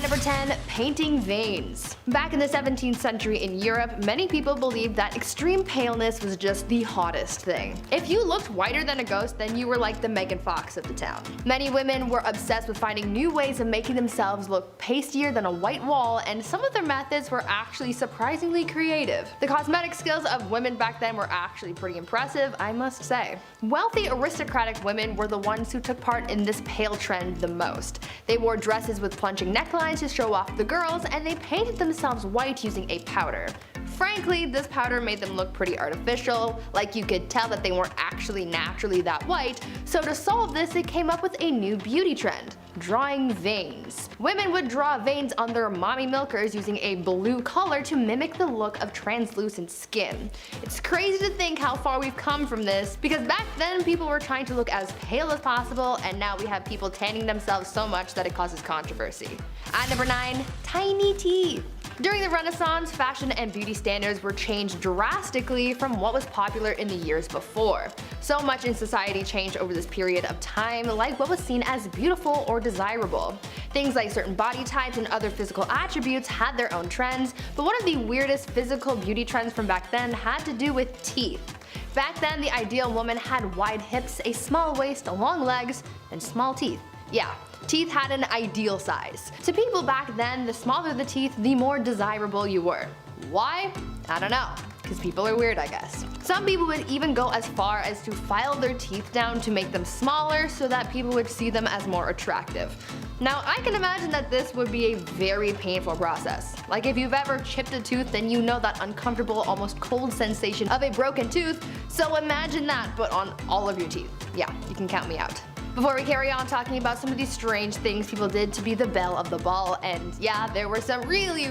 number 10. Painting veins. Back in the 17th century in Europe, many people believed that extreme paleness was just the hottest thing. If you looked whiter than a ghost, then you were like the Megan Fox of the town. Many women were obsessed with finding new ways of making themselves look pastier than a white wall, and some of their methods were actually surprisingly creative. The cosmetic skills of women back then were actually pretty impressive, I must say. Wealthy aristocratic women were the ones who took part in this pale trend the most. They wore dresses with plunging necklines to show off the girls, and they painted themselves white using a powder. Frankly, this powder made them look pretty artificial, like you could tell that they weren't actually naturally that white, so to solve this it came up with a new beauty trend: drawing veins. Women would draw veins on their mommy milkers using a blue color to mimic the look of translucent skin. It's crazy to think how far we've come from this, because back then people were trying to look as pale as possible, and now we have people tanning themselves so much that it causes controversy. At number 9. Tiny teeth. During the Renaissance, fashion and beauty standards were changed drastically from what was popular in the years before. So much in society changed over this period of time, like what was seen as beautiful or desirable. Things like certain body types and other physical attributes had their own trends, but one of the weirdest physical beauty trends from back then had to do with teeth. Back then, the ideal woman had wide hips, a small waist, long legs, and small teeth. Yeah, teeth had an ideal size. To people back then, the smaller the teeth, the more desirable you were. Why? I don't know. Because people are weird, I guess. Some people would even go as far as to file their teeth down to make them smaller so that people would see them as more attractive. Now, I can imagine that this would be a very painful process. Like if you've ever chipped a tooth, then you know that uncomfortable, almost cold sensation of a broken tooth, so imagine that but on all of your teeth. Yeah, you can count me out. Before we carry on talking about some of these strange things people did to be the belle of the ball, and yeah, there were some really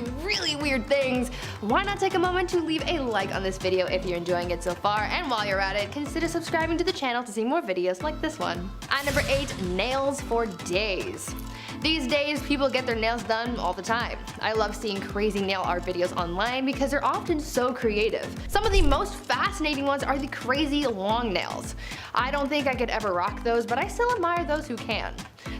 weird things, why not take a moment to leave a like on this video if you're enjoying it so far, and while you're at it, consider subscribing to the channel to see more videos like this one. At number 8. Nails for days. These days, people get their nails done all the time. I love seeing crazy nail art videos online because they're often so creative. Some of the most fascinating ones are the crazy long nails. I don't think I could ever rock those, but I still admire those who can.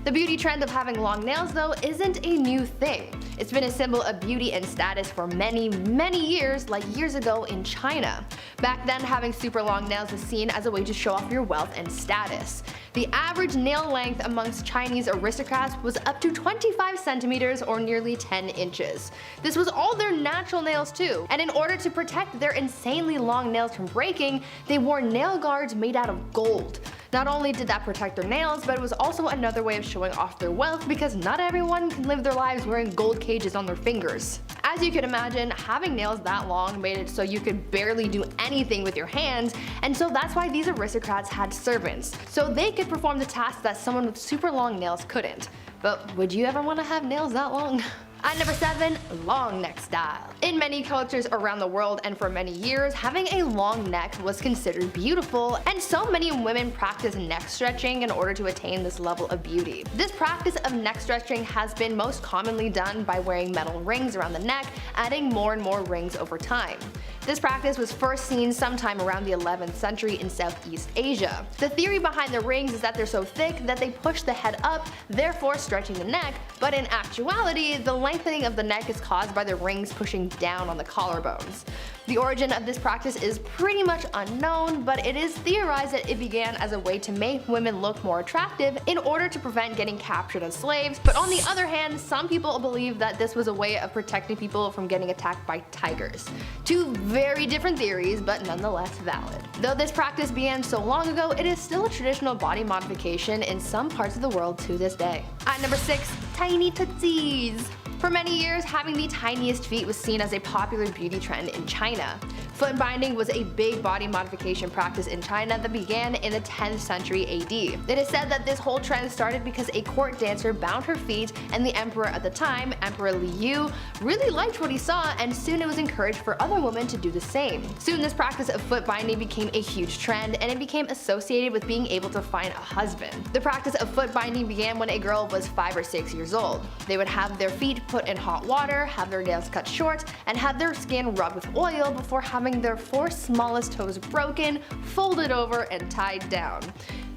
The beauty trend of having long nails, though, isn't a new thing. It's been a symbol of beauty and status for many years, like years ago in China. Back then, having super long nails was seen as a way to show off your wealth and status. The average nail length amongst Chinese aristocrats was up to 25 centimeters or nearly 10 inches. This was all their natural nails too, and in order to protect their insanely long nails from breaking, they wore nail guards made out of gold. Not only did that protect their nails, but it was also another way of showing off their wealth because not everyone can live their lives wearing gold cages on their fingers. As you can imagine, having nails that long made it so you could barely do anything with your hands, and so that's why these aristocrats had servants, so they could perform the tasks that someone with super long nails couldn't. But would you ever want to have nails that long? At number 7. Long neck style. In many cultures around the world and for many years, having a long neck was considered beautiful, and so many women practice neck stretching in order to attain this level of beauty. This practice of neck stretching has been most commonly done by wearing metal rings around the neck, adding more and more rings over time. This practice was first seen sometime around the 11th century in Southeast Asia. The theory behind the rings is that they're so thick that they push the head up, therefore stretching the neck, but in actuality, the lengthening of the neck is caused by the rings pushing down on the collarbones. The origin of this practice is pretty much unknown, but it is theorized that it began as a way to make women look more attractive in order to prevent getting captured as slaves, but on the other hand, some people believe that this was a way of protecting people from getting attacked by tigers. Two very different theories, but nonetheless valid. Though this practice began so long ago, it is still a traditional body modification in some parts of the world to this day. At number 6. Tiny Tootsies. For many years, having the tiniest feet was seen as a popular beauty trend in China. Foot binding was a big body modification practice in China that began in the 10th century AD. It is said that this whole trend started because a court dancer bound her feet, and the emperor at the time, Emperor Liu, really liked what he saw, and soon it was encouraged for other women to do the same. Soon this practice of foot binding became a huge trend, and it became associated with being able to find a husband. The practice of foot binding began when a girl was 5 or 6 years old. They would have their feet put in hot water, have their nails cut short, and have their skin rubbed with oil before having their 4 smallest toes broken, folded over, and tied down.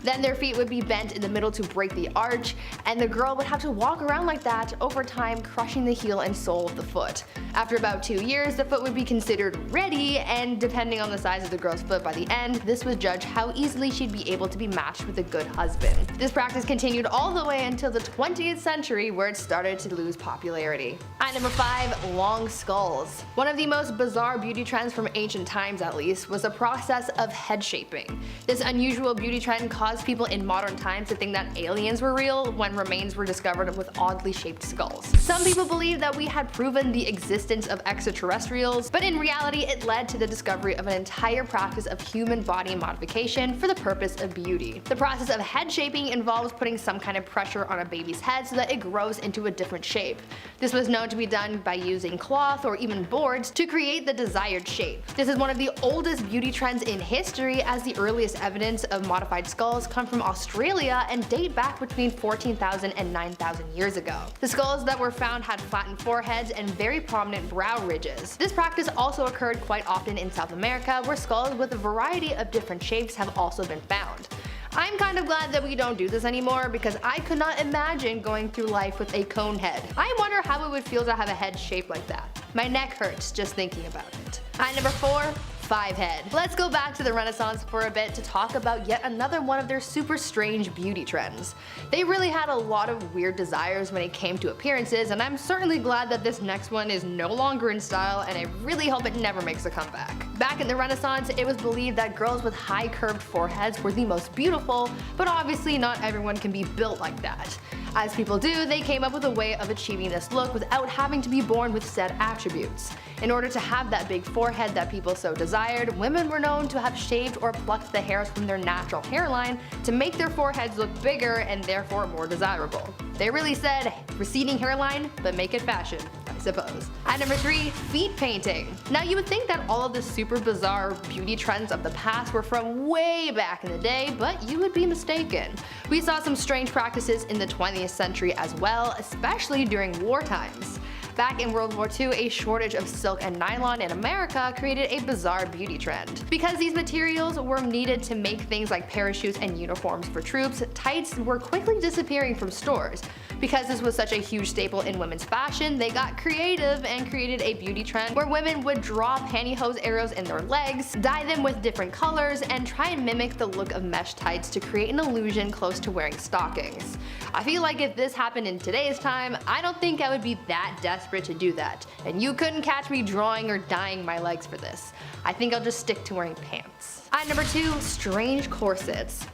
Then their feet would be bent in the middle to break the arch, and the girl would have to walk around like that over time, crushing the heel and sole of the foot. After about 2 years, the foot would be considered ready, and depending on the size of the girl's foot by the end, this would judge how easily she'd be able to be matched with a good husband. This practice continued all the way until the 20th century, where it started to lose popularity. At number 5, long skulls. One of the most bizarre beauty trends from ancient times, at least, was the process of head shaping. This unusual beauty trend caused people in modern times to think that aliens were real when remains were discovered with oddly shaped skulls. Some people believed that we had proven the existence of extraterrestrials, but in reality it led to the discovery of an entire practice of human body modification for the purpose of beauty. The process of head shaping involves putting some kind of pressure on a baby's head so that it grows into a different shape. This was known to be done by using cloth or even boards to create the desired shape. This is one of the oldest beauty trends in history, as the earliest evidence of modified skulls come from Australia and date back between 14,000 and 9,000 years ago. The skulls that were found had flattened foreheads and very prominent brow ridges. This practice also occurred quite often in South America, where skulls with a variety of different shapes have also been found. I'm kind of glad that we don't do this anymore, because I could not imagine going through life with a cone head. I wonder how it would feel to have a head shaped like that. My neck hurts just thinking about it. At number 4, 5-head. Let's go back to the Renaissance for a bit to talk about yet another one of their super strange beauty trends. They really had a lot of weird desires when it came to appearances, and I'm certainly glad that this next one is no longer in style, and I really hope it never makes a comeback. Back in the Renaissance, it was believed that girls with high curved foreheads were the most beautiful, but obviously not everyone can be built like that. As people do, they came up with a way of achieving this look without having to be born with said attributes. In order to have that big forehead that people so desired, women were known to have shaved or plucked the hairs from their natural hairline to make their foreheads look bigger and therefore more desirable. They really said, receding hairline, but make it fashion, I suppose. At number 3, feet painting. Now you would think that all of the super bizarre beauty trends of the past were from way back in the day, but you would be mistaken. We saw some strange practices in the 20th century as well, especially during war times. Back in World War II, a shortage of silk and nylon in America created a bizarre beauty trend. Because these materials were needed to make things like parachutes and uniforms for troops, tights were quickly disappearing from stores. Because this was such a huge staple in women's fashion, they got creative and created a beauty trend where women would draw pantyhose arrows in their legs, dye them with different colors, and try and mimic the look of mesh tights to create an illusion close to wearing stockings. I feel like if this happened in today's time, I don't think I would be that desperate to do that, and you couldn't catch me drawing or dyeing my legs for this. I think I'll just stick to wearing pants. At number 2, strange corsets.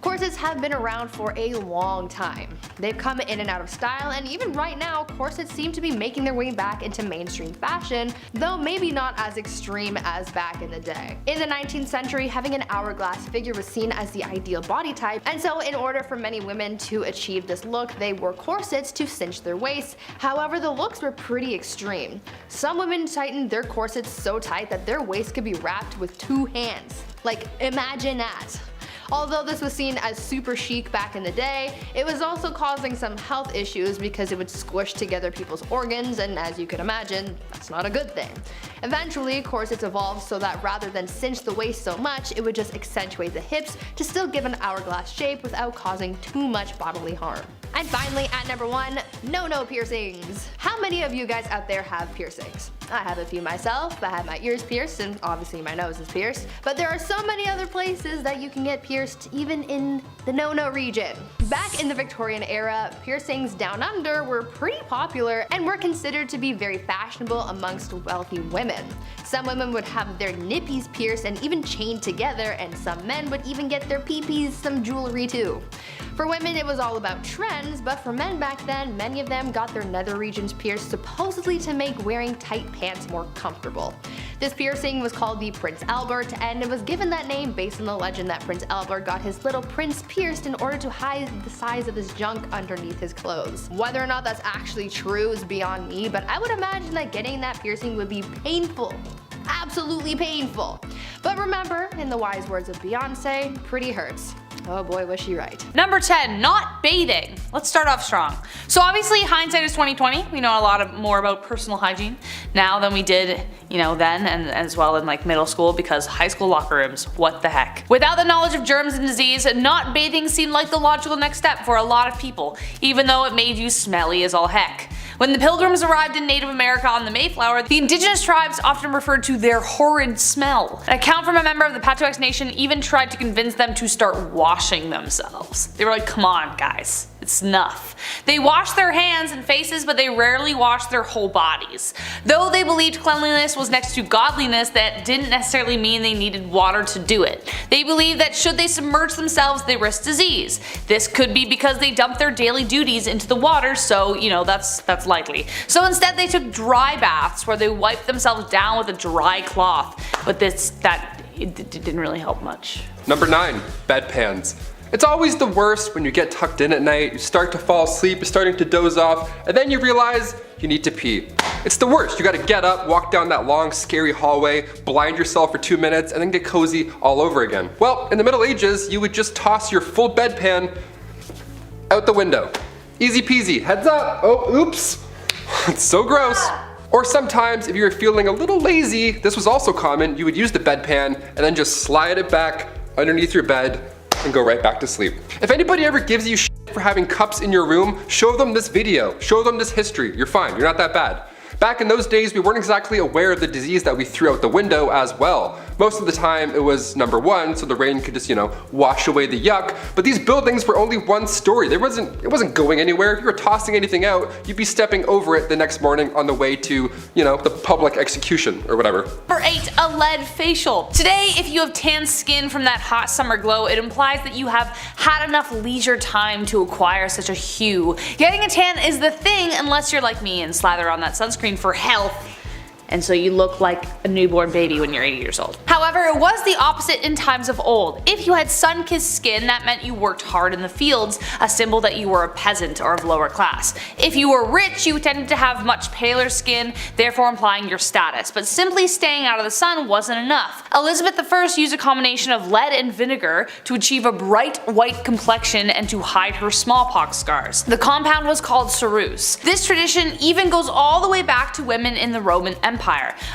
Corsets have been around for a long time. They've come in and out of style, and even right now, corsets seem to be making their way back into mainstream fashion, though maybe not as extreme as back in the day. In the 19th century, having an hourglass figure was seen as the ideal body type, and so in order for many women to achieve this look, they wore corsets to cinch their waists. However, the looks were pretty extreme. Some women tightened their corsets so tight that their waist could be wrapped with 2 hands. Like, imagine that. Although this was seen as super chic back in the day, it was also causing some health issues because it would squish together people's organs, and as you can imagine, that's not a good thing. Eventually, corsets evolved so that rather than cinch the waist so much, it would just accentuate the hips to still give an hourglass shape without causing too much bodily harm. And finally, at number 1, no piercings. How many of you guys out there have piercings? I have a few myself. I have my ears pierced, and obviously my nose is pierced. But there are so many other places that you can get pierced, even in the no-no region. Back in the Victorian era, piercings down under were pretty popular and were considered to be very fashionable amongst wealthy women. Some women would have their nippies pierced and even chained together, and some men would even get their peepees some jewelry too. For women, it was all about trends, but for men back then, many of them got their nether regions pierced supposedly to make wearing tight pants more comfortable. This piercing was called the Prince Albert, and it was given that name based on the legend that Prince Albert got his little prince pierced in order to hide the size of his junk underneath his clothes. Whether or not that's actually true is beyond me, but I would imagine that getting that piercing would be painful. Absolutely painful. But remember, in the wise words of Beyonce, pretty hurts. Oh boy, was she right. Number 10, not bathing. Let's start off strong. So obviously hindsight is 2020. We know a lot more about personal hygiene now than we did, then and as well in like middle school, because high school locker rooms, what the heck. Without the knowledge of germs and disease, not bathing seemed like the logical next step for a lot of people, even though it made you smelly as all heck. When the Pilgrims arrived in Native America on the Mayflower, the indigenous tribes often referred to their horrid smell. An account from a member of the Patuxet Nation even tried to convince them to start washing themselves. They were like, come on guys, it's enough. They washed their hands and faces, but they rarely washed their whole bodies. Though they believed cleanliness was next to godliness, that didn't necessarily mean they needed water to do it. They believed that should they submerge themselves, they risked disease. This could be because they dumped their daily duties into the water, so that's likely. So instead they took dry baths where they wiped themselves down with a dry cloth, but it didn't really help much. Number 9, bedpans. It's always the worst when you get tucked in at night, you start to fall asleep, you're starting to doze off, and then you realize you need to pee. It's the worst. You gotta get up, walk down that long, scary hallway, blind yourself for 2 minutes, and then get cozy all over again. Well, in the Middle Ages, you would just toss your full bedpan out the window. Easy peasy, heads up. Oh, oops. It's so gross. Or sometimes, if you were feeling a little lazy, this was also common, you would use the bedpan and then just slide it back underneath your bed and go right back to sleep. If anybody ever gives you shit for having cups in your room, show them this video, show them this history. You're fine, you're not that bad. Back in those days, we weren't exactly aware of the disease that we threw out the window as well. Most of the time it was number 1, so the rain could just, wash away the yuck, but these buildings were only one story. It wasn't going anywhere. If you were tossing anything out, you'd be stepping over it the next morning on the way to, the public execution or whatever. Number 8, a lead facial. Today, if you have tan skin from that hot summer glow, it implies that you have had enough leisure time to acquire such a hue. Getting a tan is the thing unless you're like me and slather on that sunscreen for health, and so you look like a newborn baby when you're 80 years old. However, it was the opposite in times of old. If you had sun-kissed skin, that meant you worked hard in the fields, a symbol that you were a peasant or of lower class. If you were rich, you tended to have much paler skin, therefore implying your status, but simply staying out of the sun wasn't enough. Elizabeth I used a combination of lead and vinegar to achieve a bright white complexion and to hide her smallpox scars. The compound was called ceruse. This tradition even goes all the way back to women in the Roman Empire.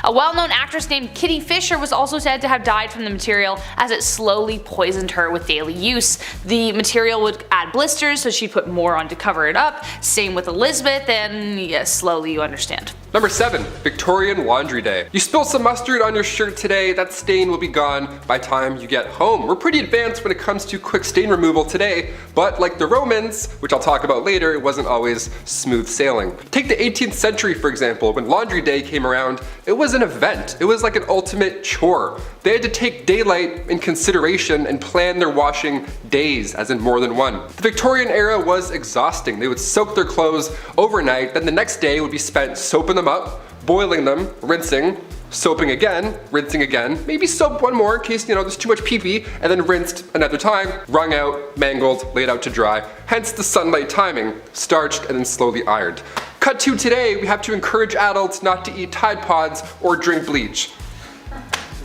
A well-known actress named Kitty Fisher was also said to have died from the material as it slowly poisoned her with daily use. The material would add blisters, so she'd put more on to cover it up. Same with Elizabeth, and yes, slowly you understand. Number 7, Victorian Laundry Day. You spill some mustard on your shirt today, that stain will be gone by time you get home. We're pretty advanced when it comes to quick stain removal today, but like the Romans, which I'll talk about later, it wasn't always smooth sailing. Take the 18th century for example. When Laundry Day came around, it was an event. It was like an ultimate chore. They had to take daylight in consideration and plan their washing days, as in more than one. The Victorian era was exhausting. They would soak their clothes overnight, then the next day would be spent soaping them up, boiling them, rinsing, soaping again, rinsing again, maybe soap one more in case there's too much pee-pee, and then rinsed another time, wrung out, mangled, laid out to dry. Hence the sunlight timing, starched and then slowly ironed. Cut to today, we have to encourage adults not to eat Tide Pods or drink bleach.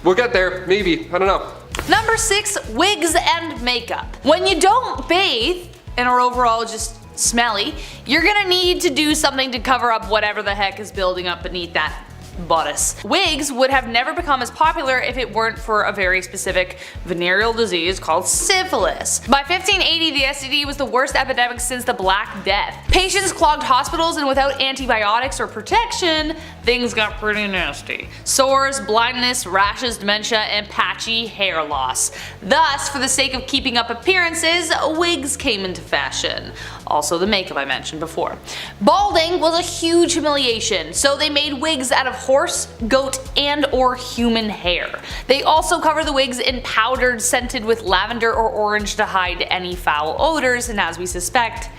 We'll get there, maybe, I don't know. Number 6, wigs and makeup. When you don't bathe and are overall just smelly, you're gonna need to do something to cover up whatever the heck is building up beneath that bodice. Wigs would have never become as popular if it weren't for a very specific venereal disease called syphilis. By 1580, the STD was the worst epidemic since the Black Death. Patients clogged hospitals, and without antibiotics or protection, things got pretty nasty. Sores, blindness, rashes, dementia, and patchy hair loss. Thus, for the sake of keeping up appearances, wigs came into fashion. Also the makeup I mentioned before. Balding was a huge humiliation, so they made wigs out of horse, goat, and or human hair. They also cover the wigs in powdered scented with lavender or orange to hide any foul odors, and as we suspect,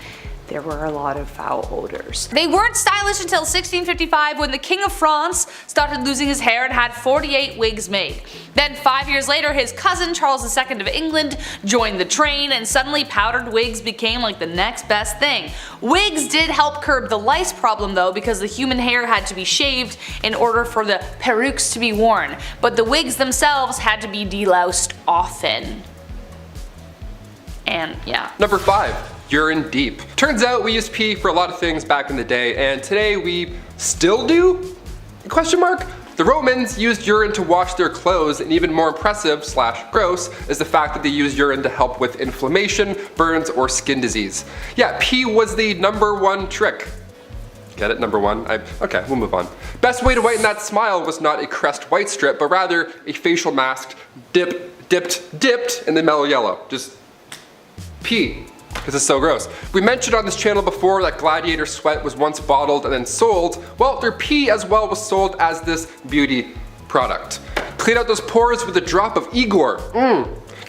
there were a lot of foul odors. They weren't stylish until 1655 when the King of France started losing his hair and had 48 wigs made. Then 5 years later, his cousin Charles II of England joined the train, and suddenly powdered wigs became like the next best thing. Wigs did help curb the lice problem though, because the human hair had to be shaved in order for the perukes to be worn, but the wigs themselves had to be deloused often. And yeah. Number 5, urine deep. Turns out we used pee for a lot of things back in the day, and today we still do? Question mark? The Romans used urine to wash their clothes, and even more impressive / gross is the fact that they used urine to help with inflammation, burns, or skin disease. Yeah, pee was the #1 trick. Get it? Number 1? Okay, we'll move on. Best way to whiten that smile was not a Crest white strip, but rather a facial mask dipped in the mellow yellow. Just pee. This is so gross. We mentioned on this channel before that Gladiator sweat was once bottled and then sold. Well, their pee as well was sold as this beauty product. Clean out those pores with a drop of Igor.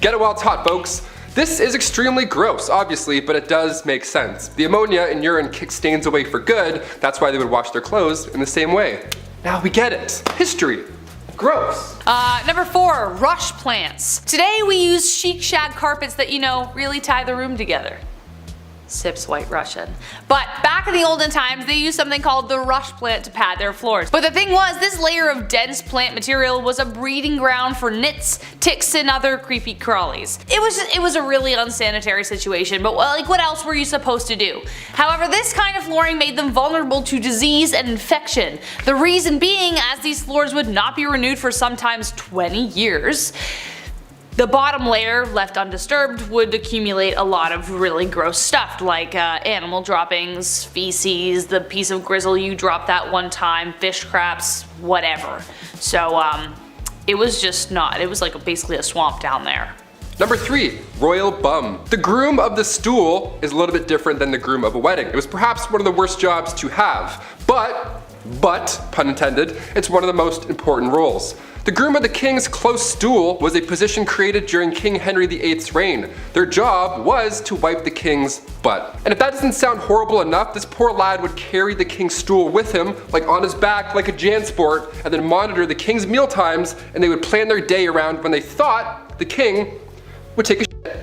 Get it while it's hot, folks. This is extremely gross, obviously, but it does make sense. The ammonia in urine kicks stains away for good. That's why they would wash their clothes in the same way. Now we get it. History. Gross. Number 4, rush plants. Today we use chic shag carpets that, you know, really tie the room together. Sips White Russian. But back in the olden times, they used something called the rush plant to pad their floors. But the thing was, this layer of dense plant material was a breeding ground for nits, ticks, and other creepy crawlies. It was a really unsanitary situation, but like, what else were you supposed to do? However, this kind of flooring made them vulnerable to disease and infection. The reason being, as these floors would not be renewed for sometimes 20 years, the bottom layer, left undisturbed, would accumulate a lot of really gross stuff like animal droppings, feces, the piece of grizzle you dropped that one time, fish scraps, whatever. So it was just not, it was like basically a swamp down there. Number 3, royal bum. The groom of the stool is a little bit different than the groom of a wedding. It was perhaps one of the worst jobs to have, but, pun intended, it's one of the most important roles. The groom of the king's close stool was a position created during King Henry VIII's reign. Their job was to wipe the king's butt. And if that doesn't sound horrible enough, this poor lad would carry the king's stool with him, like on his back like a JanSport, and then monitor the king's meal times, and they would plan their day around when they thought the king would take a shit.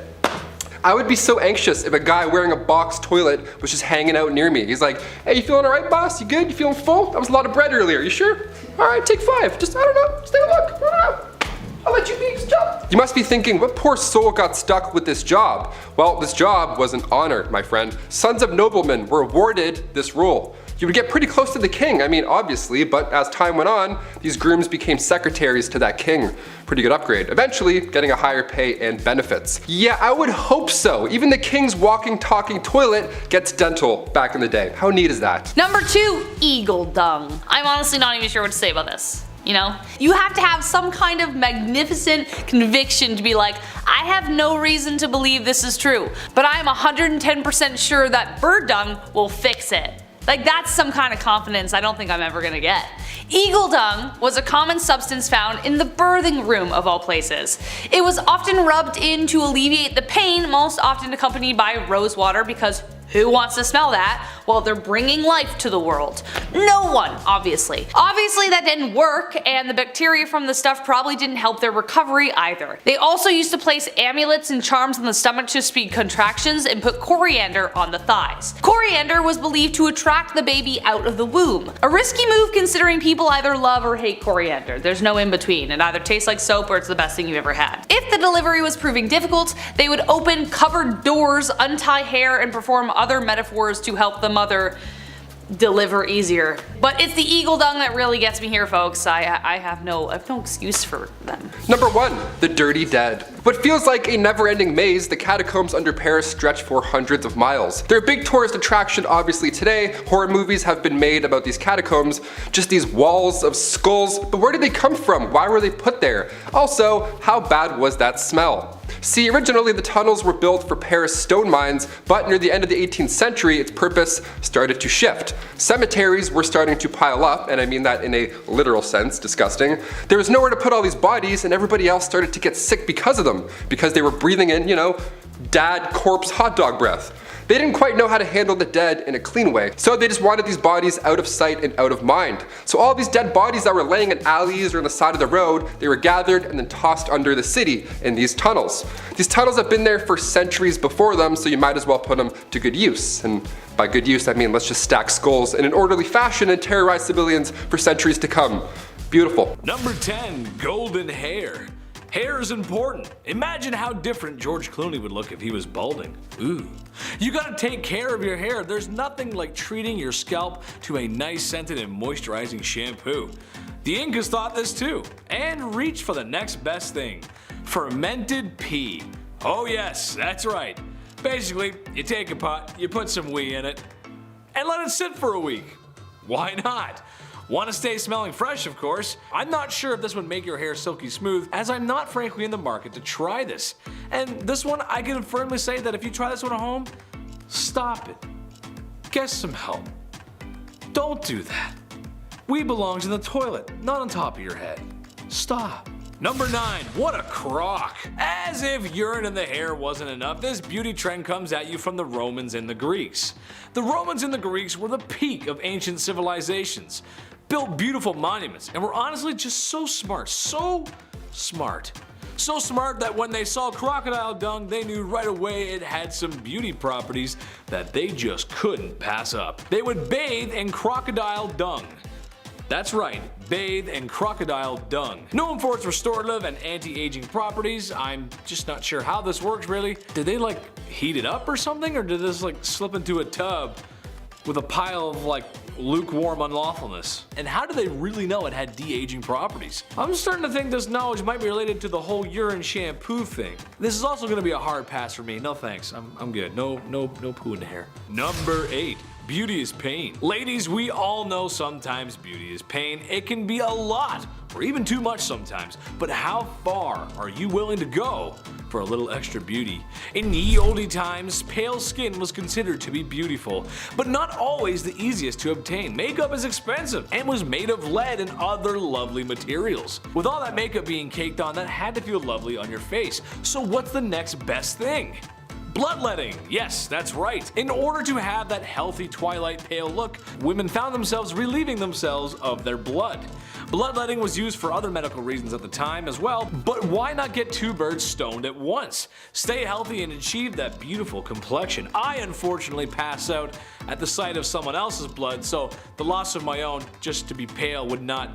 I would be so anxious if a guy wearing a box toilet was just hanging out near me. He's like, hey, you feeling alright, boss? You good? You feeling full? That was a lot of bread earlier. You sure? Alright, take 5. Just, I don't know. Just take a look. I don't know. I'll let you be. Just jump. You must be thinking, what poor soul got stuck with this job? Well, this job was an honor, my friend. Sons of noblemen were awarded this role. You would get pretty close to the king, I mean, obviously, but as time went on, these grooms became secretaries to that king. Pretty good upgrade. Eventually, getting a higher pay and benefits. Yeah, I would hope so. Even the king's walking, talking toilet gets dental back in the day. How neat is that? Number 2, eagle dung. I'm honestly not even sure what to say about this. You know? You have to have some kind of magnificent conviction to be like, I have no reason to believe this is true, but I'm 110% sure that bird dung will fix it. Like, that's some kind of confidence I don't think I'm ever gonna get. Eagle dung was a common substance found in the birthing room of all places. It was often rubbed in to alleviate the pain, most often accompanied by rose water, because who wants to smell that while they're bringing life to the world? No one, obviously. Obviously that didn't work, and the bacteria from the stuff probably didn't help their recovery either. They also used to place amulets and charms on the stomach to speed contractions and put coriander on the thighs. Coriander was believed to attract the baby out of the womb. A risky move considering people either love or hate coriander. There's no in between. It either tastes like soap or it's the best thing you've ever had. If the delivery was proving difficult, they would open cupboard doors, untie hair, and perform other metaphors to help the mother deliver easier. But it's the eagle dung that really gets me here, folks. I have no excuse for them. Number 1, the dirty dead. What feels like a never-ending maze, the catacombs under Paris stretch for hundreds of miles. They're a big tourist attraction obviously today. Horror movies have been made about these catacombs, just these walls of skulls, but where did they come from? Why were they put there? Also, how bad was that smell? See, originally the tunnels were built for Paris stone mines, but near the end of the 18th century its purpose started to shift. Cemeteries were starting to pile up, and I mean that in a literal sense, disgusting. There was nowhere to put all these bodies, and everybody else started to get sick because of them, because they were breathing in, you know, dad corpse hot dog breath. They didn't quite know how to handle the dead in a clean way, so they just wanted these bodies out of sight and out of mind. So all these dead bodies that were laying in alleys or on the side of the road, they were gathered and then tossed under the city in these tunnels. These tunnels have been there for centuries before them, so you might as well put them to good use. And by good use, I mean let's just stack skulls in an orderly fashion and terrorize civilians for centuries to come. Beautiful. Number 10, golden hair. Hair is important. Imagine how different George Clooney would look if he was balding. Ooh. You gotta take care of your hair. There's nothing like treating your scalp to a nice scented and moisturizing shampoo. The Incas thought this too, and reached for the next best thing. Fermented pea. Oh yes, that's right. Basically, you take a pot, you put some wee in it, and let it sit for a week. Why not? Want to stay smelling fresh, of course. I'm not sure if this would make your hair silky smooth, as I'm not frankly in the market to try this. And this one, I can firmly say that if you try this one at home, stop it. Get some help. Don't do that. We belongs in the toilet, not on top of your head. Stop. Number 9, what a crock! As if urine in the hair wasn't enough, this beauty trend comes at you from the Romans and the Greeks. The Romans and the Greeks were the peak of ancient civilizations, built beautiful monuments, and were honestly just so smart, so smart. So smart that when they saw crocodile dung, they knew right away it had some beauty properties that they just couldn't pass up. They would bathe in crocodile dung. That's right, bathe in crocodile dung. Known for its restorative and anti-aging properties, I'm just not sure how this works really. Did they like heat it up or something, or did this like slip into a tub with a pile of like lukewarm unlawfulness? And how do they really know it had de-aging properties? I'm starting to think this knowledge might be related to the whole urine shampoo thing. This is also gonna be a hard pass for me. No thanks, I'm good. No poo in the hair. Number 8. Beauty is pain. Ladies, we all know sometimes beauty is pain. It can be a lot, or even too much sometimes. But how far are you willing to go for a little extra beauty? In ye olde times, pale skin was considered to be beautiful, but not always the easiest to obtain. Makeup is expensive and was made of lead and other lovely materials. With all that makeup being caked on, that had to feel lovely on your face. So what's the next best thing? Bloodletting, yes, that's right. In order to have that healthy twilight pale look, women found themselves relieving themselves of their blood. Bloodletting was used for other medical reasons at the time as well, but why not get 2 birds stoned at once? Stay healthy and achieve that beautiful complexion. I unfortunately pass out at the sight of someone else's blood, so the loss of my own just to be pale would not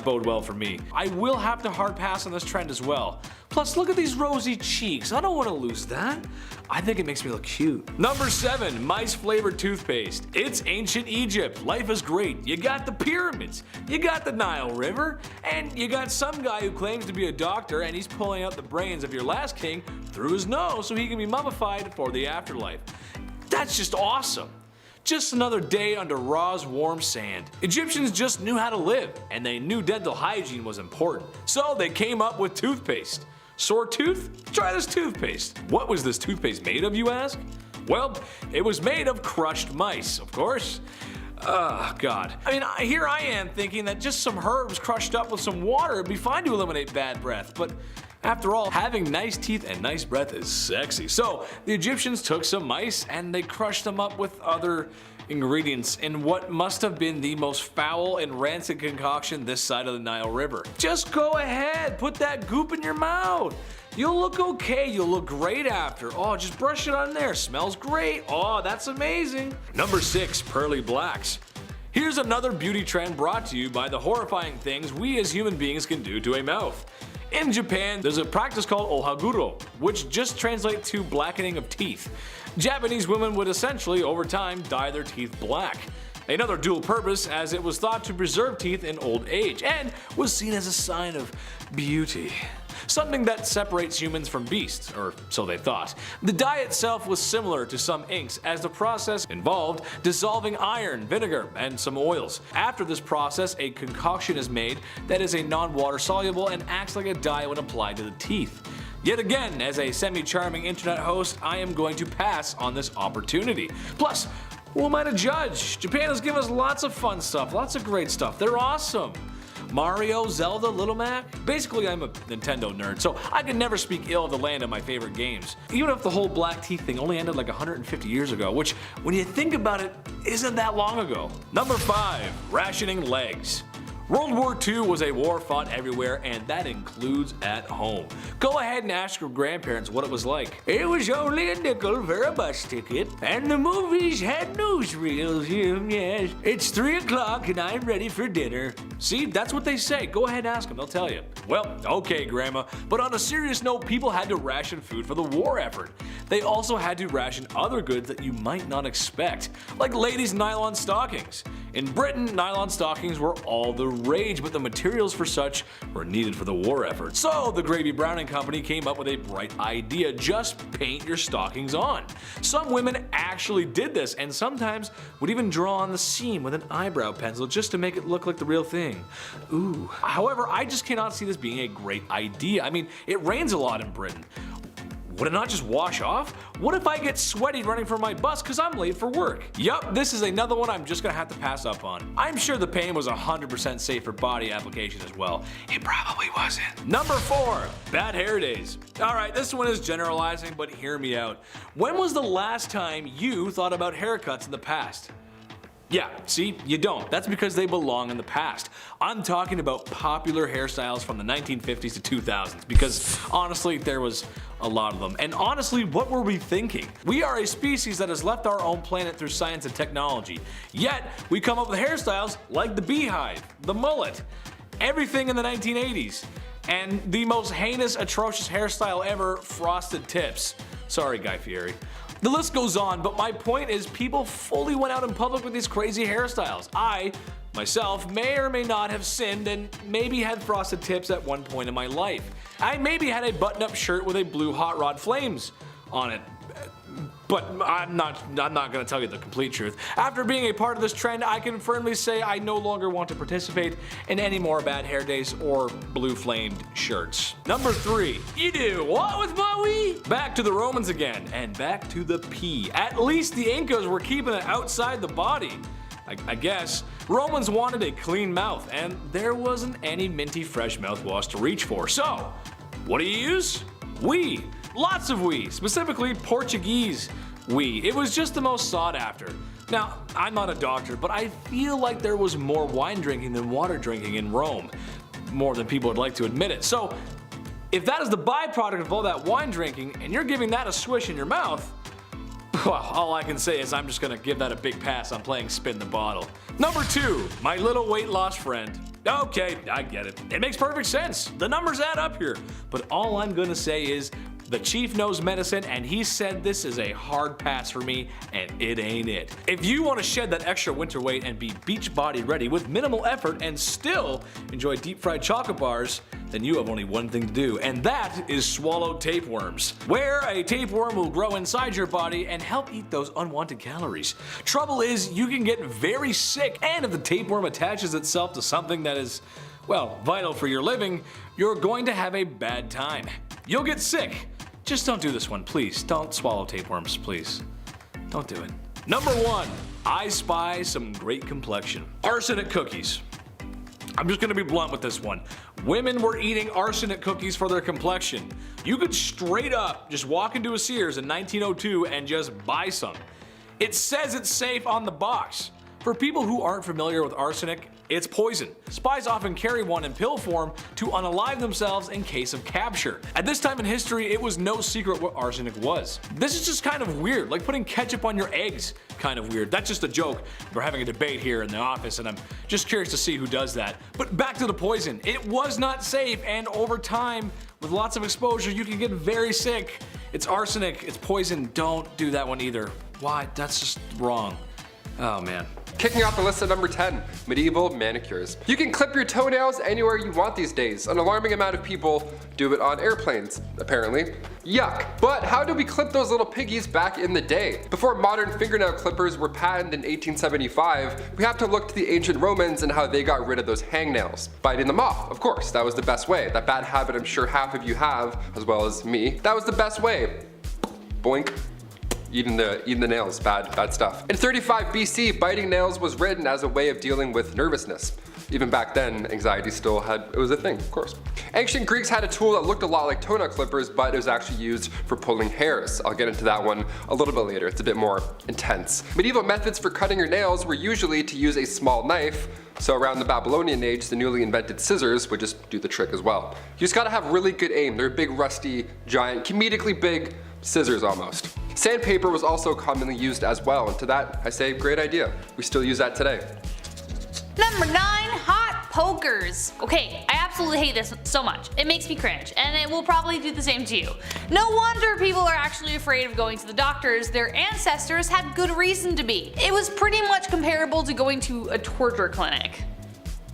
bode well for me. I will have to hard pass on this trend as well. Plus, look at these rosy cheeks. I don't want to lose that. I think it makes me look cute. Number 7, mice flavored toothpaste. It's ancient Egypt. Life is great. You got the pyramids, you got the Nile River, and you got some guy who claims to be a doctor and he's pulling out the brains of your last king through his nose so he can be mummified for the afterlife. That's just awesome. Just another day under Ra's warm sand. Egyptians just knew how to live, and they knew dental hygiene was important. So they came up with toothpaste. Sore tooth? Try this toothpaste. What was this toothpaste made of, you ask? Well, it was made of crushed mice, of course. Oh god. I mean, here I am thinking that just some herbs crushed up with some water would be fine to eliminate bad breath, but after all, having nice teeth and nice breath is sexy. So the Egyptians took some mice and they crushed them up with other ingredients in what must have been the most foul and rancid concoction this side of the Nile River. Just go ahead, put that goop in your mouth. You'll look okay, you'll look great after. Oh, just brush it on there, smells great. Oh, that's amazing. Number 6, pearly blacks. Here's another beauty trend brought to you by the horrifying things we as human beings can do to a mouth. In Japan, there's a practice called ohaguro, which just translates to blackening of teeth. Japanese women would essentially, over time, dye their teeth black. Another dual purpose, as it was thought to preserve teeth in old age, and was seen as a sign of beauty. Something that separates humans from beasts, or so they thought. The dye itself was similar to some inks, as the process involved dissolving iron, vinegar, and some oils. After this process, a concoction is made that is a non-water soluble and acts like a dye when applied to the teeth. Yet again, as a semi-charming internet host, I am going to pass on this opportunity. Plus, who am I to judge? Japan has given us lots of fun stuff, lots of great stuff. They're awesome. Mario, Zelda, Little Mac. Basically, I'm a Nintendo nerd, so I can never speak ill of the land of my favorite games. Even if the whole black teeth thing only ended like 150 years ago, which, when you think about it, isn't that long ago. Number 5, rationing legs. World War II was a war fought everywhere, and that includes at home. Go ahead and ask your grandparents what it was like. It was only a nickel for a bus ticket, and the movies had newsreels. Yes, it's 3 o'clock and I'm ready for dinner. See, that's what they say. Go ahead and ask them, they'll tell you. Well, okay, Grandma, but on a serious note, people had to ration food for the war effort. They also had to ration other goods that you might not expect, like ladies' nylon stockings. In Britain, nylon stockings were all the rage, but the materials for such were needed for the war effort. So the Gravy Browning Company came up with a bright idea: just paint your stockings on. Some women actually did this, and sometimes would even draw on the seam with an eyebrow pencil just to make it look like the real thing. Ooh. However, I just cannot see this being a great idea. I mean, it rains a lot in Britain. Would it not just wash off? What if I get sweaty running for my bus because I'm late for work? Yup, this is another one I'm just gonna have to pass up on. I'm sure the pain was 100% safe for body application as well. It probably wasn't. Number 4, bad hair days. Alright, this one is generalizing, but hear me out. When was the last time you thought about haircuts in the past? Yeah, see, you don't. That's because they belong in the past. I'm talking about popular hairstyles from the 1950s to 2000s, because honestly, there was a lot of them. And honestly, what were we thinking? We are a species that has left our own planet through science and technology. Yet, we come up with hairstyles like the beehive, the mullet, everything in the 1980s, and the most heinous, atrocious hairstyle ever, frosted tips. Sorry, Guy Fieri. The list goes on, but my point is people fully went out in public with these crazy hairstyles. I, myself, may or may not have sinned and maybe had frosted tips at one point in my life. I maybe had a button-up shirt with a blue hot rod flames on it. But I'm not gonna tell you the complete truth. After being a part of this trend, I can firmly say I no longer want to participate in any more bad hair days or blue flamed shirts. Number 3, you do what with my wee? Back to the Romans again, and back to the pee. At least the Incas were keeping it outside the body. I guess. Romans wanted a clean mouth, and there wasn't any minty fresh mouthwash to reach for. So, what do you use? Wee. Lots of wee, specifically Portuguese wee. It was just the most sought after. Now, I'm not a doctor, but I feel like there was more wine drinking than water drinking in Rome. More than people would like to admit it. So, if that is the byproduct of all that wine drinking, and you're giving that a swish in your mouth, well, all I can say is I'm just gonna give that a big pass on playing spin the bottle. Number 2, my little weight loss friend. Okay, I get it. It makes perfect sense. The numbers add up here. But all I'm gonna say is the chief knows medicine, and he said this is a hard pass for me, and it ain't it. If you want to shed that extra winter weight and be beach body ready with minimal effort and still enjoy deep fried chocolate bars, then you have only one thing to do, and that is swallow tapeworms, where a tapeworm will grow inside your body and help eat those unwanted calories. Trouble is, you can get very sick, and if the tapeworm attaches itself to something that is, well, vital for your living, you're going to have a bad time. You'll get sick. Just don't do this one, please. Don't swallow tapeworms, please. Don't do it. Number 1, I spy some great complexion. Arsonic cookies. I'm just gonna be blunt with this one. Women were eating arsonic cookies for their complexion. You could straight up just walk into a Sears in 1902 and just buy some. It says it's safe on the box. For people who aren't familiar with arsenic, it's poison. Spies often carry one in pill form to unalive themselves in case of capture. At this time in history, it was no secret what arsenic was. This is just kind of weird, like putting ketchup on your eggs. Kind of weird. That's just a joke. We're having a debate here in the office, and I'm just curious to see who does that. But back to the poison. It was not safe, and over time, with lots of exposure, you can get very sick. It's arsenic, it's poison. Don't do that one either. Why? That's just wrong. Oh man. Kicking off the list at number 10, medieval manicures. You can clip your toenails anywhere you want these days. An alarming amount of people do it on airplanes, apparently. Yuck. But how did we clip those little piggies back in the day? Before modern fingernail clippers were patented in 1875, we have to look to the ancient Romans and how they got rid of those hangnails. Biting them off, of course, that was the best way. That bad habit I'm sure half of you have, as well as me. That was the best way. Boink. Eating the nails, bad stuff. In 35 BC, biting nails was written as a way of dealing with nervousness. Even back then, anxiety it was a thing, of course. Ancient Greeks had a tool that looked a lot like toenail clippers, but it was actually used for pulling hairs. I'll get into that one a little bit later, it's a bit more intense. Medieval methods for cutting your nails were usually to use a small knife, So around the Babylonian age, the newly invented scissors would just do the trick as well. You just gotta have really good aim. They're big, rusty, giant, comedically big scissors almost. Sandpaper was also commonly used as well, and to that I say great idea. We still use that today. Number 9, hot pokers. Okay, I absolutely hate this so much. It makes me cringe, and it will probably do the same to you. No wonder people are actually afraid of going to the doctors. Their ancestors had good reason to be. It was pretty much comparable to going to a torture clinic.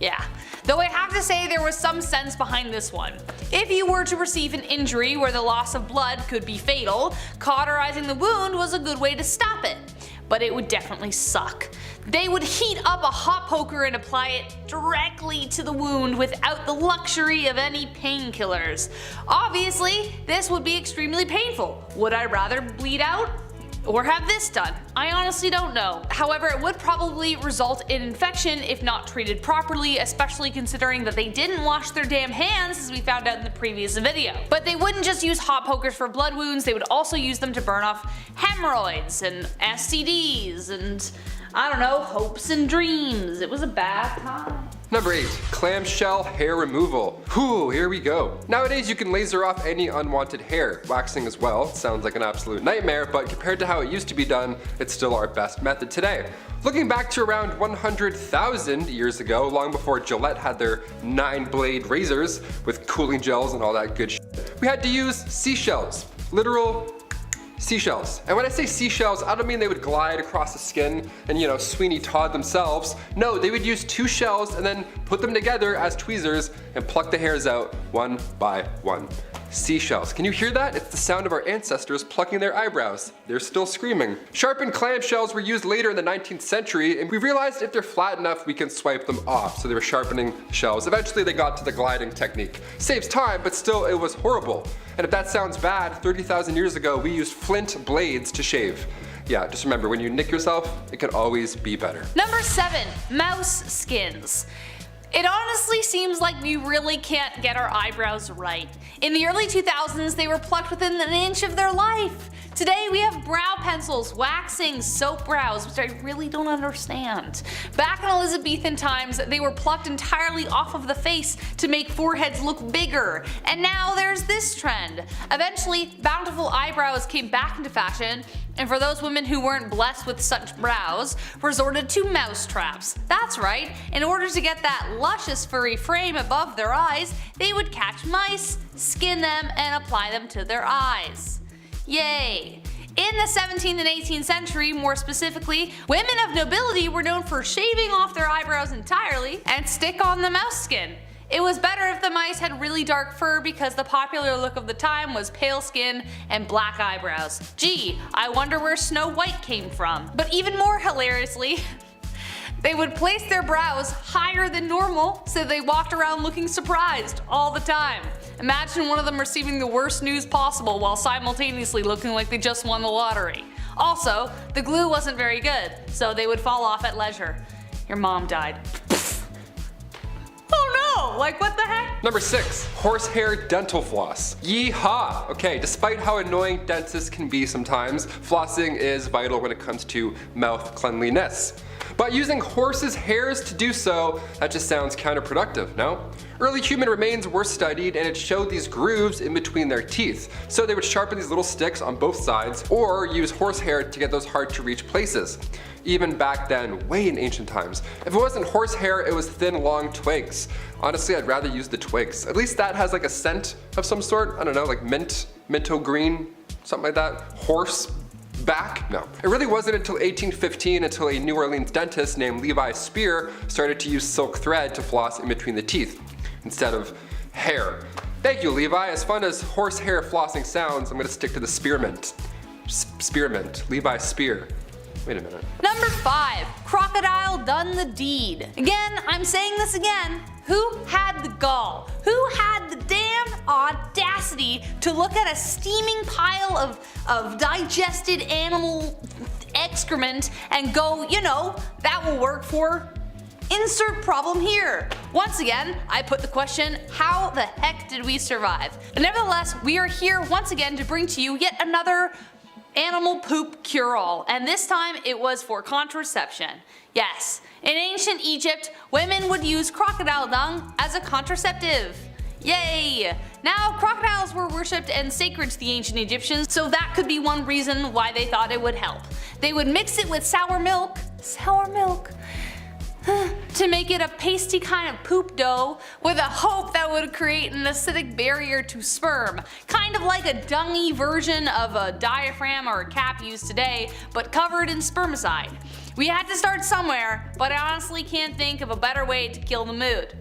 Yeah. Though I have to say there was some sense behind this one. If you were to receive an injury where the loss of blood could be fatal, cauterizing the wound was a good way to stop it. But it would definitely suck. They would heat up a hot poker and apply it directly to the wound without the luxury of any painkillers. Obviously, this would be extremely painful. Would I rather bleed out or have this done? I honestly don't know. However, it would probably result in infection if not treated properly, especially considering that they didn't wash their damn hands, as we found out in the previous video. But they wouldn't just use hot pokers for blood wounds, they would also use them to burn off hemorrhoids and STDs and, I don't know, hopes and dreams. It was a bad time. Number 8, clamshell hair removal. Whew, here we go. Nowadays you can laser off any unwanted hair. Waxing as well, sounds like an absolute nightmare, but compared to how it used to be done, it's still our best method today. Looking back to around 100,000 years ago, long before Gillette had their 9-blade razors with cooling gels and all that good shit, we had to use seashells. Literal seashells. And when I say seashells, I don't mean they would glide across the skin and, you know, Sweeney Todd themselves. No, they would use 2 shells and then put them together as tweezers and pluck the hairs out one by one. Seashells. Can you hear that? It's the sound of our ancestors plucking their eyebrows. They're still screaming. Sharpened clamshells were used later in the 19th century, and we realized if they're flat enough, we can swipe them off. So they were sharpening shells. Eventually they got to the gliding technique. Saves time, but still it was horrible. And if that sounds bad, 30,000 years ago, we used flint blades to shave. Yeah, just remember, when you nick yourself, it can always be better. Number 7, mouse skins. It honestly seems like we really can't get our eyebrows right. In the early 2000s, they were plucked within an inch of their life. Today we have brow pencils, waxing, soap brows, which I really don't understand. Back in Elizabethan times, they were plucked entirely off of the face to make foreheads look bigger. And now there's this trend. Eventually, bountiful eyebrows came back into fashion, and for those women who weren't blessed with such brows, resorted to mouse traps. That's right, in order to get that luscious furry frame above their eyes, they would catch mice, skin them, and apply them to their eyes. Yay! In the 17th and 18th century, more specifically, women of nobility were known for shaving off their eyebrows entirely and stick on the mouse skin. It was better if the mice had really dark fur because the popular look of the time was pale skin and black eyebrows. Gee, I wonder where Snow White came from. But even more hilariously, they would place their brows higher than normal so they walked around looking surprised all the time. Imagine one of them receiving the worst news possible while simultaneously looking like they just won the lottery. Also, the glue wasn't very good, so they would fall off at leisure. Your mom died. Oh no! Like, what the heck? Number 6, horsehair dental floss. Yeehaw! Okay, despite how annoying dentists can be sometimes, flossing is vital when it comes to mouth cleanliness. But using horses' hairs to do so, that just sounds counterproductive, no? Early human remains were studied and it showed these grooves in between their teeth. So they would sharpen these little sticks on both sides or use horsehair to get those hard to reach places. Even back then, way in ancient times. If it wasn't horsehair, it was thin, long twigs. Honestly, I'd rather use the twigs. At least that has like a scent of some sort. I don't know, like minto green, something like that. Horse back? No. It really wasn't until 1815 until a New Orleans dentist named Levi Spear started to use silk thread to floss in between the teeth instead of hair. Thank you, Levi. As fun as horsehair flossing sounds, I'm gonna stick to the spearmint. Spearmint. Levi Spear. Wait a minute. Number 5, crocodile done the deed. Again, I'm saying this again. Who had the gall? Who had the damn audacity to look at a steaming pile of digested animal excrement and go, you know, that will work for insert problem here. Once again, I put the question, how the heck did we survive? Nevertheless, we are here once again to bring to you yet another animal poop cure-all, and this time it was for contraception. Yes, in ancient Egypt, women would use crocodile dung as a contraceptive. Yay! Now, crocodiles were worshipped and sacred to the ancient Egyptians, so that could be one reason why they thought it would help. They would mix it with sour milk, to make it a pasty kind of poop dough with a hope that would create an acidic barrier to sperm. Kind of like a dungy version of a diaphragm or a cap used today, but covered in spermicide. We had to start somewhere, but I honestly can't think of a better way to kill the mood.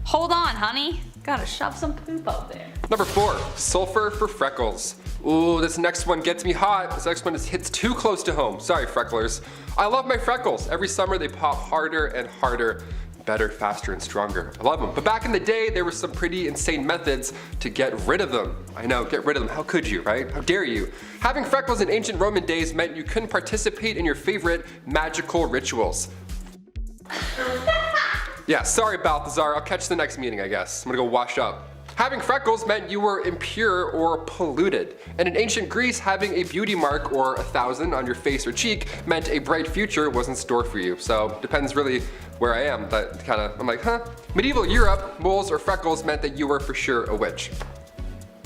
Hold on, honey. Gotta shove some poop out there. Number 4, sulfur for freckles. Ooh, this next one gets me hot. This next one hits too close to home. Sorry, frecklers. I love my freckles. Every summer they pop harder and harder. Better, faster, and stronger. I love them. But back in the day, there were some pretty insane methods to get rid of them. I know, get rid of them. How could you, right? How dare you? Having freckles in ancient Roman days meant you couldn't participate in your favorite magical rituals. Yeah, sorry Balthazar, I'll catch you the next meeting I guess. I'm gonna go wash up. Having freckles meant you were impure or polluted. And in ancient Greece, having a beauty mark or 1,000 on your face or cheek meant a bright future was in store for you. So depends really where I am. I'm like, huh? Medieval Europe, moles or freckles meant that you were for sure a witch.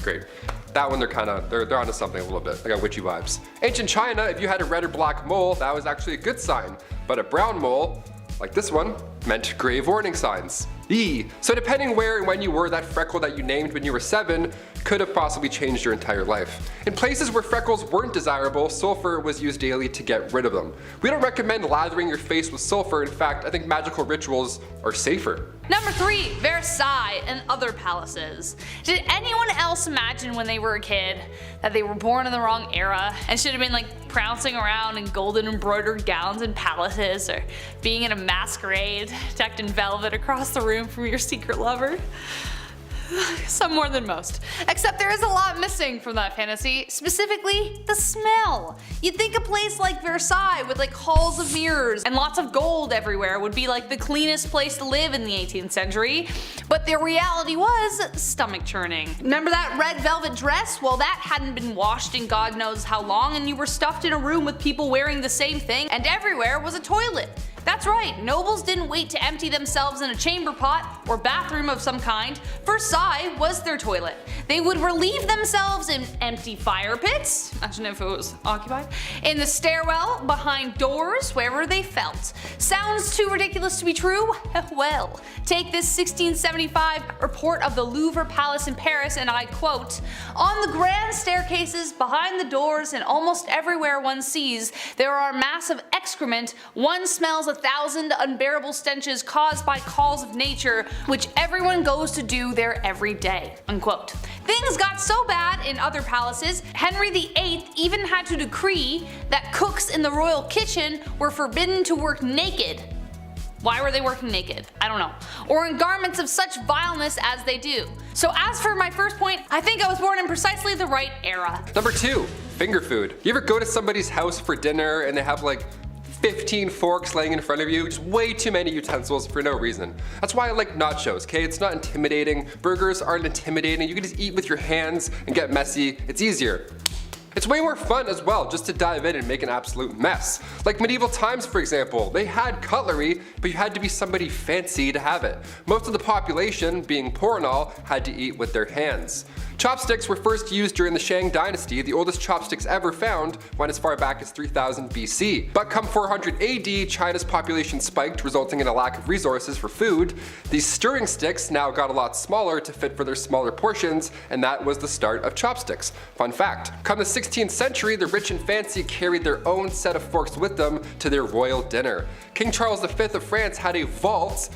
Great. That one they're onto something a little bit. I got witchy vibes. Ancient China, if you had a red or black mole, that was actually a good sign. But a brown mole, like this one, meant grave warning signs. Eee. So depending where and when you were, that freckle that you named when you were 7 could have possibly changed your entire life. In places where freckles weren't desirable, sulfur was used daily to get rid of them. We don't recommend lathering your face with sulfur. In fact, I think magical rituals are safer. Number 3, Versailles and other palaces. Did anyone else imagine when they were a kid that they were born in the wrong era and should have been like prancing around in golden embroidered gowns in palaces, or being in a masquerade decked in velvet across the room from your secret lover? Some more than most. Except there is a lot missing from that fantasy, specifically the smell. You'd think a place like Versailles with like halls of mirrors and lots of gold everywhere would be like the cleanest place to live in the 18th century, but the reality was stomach churning. Remember that red velvet dress? Well, that hadn't been washed in God knows how long, and you were stuffed in a room with people wearing the same thing, and everywhere was a toilet. That's right, nobles didn't wait to empty themselves in a chamber pot or bathroom of some kind. Versailles was their toilet. They would relieve themselves in empty fire pits, imagine if it was occupied, in the stairwell, behind doors, wherever they felt. Sounds too ridiculous to be true? Well, take this 1675 report of the Louvre Palace in Paris, and I quote, "On the grand staircases, behind the doors, and almost everywhere one sees, there are masses of excrement. One smells 1,000 unbearable stenches caused by calls of nature, which everyone goes to do there every day." Unquote. Things got so bad in other palaces, Henry VIII even had to decree that cooks in the royal kitchen were forbidden to work naked. Why were they working naked? I don't know. Or in garments of such vileness as they do. So as for my first point, I think I was born in precisely the right era. Number 2, finger food. You ever go to somebody's house for dinner and they have like 15 forks laying in front of you? Just way too many utensils for no reason. That's why I like nachos, okay? It's not intimidating. Burgers aren't intimidating. You can just eat with your hands and get messy. It's easier. It's way more fun as well just to dive in and make an absolute mess. Like medieval times, for example, they had cutlery, but you had to be somebody fancy to have it. Most of the population, being poor and all, had to eat with their hands. Chopsticks were first used during the Shang dynasty. The oldest chopsticks ever found went as far back as 3000 BC. But come 400 AD, China's population spiked, resulting in a lack of resources for food. These stirring sticks now got a lot smaller to fit for their smaller portions, and that was the start of chopsticks. Fun fact, come the 16th century, the rich and fancy carried their own set of forks with them to their royal dinner. King Charles V of France had a vault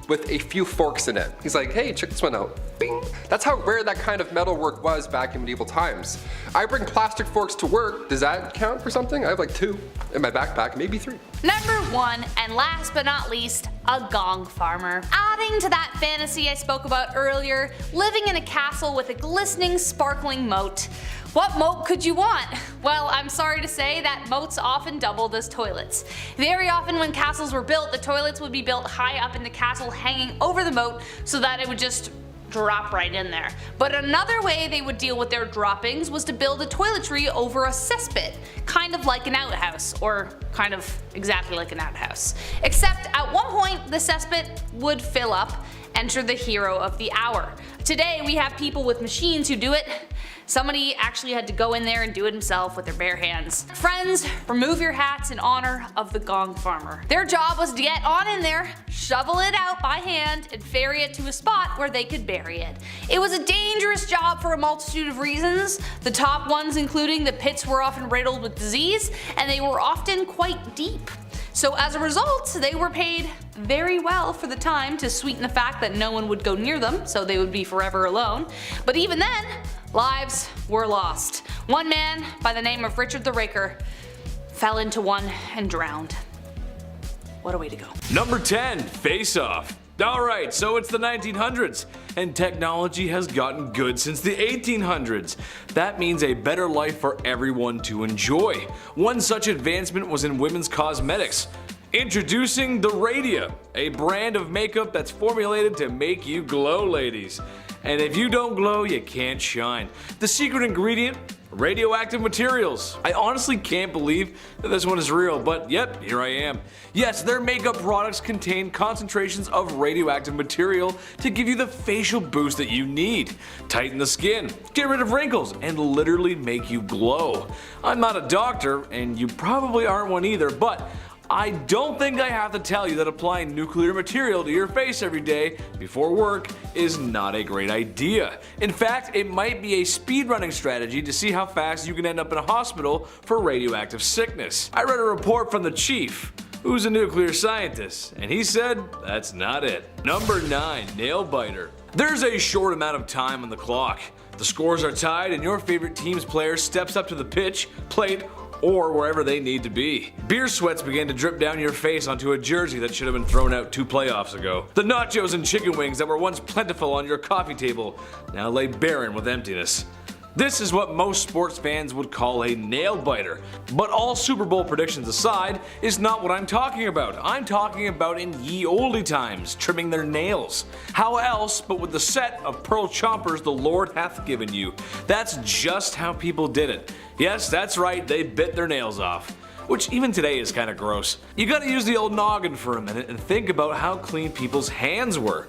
with a few forks in it. He's like, hey, check this one out. Bing. That's how rare that kind of metalwork was back in medieval times. I bring plastic forks to work. Does that count for something? I have like 2 in my backpack, maybe 3. Number 1, and last but not least, a gong farmer. Adding to that fantasy I spoke about earlier, living in a castle with a glistening, sparkling moat. What moat could you want? Well, I'm sorry to say that moats often doubled as toilets. Very often when castles were built, the toilets would be built high up in the castle, hanging over the moat, so that it would just drop right in there. But another way they would deal with their droppings was to build a toiletry over a cesspit, kind of like an outhouse, or kind of exactly like an outhouse. Except at one point the cesspit would fill up. Enter the hero of the hour. Today we have people with machines who do it. Somebody actually had to go in there and do it himself with their bare hands. Friends, remove your hats in honor of the Gong farmer. Their job was to get on in there, shovel it out by hand, and ferry it to a spot where they could bury it. It was a dangerous job for a multitude of reasons, the top ones including the pits were often riddled with disease, and they were often quite deep. So as a result, they were paid very well for the time to sweeten the fact that no one would go near them, so they would be forever alone. But even then, lives were lost. One man by the name of Richard the Raker fell into one and drowned. What a way to go. Number 10, Face Off. Alright, so it's the 1900s, and technology has gotten good since the 1800s. That means a better life for everyone to enjoy. One such advancement was in women's cosmetics. Introducing the Radia, a brand of makeup that's formulated to make you glow, ladies. And if you don't glow, you can't shine. The secret ingredient? Radioactive materials. I honestly can't believe that this one is real, but yep, here I am. Yes, their makeup products contain concentrations of radioactive material to give you the facial boost that you need, tighten the skin, get rid of wrinkles, and literally make you glow. I'm not a doctor, and you probably aren't one either, but I don't think I have to tell you that applying nuclear material to your face every day before work is not a great idea. In fact, it might be a speedrunning strategy to see how fast you can end up in a hospital for radioactive sickness. I read a report from the chief, who's a nuclear scientist, and he said that's not it. Number 9, Nailbiter. There's a short amount of time on the clock. The scores are tied and your favorite team's player steps up to the pitch, plate, or wherever they need to be. Beer sweats begin to drip down your face onto a jersey that should have been thrown out 2 playoffs ago. The nachos and chicken wings that were once plentiful on your coffee table now lay barren with emptiness. This is what most sports fans would call a nail biter. But all Super Bowl predictions aside, is not what I'm talking about. I'm talking about in ye olde times, trimming their nails. How else but with the set of pearl chompers the Lord hath given you. That's just how people did it. Yes, that's right, they bit their nails off. Which even today is kinda gross. You gotta use the old noggin for a minute and think about how clean people's hands were.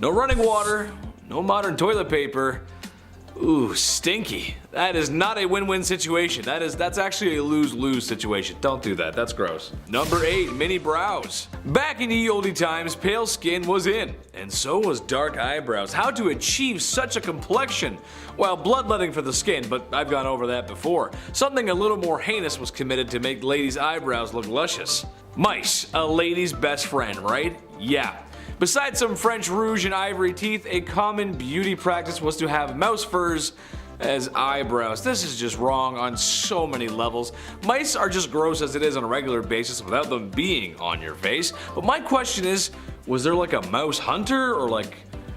No running water, no modern toilet paper. Ooh, stinky. That is not a win-win situation. That's actually a lose-lose situation. Don't do that, that's gross. Number 8, mini brows. Back in ye olde times, pale skin was in, and so was dark eyebrows. How to achieve such a complexion? Well, bloodletting for the skin, but I've gone over that before. Something a little more heinous was committed to make ladies' eyebrows look luscious. Mice, a lady's best friend, right? Yeah. Besides some French rouge and ivory teeth, a common beauty practice was to have mouse furs as eyebrows. This is just wrong on so many levels. Mice are just gross as it is on a regular basis without them being on your face. But my question is, was there like a mouse hunter, or like,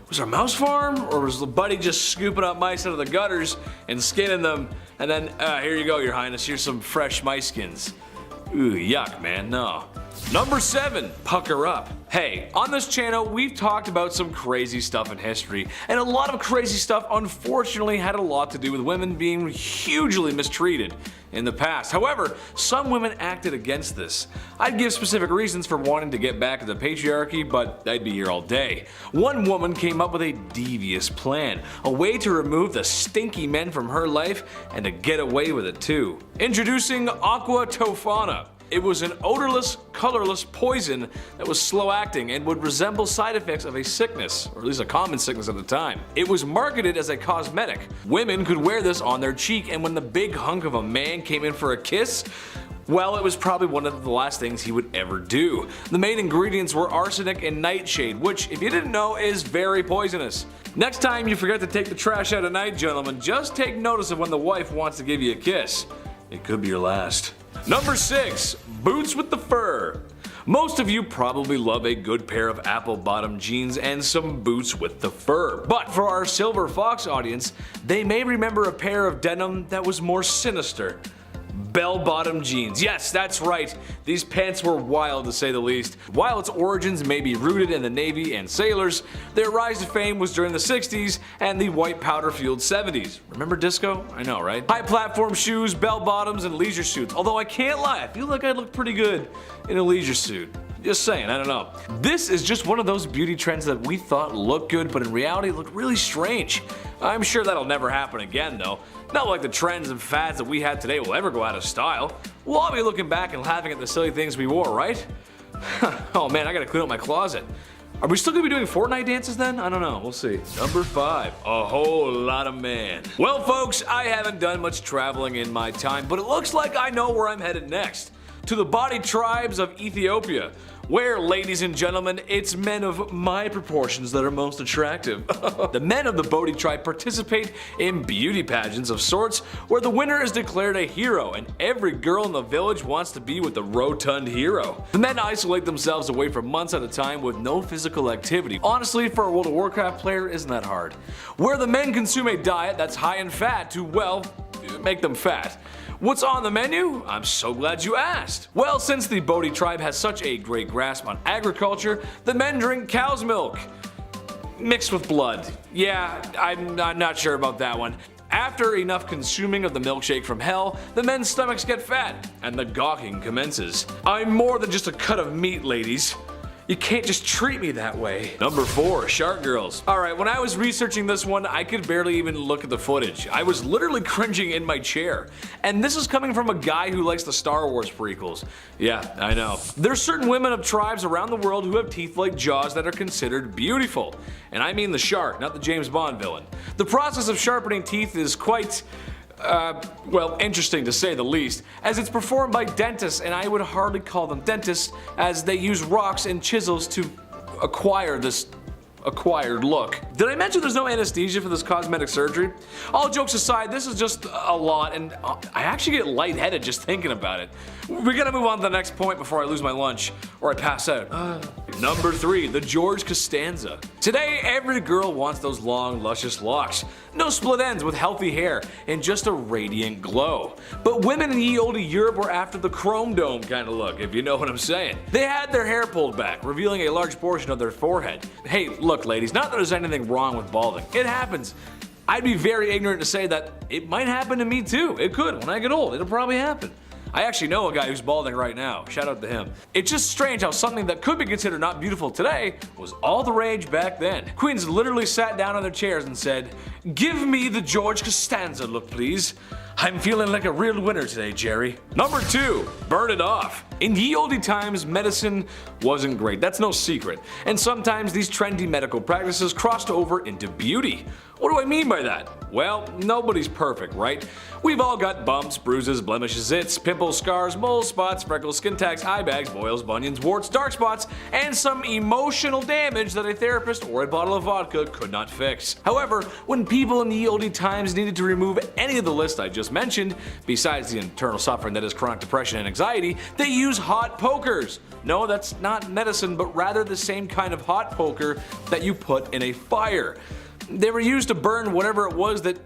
was there a mouse farm? Or was the buddy just scooping up mice out of the gutters and skinning them, and then, here you go, your highness, here's some fresh mice skins. Ooh, yuck, man, no. Number 7, pucker up. Hey, on this channel we've talked about some crazy stuff in history, and a lot of crazy stuff unfortunately had a lot to do with women being hugely mistreated in the past. However, some women acted against this. I'd give specific reasons for wanting to get back at the patriarchy, but I'd be here all day. One woman came up with a devious plan, a way to remove the stinky men from her life and to get away with it too. Introducing Aqua Tana. It was an odorless, colorless poison that was slow acting and would resemble side effects of a sickness, or at least a common sickness at the time. It was marketed as a cosmetic. Women could wear this on their cheek, and when the big hunk of a man came in for a kiss, well, it was probably one of the last things he would ever do. The main ingredients were arsenic and nightshade, which, if you didn't know, is very poisonous. Next time you forget to take the trash out at night, gentlemen, just take notice of when the wife wants to give you a kiss. It could be your last. Number 6, boots with the fur. Most of you probably love a good pair of apple-bottom jeans and some boots with the fur. But for our Silver Fox audience, they may remember a pair of denim that was more sinister. Bell-bottom jeans. Yes, that's right. These pants were wild to say the least. While its origins may be rooted in the Navy and sailors, their rise to fame was during the 60s and the white powder-fueled 70s. Remember disco? I know, right? High platform shoes, bell-bottoms, and leisure suits. Although I can't lie, I feel like I'd look pretty good in a leisure suit. Just saying, I don't know. This is just one of those beauty trends that we thought looked good, but in reality looked really strange. I'm sure that'll never happen again though. Not like the trends and fads that we had today will ever go out of style. We'll all be looking back and laughing at the silly things we wore, right? Oh man, I gotta clean up my closet. Are we still gonna be doing Fortnite dances then? I don't know, we'll see. Number 5, a whole lot of man. Well folks, I haven't done much traveling in my time, but it looks like I know where I'm headed next. To the body tribes of Ethiopia, where, ladies and gentlemen, it's men of my proportions that are most attractive. The men of the Bodhi tribe participate in beauty pageants of sorts, where the winner is declared a hero, and every girl in the village wants to be with the rotund hero. The men isolate themselves away for months at a time with no physical activity. Honestly, for a World of Warcraft player, isn't that hard? Where the men consume a diet that's high in fat to, well, make them fat. What's on the menu? I'm so glad you asked. Well, since the Bodhi tribe has such a great grasp on agriculture, the men drink cow's milk mixed with blood. Yeah, I'm not sure about that one. After enough consuming of the milkshake from hell, the men's stomachs get fat, and the gawking commences. I'm more than just a cut of meat, ladies. You can't just treat me that way. Number 4, shark girls. Alright, when I was researching this one, I could barely even look at the footage. I was literally cringing in my chair. And this is coming from a guy who likes the Star Wars prequels. Yeah, I know. There's certain women of tribes around the world who have teeth like jaws that are considered beautiful. And I mean the shark, not the James Bond villain. The process of sharpening teeth is quite well, interesting to say the least, as it's performed by dentists, and I would hardly call them dentists, as they use rocks and chisels to acquire this acquired look. Did I mention there's no anesthesia for this cosmetic surgery? All jokes aside, this is just a lot, and I actually get lightheaded just thinking about it. We gotta move on to the next point before I lose my lunch, or I pass out. Number 3, the George Castanza. Today, every girl wants those long, luscious locks. No split ends with healthy hair, and just a radiant glow. But women in ye olde Europe were after the chrome dome kind of look, if you know what I'm saying. They had their hair pulled back, revealing a large portion of their forehead. Hey, look ladies, not that there's anything wrong with balding. It happens. I'd be very ignorant to say that it might happen to me too. It could. When I get old, it'll probably happen. I actually know a guy who's balding right now. Shout out to him. It's just strange how something that could be considered not beautiful today was all the rage back then. Queens literally sat down on their chairs and said, "Give me the George Castanza look, please. I'm feeling like a real winner today, Jerry." Number 2, burn it off. In ye olde times, medicine wasn't great. That's no secret. And sometimes these trendy medical practices crossed over into beauty. What do I mean by that? Well, nobody's perfect, right? We've all got bumps, bruises, blemishes, zits, pimples, scars, moles, spots, freckles, skin tags, eye bags, boils, bunions, warts, dark spots, and some emotional damage that a therapist or a bottle of vodka could not fix. However, when people in the ye olde times needed to remove any of the list I just mentioned, besides the internal suffering that is chronic depression and anxiety, they use hot pokers. No, that's not medicine, but rather the same kind of hot poker that you put in a fire. They were used to burn whatever it was that,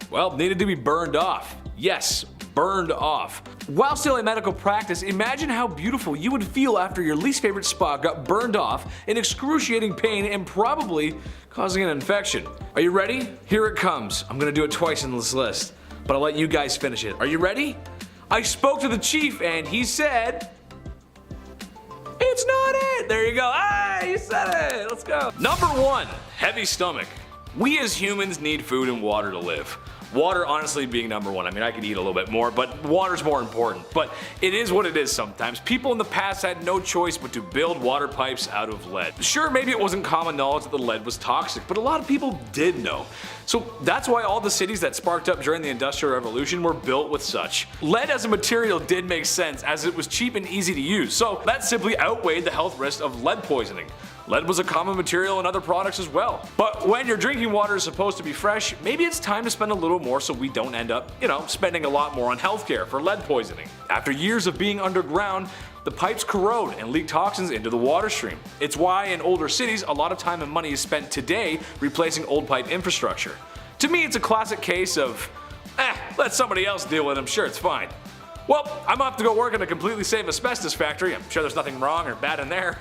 well, needed to be burned off. Yes, burned off. While still a medical practice, imagine how beautiful you would feel after your least favorite spot got burned off in excruciating pain and probably causing an infection. Are you ready? Here it comes. I'm gonna do it twice in this list, but I'll let you guys finish it. Are you ready? I spoke to the chief and he said, "It's not it." There you go. Ah, you said it. Let's go. Number 1, heavy stomach. We as humans need food and water to live. Water honestly being number 1. I mean, I could eat a little bit more, but water's more important. But it is what it is sometimes. People in the past had no choice but to build water pipes out of lead. Sure, maybe it wasn't common knowledge that the lead was toxic, but a lot of people did know. So that's why all the cities that sparked up during the Industrial Revolution were built with such. Lead as a material did make sense as it was cheap and easy to use, so that simply outweighed the health risks of lead poisoning. Lead was a common material in other products as well. But when your drinking water is supposed to be fresh, maybe it's time to spend a little more so we don't end up, spending a lot more on healthcare for lead poisoning. After years of being underground, the pipes corrode and leak toxins into the water stream. It's why in older cities, a lot of time and money is spent today replacing old pipe infrastructure. To me, it's a classic case of, let somebody else deal with it, I'm sure it's fine. Well, I'm off to go work in a completely safe asbestos factory. I'm sure there's nothing wrong or bad in there.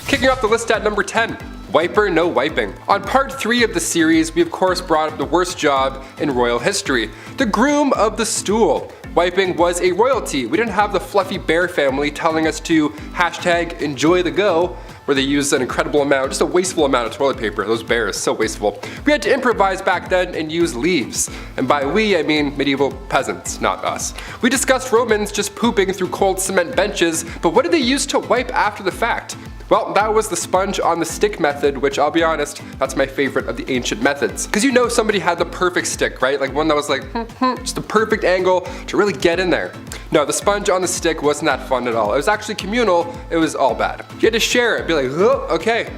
Kicking off the list at number 10. Wiper no wiping. On part 3 of the series, we of course brought up the worst job in royal history, the groom of the stool. Wiping was a royalty. We didn't have the fluffy bear family telling us to hashtag enjoy the go, where they use an incredible amount, just a wasteful amount of toilet paper. Those bears, so wasteful. We had to improvise back then and use leaves. And by we, I mean medieval peasants, not us. We discussed Romans just pooping through cold cement benches, but what did they use to wipe after the fact? Well, that was the sponge on the stick method, which I'll be honest, that's my favorite of the ancient methods. Because you know somebody had the perfect stick, right? Like one that was like, just the perfect angle to really get in there. No, the sponge on the stick wasn't that fun at all. It was actually communal, it was all bad. You had to share it, be like, oh, okay.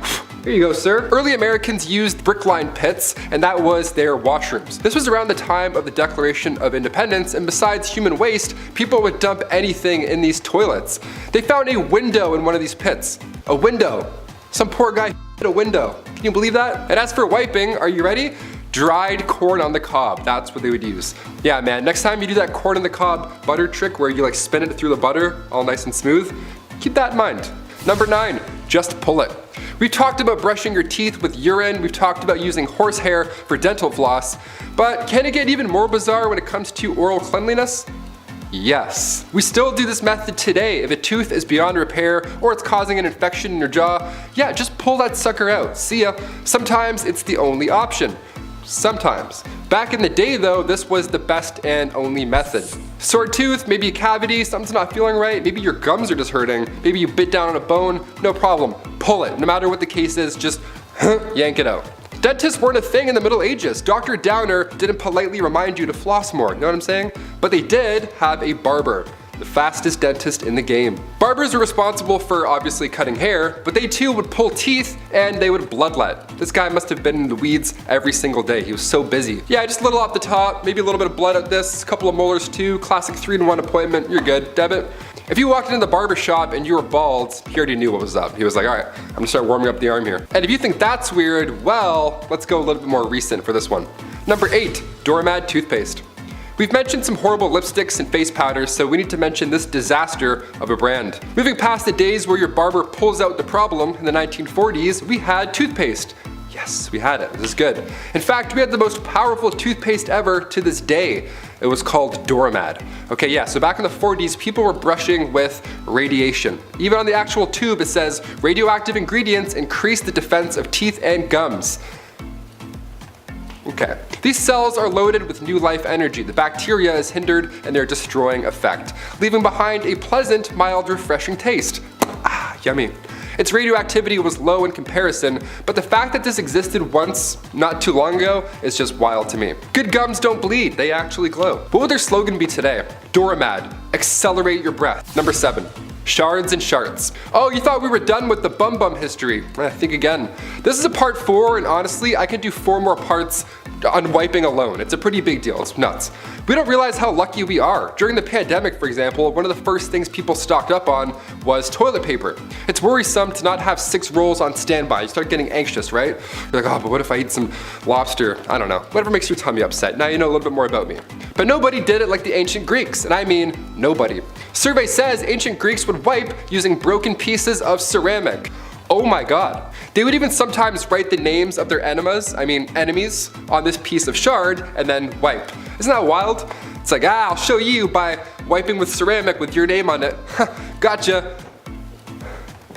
Here you go, sir. Early Americans used brick-lined pits, and that was their washrooms. This was around the time of the Declaration of Independence, and besides human waste, people would dump anything in these toilets. They found a window in one of these pits. A window. Some poor guy hit a window. Can you believe that? And as for wiping, are you ready? Dried corn on the cob, that's what they would use. Yeah man, next time you do that corn on the cob butter trick where you like spin it through the butter, all nice and smooth, keep that in mind. Number 9, just pull it. We've talked about brushing your teeth with urine, we've talked about using horsehair for dental floss, but can it get even more bizarre when it comes to oral cleanliness? Yes. We still do this method today. If a tooth is beyond repair or it's causing an infection in your jaw, yeah, just pull that sucker out. See ya. Sometimes it's the only option. Sometimes. Back in the day though, this was the best and only method. Sore tooth, maybe a cavity, something's not feeling right, maybe your gums are just hurting, maybe you bit down on a bone, no problem. Pull it. No matter what the case is, just yank it out. Dentists weren't a thing in the Middle Ages. Dr. Downer didn't politely remind you to floss more, you know what I'm saying? But they did have a barber, the fastest dentist in the game. Barbers were responsible for obviously cutting hair, but they too would pull teeth and they would bloodlet. This guy must have been in the weeds every single day. He was so busy. Yeah, just a little off the top, maybe a little bit of blood at this, a couple of molars too, classic 3-in-1 appointment, you're good, debit. If you walked into the barber shop and you were bald, he already knew what was up. He was like, all right, I'm gonna start warming up the arm here. And if you think that's weird, well, let's go a little bit more recent for this one. Number 8, Damad Toothpaste. We've mentioned some horrible lipsticks and face powders, so we need to mention this disaster of a brand. Moving past the days where your barber pulls out the problem in the 1940s, we had toothpaste. Yes, we had it. This is good. In fact, we had the most powerful toothpaste ever to this day. It was called Damad. Okay, yeah, so back in the 40s, people were brushing with radiation. Even on the actual tube, it says, radioactive ingredients increase the defense of teeth and gums. Okay. These cells are loaded with new life energy. The bacteria is hindered in their destroying effect, leaving behind a pleasant, mild, refreshing taste. Ah, yummy. Its radioactivity was low in comparison, but the fact that this existed once, not too long ago, is just wild to me. Good gums don't bleed, they actually glow. What would their slogan be today? Damad, accelerate your breath. Number 7. Shards and shards. Oh, you thought we were done with the bum bum history. Think again. This is a part 4, and honestly, I could do 4 more parts on wiping alone. It's a pretty big deal, it's nuts. We don't realize how lucky we are. During the pandemic, for example, one of the first things people stocked up on was toilet paper. It's worrisome to not have 6 rolls on standby. You start getting anxious, right? You're like, oh, but what if I eat some lobster? I don't know. Whatever makes your tummy upset. Now you know a little bit more about me. But nobody did it like the ancient Greeks, and I mean nobody. Survey says ancient Greeks would wipe using broken pieces of ceramic. Oh my god. They would even sometimes write the names of their enemies on this piece of shard and then wipe. Isn't that wild? It's like, I'll show you by wiping with ceramic with your name on it. Gotcha.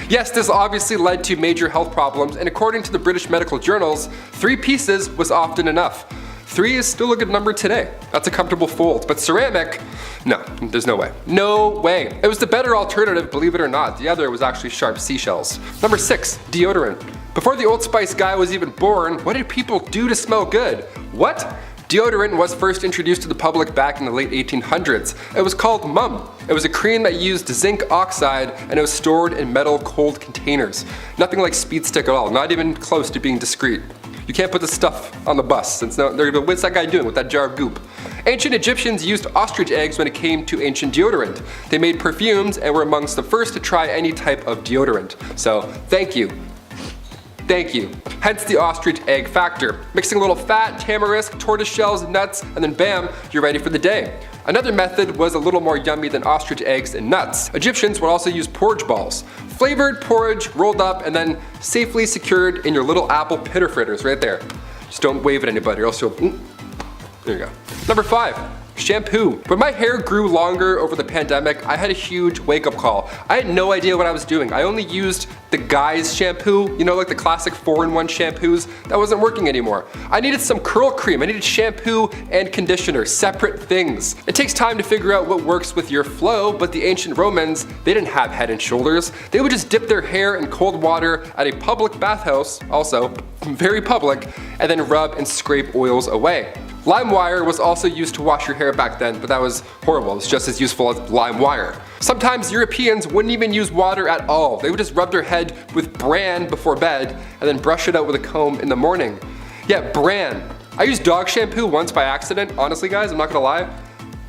Yes, this obviously led to major health problems, and according to the British medical journals, 3 pieces was often enough. 3 is still a good number today. That's a comfortable fold, but ceramic, no, there's no way. No way. It was the better alternative, believe it or not. The other was actually sharp seashells. Number 6, deodorant. Before the Old Spice guy was even born, what did people do to smell good? What? Deodorant was first introduced to the public back in the late 1800s. It was called Mum. It was a cream that used zinc oxide and it was stored in metal cold containers. Nothing like Speed Stick at all, not even close to being discreet. You can't put this stuff on the bus. They're gonna be, what's that guy doing with that jar of goop? Ancient Egyptians used ostrich eggs when it came to ancient deodorant. They made perfumes and were amongst the first to try any type of deodorant. So, thank you. Thank you. Hence the ostrich egg factor. Mixing a little fat, tamarisk, tortoise shells, nuts, and then bam, you're ready for the day. Another method was a little more yummy than ostrich eggs and nuts. Egyptians would also use porridge balls. Flavored porridge rolled up and then safely secured in your little apple pitter fritters right there. Just don't wave at anybody or else you'll, there you go. Number 5. Shampoo. When my hair grew longer over the pandemic, I had a huge wake-up call. I had no idea what I was doing. I only used the guy's shampoo, you know, like the classic 4-in-1 shampoos. That wasn't working anymore. I needed some curl cream. I needed shampoo and conditioner, separate things. It takes time to figure out what works with your flow, but the ancient Romans, they didn't have Head and Shoulders. They would just dip their hair in cold water at a public bathhouse, also very public, and then rub and scrape oils away. Lime wire was also used to wash your hair back then, but that was horrible. It's just as useful as lime wire. Sometimes Europeans wouldn't even use water at all. They would just rub their head with bran before bed and then brush it out with a comb in the morning. Yeah, bran. I used dog shampoo once by accident. Honestly guys, I'm not gonna lie.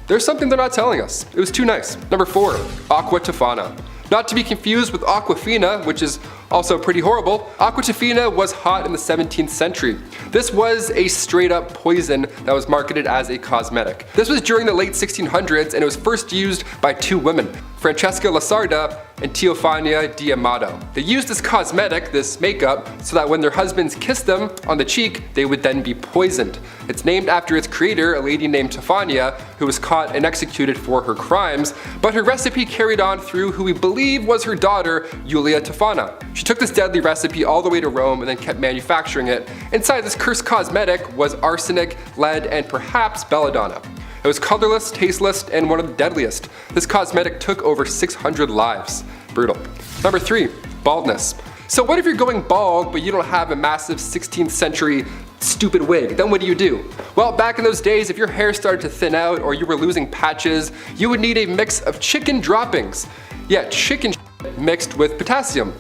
There's something they're not telling us. It was too nice. Number 4, Aqua Tana. Not to be confused with Aquafina, which is also pretty horrible. Aqua Tana was hot in the 17th century. This was a straight up poison that was marketed as a cosmetic. This was during the late 1600s and it was first used by 2 women, Francesca Lasarda and Teofania di Amato. They used this cosmetic, this makeup, so that when their husbands kissed them on the cheek, they would then be poisoned. It's named after its creator, a lady named Tefania, who was caught and executed for her crimes, but her recipe carried on through who we believe was her daughter, Julia Tefana. She took this deadly recipe all the way to Rome and then kept manufacturing it. Inside this cursed cosmetic was arsenic, lead, and perhaps belladonna. It was colorless, tasteless, and one of the deadliest. This cosmetic took over 600 lives. Brutal. Number 3, baldness. So what if you're going bald but you don't have a massive 16th century stupid wig? Then what do? Well, back in those days, if your hair started to thin out or you were losing patches, you would need a mix of chicken droppings. Yeah, chicken mixed with potassium.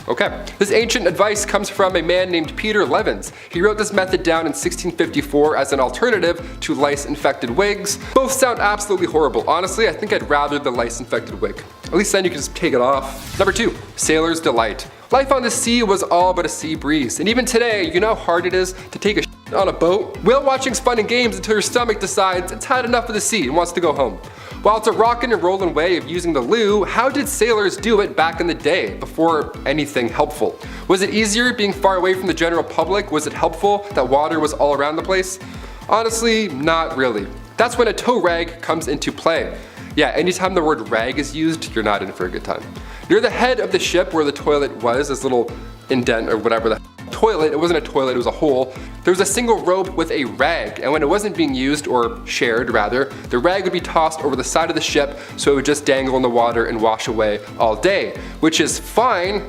Okay. This ancient advice comes from a man named Peter Levens. He wrote this method down in 1654 as an alternative to lice-infected wigs. Both sound absolutely horrible. Honestly, I think I'd rather the lice-infected wig. At least then you can just take it off. Number 2, Sailor's Delight. Life on the sea was all but a sea breeze, and even today, you know how hard it is to take a shit on a boat? Whale watching's fun and games until your stomach decides it's had enough of the sea and wants to go home. While it's a rockin' and rollin' way of using the loo, how did sailors do it back in the day, before anything helpful? Was it easier being far away from the general public? Was it helpful that water was all around the place? Honestly, not really. That's when a tow rag comes into play. Yeah, anytime the word rag is used, you're not in for a good time. Near the head of the ship where the toilet was, this little indent or whatever the toilet, it wasn't a toilet, it was a hole, there was a single rope with a rag, and when it wasn't being used, or shared rather, the rag would be tossed over the side of the ship so it would just dangle in the water and wash away all day, which is fine,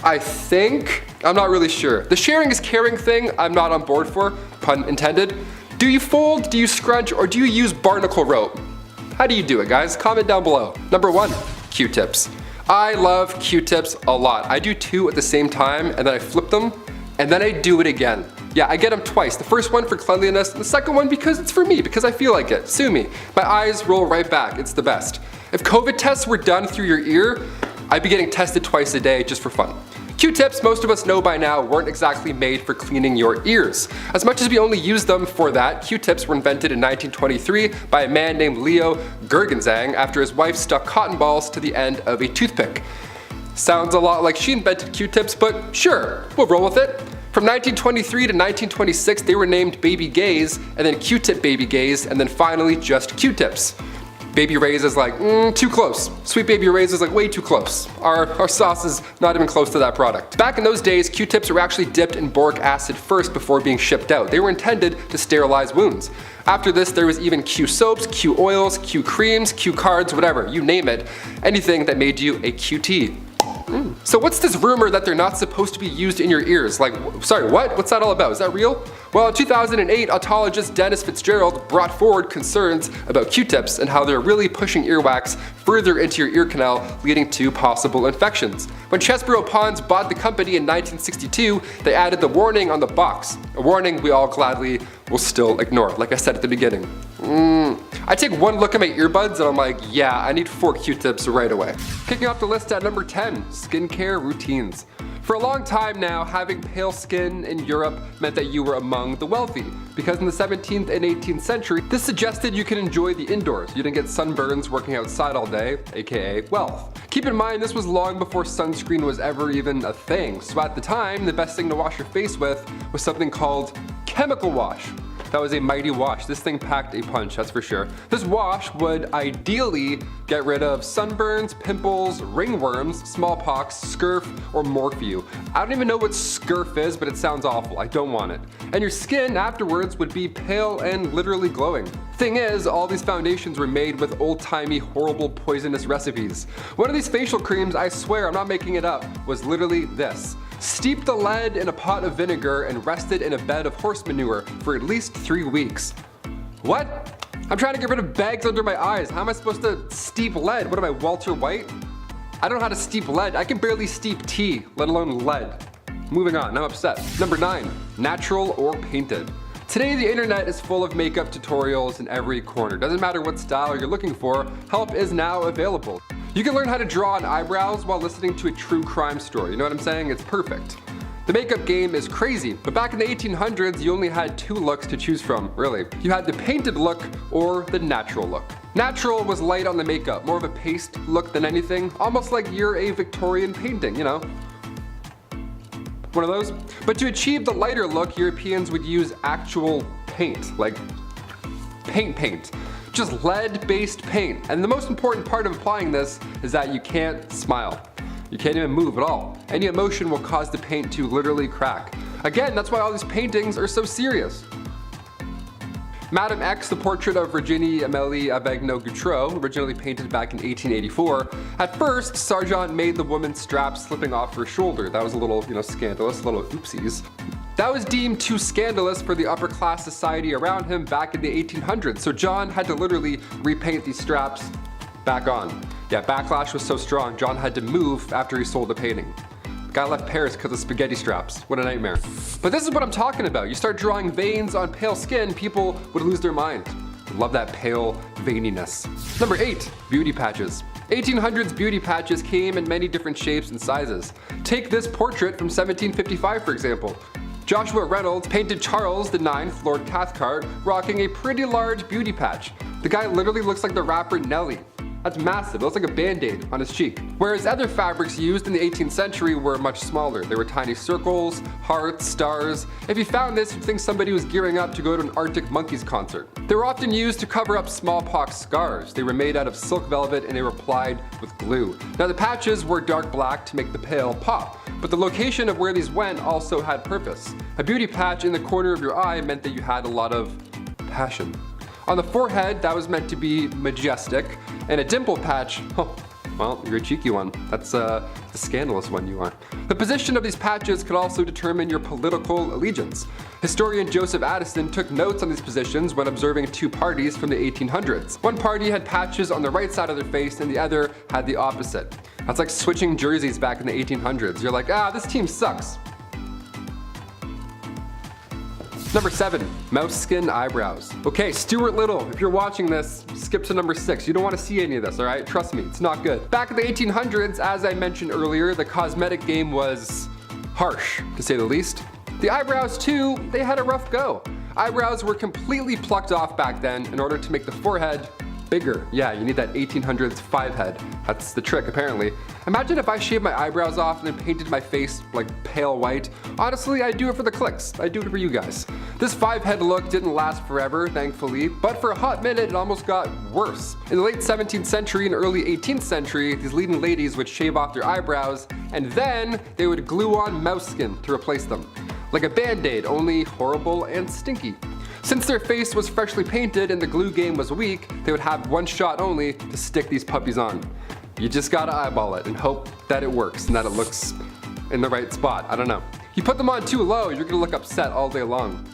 I think. I'm not really sure. The sharing is caring thing, I'm not on board for, pun intended. Do you fold, do you scrunch, or do you use barnacle rope? How do you do it, guys? Comment down below. Number 1, Q-tips. I love Q-tips a lot. I do 2 at the same time, and then I flip them, and then I do it again. Yeah, I get them twice. The first one for cleanliness, and the second one because it's for me, because I feel like it. Sue me. My eyes roll right back. It's the best. If COVID tests were done through your ear, I'd be getting tested twice a day just for fun. Q-tips, most of us know by now, weren't exactly made for cleaning your ears. As much as we only use them for that, Q-tips were invented in 1923 by a man named Leo Gergenzang after his wife stuck cotton balls to the end of a toothpick. Sounds a lot like she invented Q-tips, but sure, we'll roll with it. From 1923 to 1926, they were named Baby Gays, and then Q-tip Baby Gays, and then finally just Q-tips. Baby Ray's is like, too close. Sweet Baby Ray's is like way too close. Our sauce is not even close to that product. Back in those days, Q-tips were actually dipped in boric acid first before being shipped out. They were intended to sterilize wounds. After this, there was even Q soaps, Q oils, Q creams, Q cards, whatever, you name it. Anything that made you a QT. So what's this rumor that they're not supposed to be used in your ears? Like, sorry, what? What's that all about? Is that real? Well, in 2008, otologist Dennis Fitzgerald brought forward concerns about Q-tips and how they're really pushing earwax further into your ear canal, leading to possible infections. When Chesbrough Ponds bought the company in 1962, they added the warning on the box, a warning we all gladly will still ignore, like I said at the beginning. I take one look at my earbuds and I'm like, yeah, I need 4 Q-tips right away. Kicking off the list at number 10, skincare routines. For a long time now, having pale skin in Europe meant that you were among the wealthy, because in the 17th and 18th century, this suggested you could enjoy the indoors. You didn't get sunburns working outside all day, aka wealth. Keep in mind, this was long before sunscreen was ever even a thing, so at the time, the best thing to wash your face with was something called chemical wash. That was a mighty wash. This thing packed a punch, that's for sure. This wash would ideally get rid of sunburns, pimples, ringworms, smallpox, scurf, or morphew. I don't even know what scurf is, but it sounds awful. I don't want it. And your skin afterwards would be pale and literally glowing. Thing is, all these foundations were made with old-timey, horrible, poisonous recipes. One of these facial creams, I swear, I'm not making it up, was literally this. Steep the lead in a pot of vinegar and rest it in a bed of horse manure for at least 3 weeks. What? I'm trying to get rid of bags under my eyes. How am I supposed to steep lead? What am I, Walter White? I don't know how to steep lead. I can barely steep tea, let alone lead. Moving on, I'm upset. Number 9, natural or painted. Today the internet is full of makeup tutorials in every corner. Doesn't matter what style you're looking for, help is now available. You can learn how to draw on eyebrows while listening to a true crime story. You know what I'm saying? It's perfect. The makeup game is crazy, but back in the 1800s, you only had 2 looks to choose from, really. You had the painted look or the natural look. Natural was light on the makeup, more of a paste look than anything, almost like you're a Victorian painting, you know? One of those. But to achieve the lighter look, Europeans would use actual paint, like paint. Just lead-based paint. And the most important part of applying this is that you can't smile. You can't even move at all. Any emotion will cause the paint to literally crack. Again, that's why all these paintings are so serious. Madame X, the portrait of Virginie Amélie Avegno-Gautreau, originally painted back in 1884. At first, Sargent made the woman's strap slipping off her shoulder. That was a little, scandalous, a little oopsies. That was deemed too scandalous for the upper class society around him back in the 1800s, so John had to literally repaint these straps back on. Yeah, backlash was so strong, John had to move after he sold the painting. The guy left Paris because of spaghetti straps. What a nightmare. But this is what I'm talking about. You start drawing veins on pale skin, people would lose their mind. Love that pale veininess. Number 8, beauty patches. 1800s beauty patches came in many different shapes and sizes. Take this portrait from 1755, for example. Joshua Reynolds painted Charles IX, Lord Cathcart, rocking a pretty large beauty patch. The guy literally looks like the rapper Nelly. That's massive, it looks like a band-aid on his cheek. Whereas other fabrics used in the 18th century were much smaller. They were tiny circles, hearts, stars. If you found this, you'd think somebody was gearing up to go to an Arctic Monkeys concert. They were often used to cover up smallpox scars. They were made out of silk velvet and they were applied with glue. Now the patches were dark black to make the pale pop, but the location of where these went also had purpose. A beauty patch in the corner of your eye meant that you had a lot of passion. On the forehead, that was meant to be majestic, and a dimple patch, oh, well, you're a cheeky one. That's the scandalous one you are. The position of these patches could also determine your political allegiance. Historian Joseph Addison took notes on these positions when observing 2 parties from the 1800s. One party had patches on the right side of their face and the other had the opposite. That's like switching jerseys back in the 1800s. You're like, this team sucks. Number 7, mouse skin eyebrows. Okay, Stuart Little, if you're watching this, skip to number 6. You don't want to see any of this, alright? Trust me, it's not good. Back in the 1800s, as I mentioned earlier, the cosmetic game was harsh, to say the least. The eyebrows too, they had a rough go. Eyebrows were completely plucked off back then in order to make the forehead bigger. Yeah, you need that 1800s 5 head. That's the trick, apparently. Imagine if I shaved my eyebrows off and then painted my face like pale white. Honestly, I do it for the clicks. I do it for you guys. This 5 head look didn't last forever, thankfully, but for a hot minute it almost got worse. In the late 17th century and early 18th century, these leading ladies would shave off their eyebrows and then they would glue on mouse skin to replace them. Like a band-aid, only horrible and stinky. Since their face was freshly painted and the glue game was weak, they would have one shot only to stick these puppies on. You just gotta eyeball it and hope that it works and that it looks in the right spot. I don't know. You put them on too low, you're gonna look upset all day long.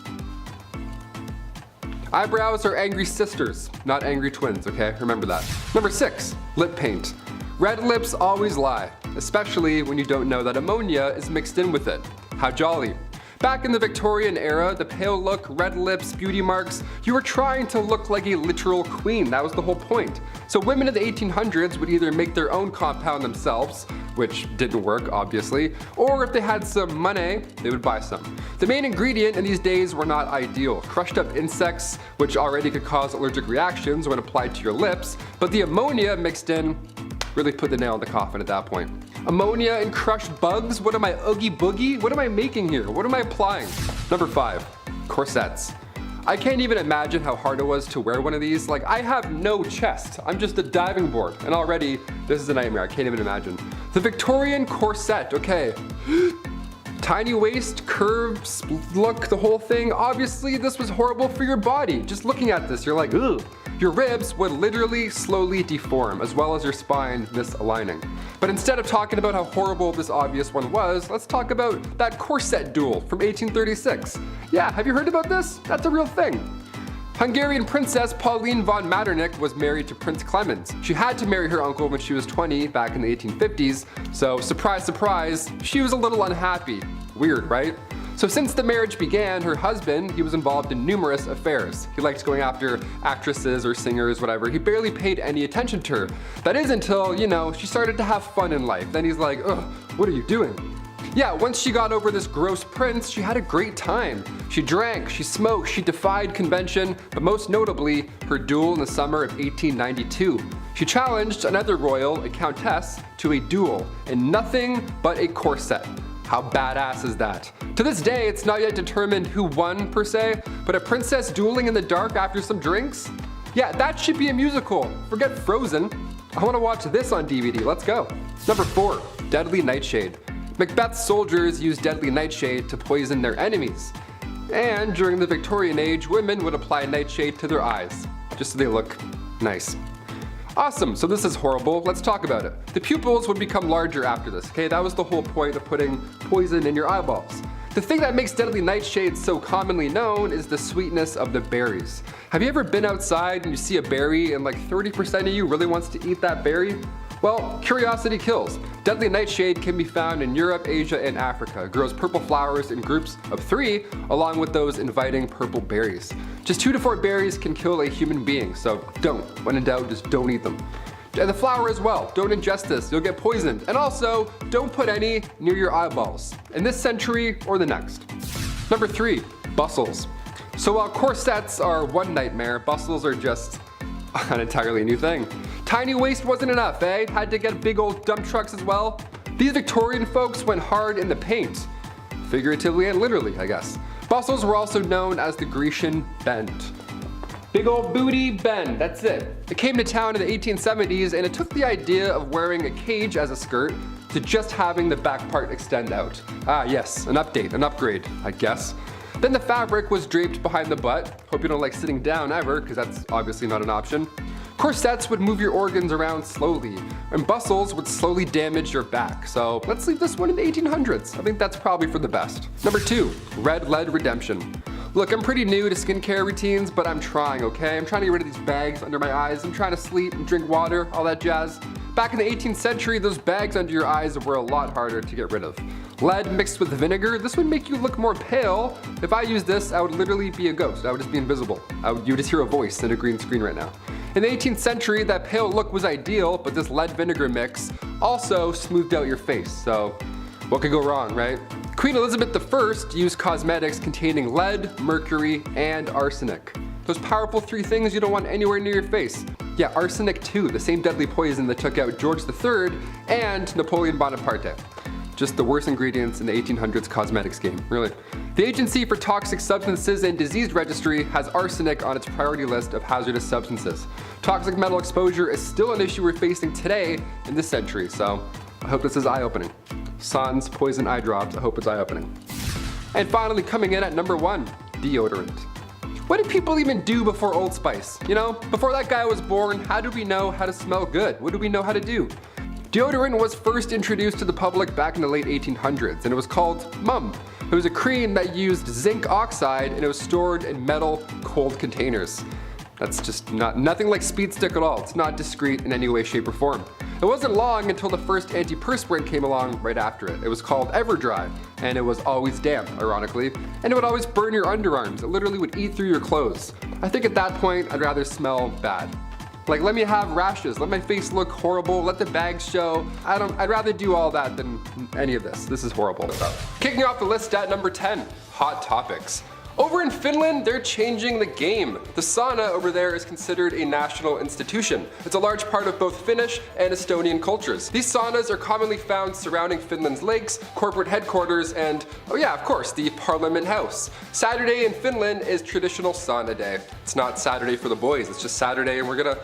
Eyebrows are angry sisters, not angry twins, okay? Remember that. Number 6, lip paint. Red lips always lie, especially when you don't know that ammonia is mixed in with it. How jolly. Back in the Victorian era, the pale look, red lips, beauty marks, you were trying to look like a literal queen. That was the whole point. So women in the 1800s would either make their own compound themselves, which didn't work obviously, or if they had some money, they would buy some. The main ingredient in these days were not ideal. Crushed up insects, which already could cause allergic reactions when applied to your lips, but the ammonia mixed in really put the nail in the coffin at that point. Ammonia and crushed bugs? What am I, Oogie Boogie? What am I making here? What am I applying? Number 5, corsets. I can't even imagine how hard it was to wear one of these. Like, I have no chest. I'm just a diving board, and already this is a nightmare. I can't even imagine. The Victorian corset, okay. Tiny waist, curves, look, the whole thing. Obviously, this was horrible for your body. Just looking at this, you're like, ugh. Your ribs would literally slowly deform, as well as your spine misaligning. But instead of talking about how horrible this obvious one was, let's talk about that corset duel from 1836. Yeah, have you heard about this? That's a real thing. Hungarian princess Pauline von Metternich was married to Prince Clemens. She had to marry her uncle when she was 20 back in the 1850s, so surprise, surprise, she was a little unhappy. Weird, right? So since the marriage began, her husband, he was involved in numerous affairs. He liked going after actresses or singers, whatever. He barely paid any attention to her. That is until, you know, she started to have fun in life. Then he's like, ugh, what are you doing? Yeah, once she got over this gross prince, she had a great time. She drank, she smoked, she defied convention, but most notably, her duel in the summer of 1892. She challenged another royal, a countess, to a duel in nothing but a corset. How badass is that? To this day, it's not yet determined who won per se, but a princess dueling in the dark after some drinks? Yeah, that should be a musical. Forget Frozen. I want to watch this on DVD. Let's go. Number 4, deadly nightshade. Macbeth's soldiers used deadly nightshade to poison their enemies. And during the Victorian age, women would apply nightshade to their eyes, just so they look nice. Awesome, so this is horrible. Let's talk about it. The pupils would become larger after this, okay? That was the whole point of putting poison in your eyeballs. The thing that makes deadly nightshade so commonly known is the sweetness of the berries. Have you ever been outside and you see a berry and like 30% of you really wants to eat that berry? Well, curiosity kills. Deadly nightshade can be found in Europe, Asia, and Africa. It grows purple flowers in groups of 3, along with those inviting purple berries. Just 2 to 4 berries can kill a human being, so don't. When in doubt, just don't eat them. And the flower as well. Don't ingest this, you'll get poisoned. And also, don't put any near your eyeballs, in this century or the next. Number 3, bustles. So while corsets are one nightmare, bustles are just an entirely new thing. Tiny waist wasn't enough, eh? Had to get big old dump trucks as well. These Victorian folks went hard in the paint. Figuratively and literally, I guess. Bustles were also known as the Grecian bend. Big old booty bend, that's it. It came to town in the 1870s and it took the idea of wearing a cage as a skirt to just having the back part extend out. Ah yes, an update, an upgrade, I guess. Then the fabric was draped behind the butt. Hope you don't like sitting down ever, because that's obviously not an option. Corsets would move your organs around slowly, and bustles would slowly damage your back. So let's leave this one in the 1800s. I think that's probably for the best. Number 2, red lead redemption. Look, I'm pretty new to skincare routines, but I'm trying, okay? I'm trying to get rid of these bags under my eyes. I'm trying to sleep and drink water, all that jazz. Back in the 18th century, those bags under your eyes were a lot harder to get rid of. Lead mixed with vinegar, this would make you look more pale. If I used this, I would literally be a ghost. I would just be invisible. You would just hear a voice in a green screen right now. In the 18th century, that pale look was ideal, but this lead vinegar mix also smoothed out your face. So what could go wrong, right? Queen Elizabeth I used cosmetics containing lead, mercury, and arsenic. Those powerful 3 things you don't want anywhere near your face. Yeah, arsenic too, the same deadly poison that took out George III and Napoleon Bonaparte. Just the worst ingredients in the 1800s cosmetics game, really. The Agency for Toxic Substances and Disease Registry has arsenic on its priority list of hazardous substances. Toxic metal exposure is still an issue we're facing today in this century, so I hope this is eye-opening. Sans poison eye drops, I hope it's eye-opening. And finally, coming in at number 1, deodorant. What did people even do before Old Spice? You know, before that guy was born, how did we know how to smell good? What did we know how to do? Deodorant was first introduced to the public back in the late 1800s, and it was called Mum. It was a cream that used zinc oxide, and it was stored in metal, cold containers. That's just nothing like Speed Stick at all. It's not discreet in any way, shape, or form. It wasn't long until the first antiperspirant came along right after it. It was called EverDry, and it was always damp, ironically, and it would always burn your underarms. It literally would eat through your clothes. I think at that point, I'd rather smell bad. Like, let me have rashes, let my face look horrible, let the bags show. I'd rather do all that than any of this. This is horrible. Kicking off the list at number 10, hot topics. Over in Finland, they're changing the game. The sauna over there is considered a national institution. It's a large part of both Finnish and Estonian cultures. These saunas are commonly found surrounding Finland's lakes, corporate headquarters, and, oh yeah, of course, the Parliament House. Saturday in Finland is traditional sauna day. It's not Saturday for the boys, it's just Saturday, and we're gonna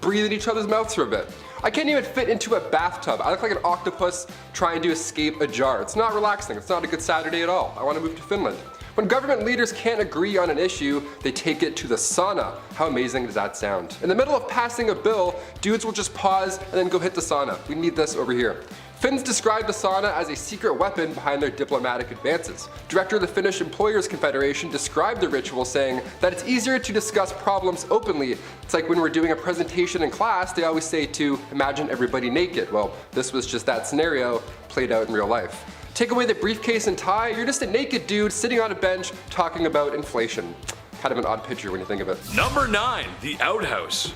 breathe in each other's mouths for a bit. I can't even fit into a bathtub. I look like an octopus trying to escape a jar. It's not relaxing, it's not a good Saturday at all. I wanna move to Finland. When government leaders can't agree on an issue, they take it to the sauna. How amazing does that sound? In the middle of passing a bill, dudes will just pause and then go hit the sauna. We need this over here. Finns describe the sauna as a secret weapon behind their diplomatic advances. Director of the Finnish Employers Confederation described the ritual, saying that it's easier to discuss problems openly. It's like when we're doing a presentation in class, they always say to imagine everybody naked. Well, this was just that scenario played out in real life. Take away the briefcase and tie, you're just a naked dude sitting on a bench talking about inflation. Kind of an odd picture when you think of it. Number 9, the outhouse.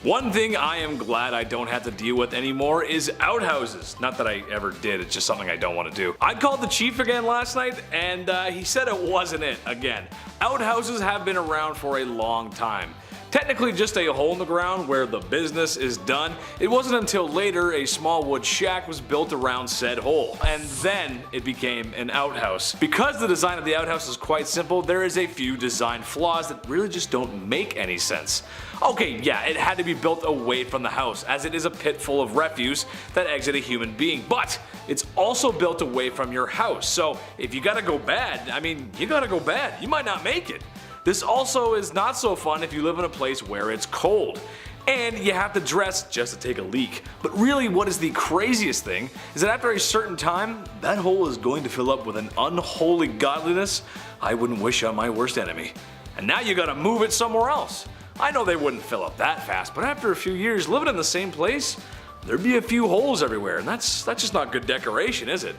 One thing I am glad I don't have to deal with anymore is outhouses. Not that I ever did, it's just something I don't want to do. I called the chief again last night and he said it wasn't it again. Outhouses have been around for a long time. Technically just a hole in the ground where the business is done. It wasn't until later a small wood shack was built around said hole, and then it became an outhouse. Because the design of the outhouse is quite simple, there is a few design flaws that really just don't make any sense. Okay, yeah, it had to be built away from the house, as it is a pit full of refuse that exit a human being, but it's also built away from your house, so if you gotta go bad, I mean, you gotta go bad. You might not make it. This also is not so fun if you live in a place where it's cold, and you have to dress just to take a leak. But really what is the craziest thing is that after a certain time, that hole is going to fill up with an unholy godliness I wouldn't wish on my worst enemy. And now you gotta move it somewhere else. I know they wouldn't fill up that fast, but after a few years living in the same place, there'd be a few holes everywhere, and that's just not good decoration, is it?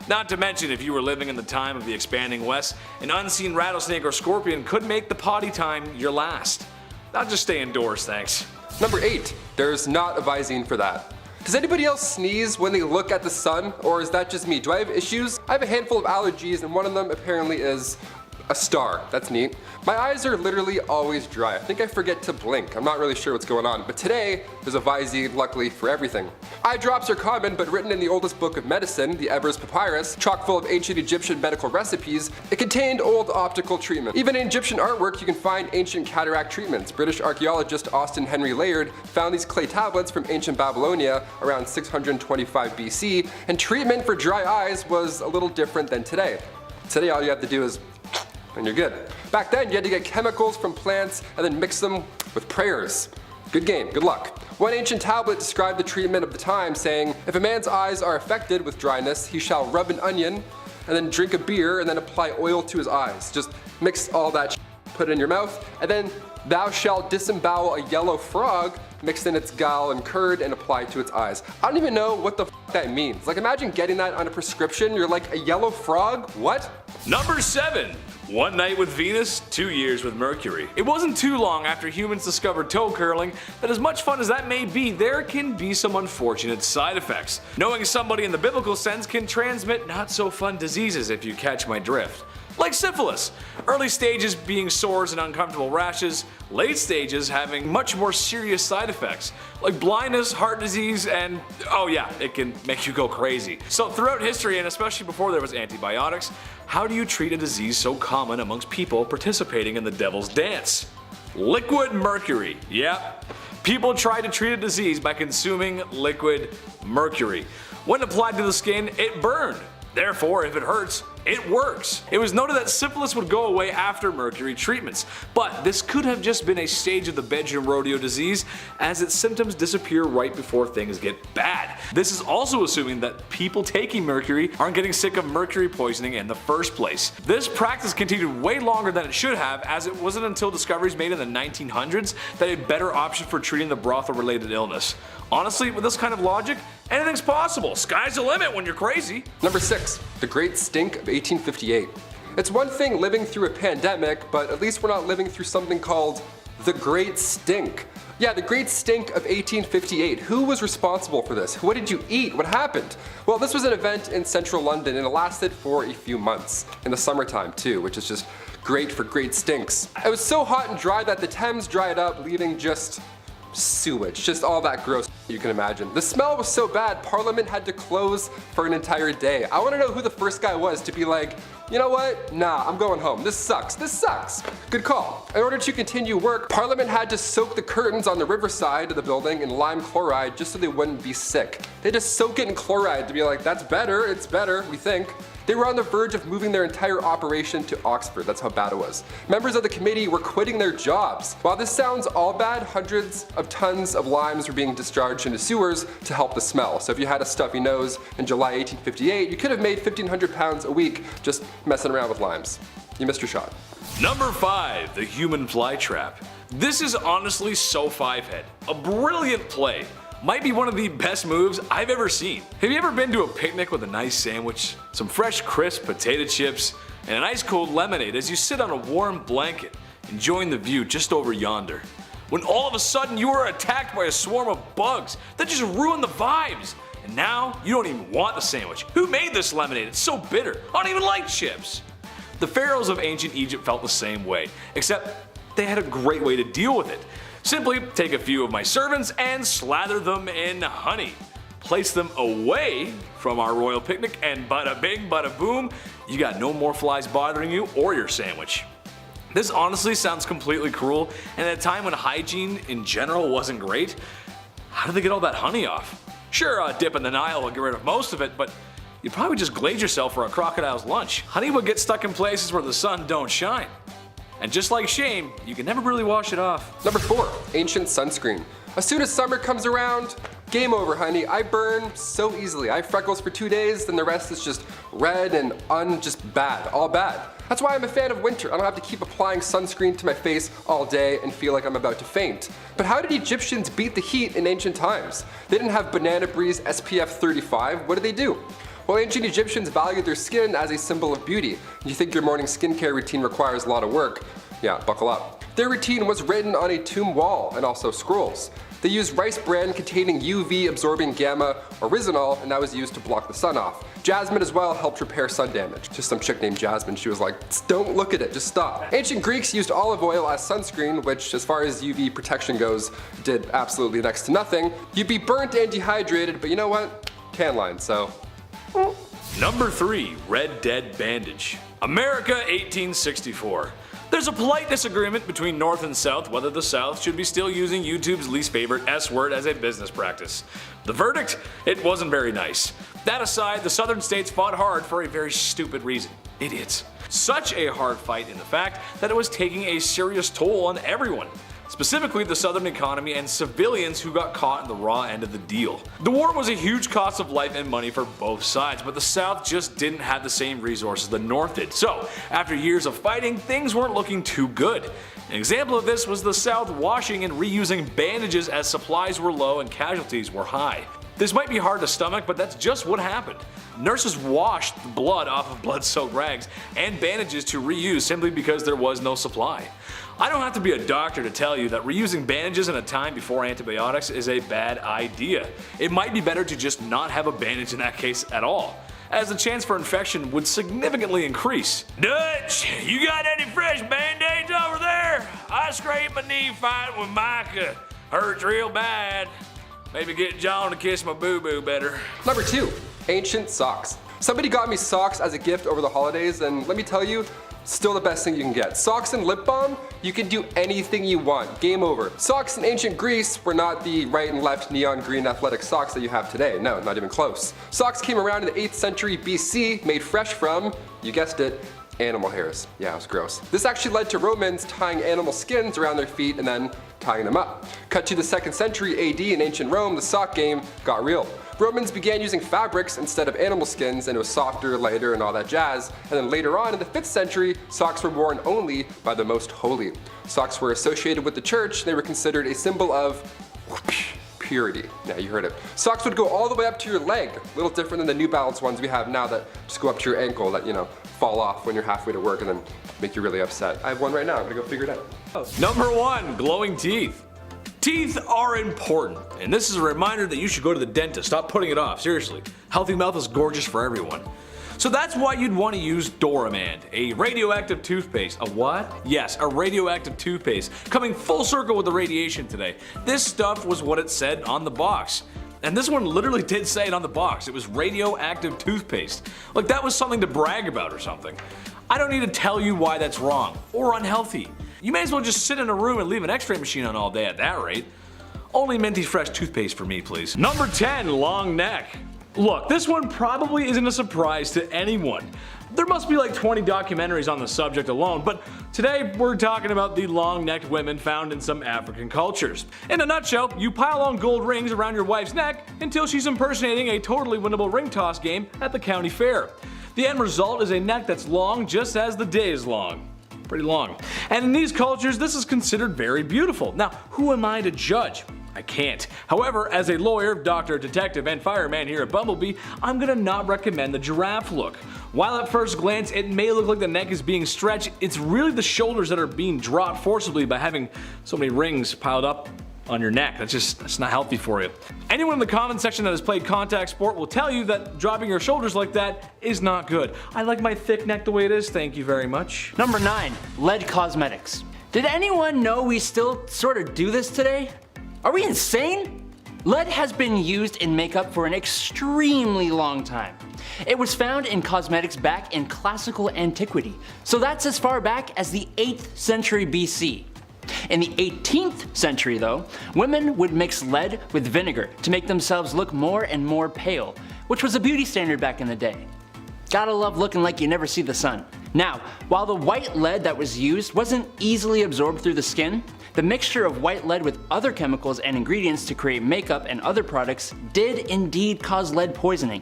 Not to mention, if you were living in the time of the expanding West, an unseen rattlesnake or scorpion could make the potty time your last. I'll just stay indoors, thanks. Number 8, there's not a Visine for that. Does anybody else sneeze when they look at the sun, or is that just me? Do I have issues? I have a handful of allergies, and one of them apparently is a star. That's neat. My eyes are literally always dry. I think I forget to blink. I'm not really sure what's going on, but today there's a Visine, luckily, for everything. Eye drops are common, but written in the oldest book of medicine, the Ebers Papyrus, chock full of ancient Egyptian medical recipes, it contained old optical treatment. Even in Egyptian artwork, you can find ancient cataract treatments. British archaeologist Austin Henry Layard found these clay tablets from ancient Babylonia around 625 BC, and treatment for dry eyes was a little different than today. Today all you have to do is and you're good. Back then, you had to get chemicals from plants and then mix them with prayers. Good game, good luck. One ancient tablet described the treatment of the time, saying, if a man's eyes are affected with dryness, he shall rub an onion and then drink a beer and then apply oil to his eyes. Just mix all that put it in your mouth, and then thou shalt disembowel a yellow frog, mixed in its gall and curd and applied to its eyes. I don't even know what the that means. Like, imagine getting that on a prescription. You're like, a yellow frog? What? Number 7. One night with Venus, 2 years with Mercury. It wasn't too long after humans discovered toe curling that as much fun as that may be, there can be some unfortunate side effects. Knowing somebody in the biblical sense can transmit not so fun diseases, if you catch my drift. Like syphilis. Early stages being sores and uncomfortable rashes, late stages having much more serious side effects, like blindness, heart disease, and oh yeah, it can make you go crazy. So throughout history, and especially before there was antibiotics, how do you treat a disease so common amongst people participating in the devil's dance? Liquid mercury. Yep. People tried to treat a disease by consuming liquid mercury. When applied to the skin, it burned. Therefore, if it hurts, It works. It was noted that syphilis would go away after mercury treatments, but this could have just been a stage of the bedroom rodeo disease, as its symptoms disappear right before things get bad. This is also assuming that people taking mercury aren't getting sick of mercury poisoning in the first place. This practice continued way longer than it should have, as it wasn't until discoveries made in the 1900s that a better option for treating the brothel related illness. Honestly, with this kind of logic, anything's possible. Sky's the limit when you're crazy. Number 6. The Great Stink of 1858. It's one thing living through a pandemic, but at least we're not living through something called the Great Stink. Yeah, the Great Stink of 1858. Who was responsible for this? What did you eat? What happened? Well, this was an event in central London, and it lasted for a few months. In the summertime too, which is just great for great stinks. It was so hot and dry that the Thames dried up, leaving just sewage, just all that gross you can imagine. The smell was so bad, Parliament had to close for an entire day. I want to know who the first guy was to be like, you know what? Nah, I'm going home. This sucks. This sucks. Good call. In order to continue work, Parliament had to soak the curtains on the riverside of the building in lime chloride just so they wouldn't be sick. They had to soak it in chloride to be like, that's better, it's better, we think. They were on the verge of moving their entire operation to Oxford. That's how bad it was. Members of the committee were quitting their jobs. While this sounds all bad, hundreds of tons of limes were being discharged into sewers to help the smell. So if you had a stuffy nose in July 1858, you could have made £1,500 a week just messing around with limes. You missed your shot. Number 5. The Human Fly Trap. This is honestly so five-head. A brilliant play. Might be one of the best moves I've ever seen. Have you ever been to a picnic with a nice sandwich, some fresh crisp potato chips, and an ice cold lemonade as you sit on a warm blanket, enjoying the view just over yonder? When all of a sudden you are attacked by a swarm of bugs that just ruin the vibes, and now you don't even want the sandwich. Who made this lemonade? It's so bitter. I don't even like chips. The pharaohs of ancient Egypt felt the same way, except they had a great way to deal with it. Simply take a few of my servants and slather them in honey. Place them away from our royal picnic and bada bing bada boom, you got no more flies bothering you or your sandwich. This honestly sounds completely cruel, and at a time when hygiene in general wasn't great, how did they get all that honey off? Sure, a dip in the Nile will get rid of most of it, but you'd probably just glaze yourself for a crocodile's lunch. Honey would get stuck in places where the sun don't shine. And just like shame, you can never really wash it off. Number 4. Ancient sunscreen. As soon as summer comes around, game over, honey. I burn so easily. I have freckles for 2 days, then the rest is just red and just bad, all bad. That's why I'm a fan of winter. I don't have to keep applying sunscreen to my face all day and feel like I'm about to faint. But how did Egyptians beat the heat in ancient times? They didn't have Banana Breeze SPF 35. What did they do? Well, ancient Egyptians valued their skin as a symbol of beauty. You think your morning skincare routine requires a lot of work? Yeah, buckle up. Their routine was written on a tomb wall and also scrolls. They used rice bran containing UV absorbing gamma oryzanol, and that was used to block the sun off. Jasmine as well helped repair sun damage. Just some chick named Jasmine, she was like, don't look at it, just stop. Ancient Greeks used olive oil as sunscreen, which as far as UV protection goes, did absolutely next to nothing. You'd be burnt and dehydrated, but you know what? Tan line, so. Number 3. Red Dead Bandage. America 1864. There's a polite disagreement between North and South whether the South should be still using YouTube's least favorite S word as a business practice. The verdict? It wasn't very nice. That aside, the Southern states fought hard for a very stupid reason. Idiots. Such a hard fight in the fact that it was taking a serious toll on everyone. Specifically the Southern economy and civilians who got caught in the raw end of the deal. The war was a huge cost of life and money for both sides, but the South just didn't have the same resources the North did. So, after years of fighting, things weren't looking too good. An example of this was the South washing and reusing bandages as supplies were low and casualties were high. This might be hard to stomach, but that's just what happened. Nurses washed the blood off of blood-soaked rags and bandages to reuse simply because there was no supply. I don't have to be a doctor to tell you that reusing bandages in a time before antibiotics is a bad idea. It might be better to just not have a bandage in that case at all, as the chance for infection would significantly increase. Dutch, you got any fresh band-aids over there? I scraped my knee fighting with Micah. Hurts real bad. Maybe get John to kiss my boo-boo better. Number 2. Ancient socks. Somebody got me socks as a gift over the holidays, and let me tell you, still the best thing you can get. Socks and lip balm, you can do anything you want. Game over. Socks in ancient Greece were not the right and left neon green athletic socks that you have today. No, not even close. Socks came around in the 8th century BC, made fresh from You guessed it, animal hairs. Yeah, it was gross. This actually led to Romans tying animal skins around their feet and then tying them up. Cut to the 2nd century AD in ancient Rome, the sock game got real. Romans began using fabrics instead of animal skins, and it was softer, lighter, and all that jazz. And then later on in the 5th century, socks were worn only by the most holy. Socks were associated with the church. They were considered a symbol of purity. Yeah, you heard it. Socks would go all the way up to your leg. A little different than the New Balance ones we have now that just go up to your ankle that, you know, fall off when you're halfway to work and then make you really upset. I have one right now. I'm gonna go figure it out. Number 1, glowing teeth. Teeth are important, and this is a reminder that you should go to the dentist. Stop putting it off, seriously. Healthy mouth is gorgeous for everyone. So that's why you'd want to use Doramand, a radioactive toothpaste. A what? Yes, a radioactive toothpaste. Coming full circle with the radiation today. This stuff was what it said on the box. And this one literally did say it on the box. It was radioactive toothpaste. Like that was something to brag about or something. I don't need to tell you why that's wrong or unhealthy. You may as well just sit in a room and leave an x-ray machine on all day at that rate. Only Minty's Fresh toothpaste for me, please. Number 10, long neck. Look, this one probably isn't a surprise to anyone. There must be like 20 documentaries on the subject alone, but today we're talking about the long-necked women found in some African cultures. In a nutshell, you pile on gold rings around your wife's neck until she's impersonating a totally winnable ring toss game at the county fair. The end result is a neck that's long just as the day is long. Pretty long. And in these cultures, this is considered very beautiful. Now, who am I to judge? I can't. However, as a lawyer, doctor, detective, and fireman here at Bumblebee, I'm gonna not recommend the giraffe look. While at first glance it may look like the neck is being stretched, it's really the shoulders that are being dropped forcibly by having so many rings piled up on your neck. That's not healthy for you. Anyone in the comment section that has played contact sport will tell you that dropping your shoulders like that is not good. I like my thick neck the way it is, thank you very much. Number 9, lead cosmetics. Did anyone know we still sort of do this today? Are we insane? Lead has been used in makeup for an extremely long time. It was found in cosmetics back in classical antiquity, so that's as far back as the 8th century BC. In the 18th century though, women would mix lead with vinegar to make themselves look more and more pale, which was a beauty standard back in the day. Gotta love looking like you never see the sun. Now, while the white lead that was used wasn't easily absorbed through the skin, the mixture of white lead with other chemicals and ingredients to create makeup and other products did indeed cause lead poisoning.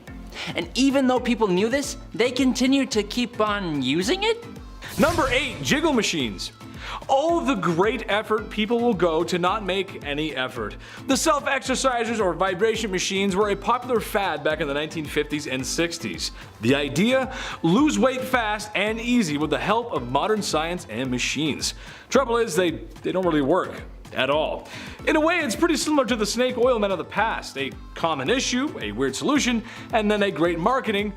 And even though people knew this, they continued to keep on using it? Number 8, jiggle machines. Oh, the great effort people will go to not make any effort. The self-exercisers or vibration machines were a popular fad back in the 1950s and 60s. The idea? Lose weight fast and easy with the help of modern science and machines. Trouble is, they don't really work. At all. In a way, it's pretty similar to the snake oil men of the past. A common issue, a weird solution, and then a great marketing,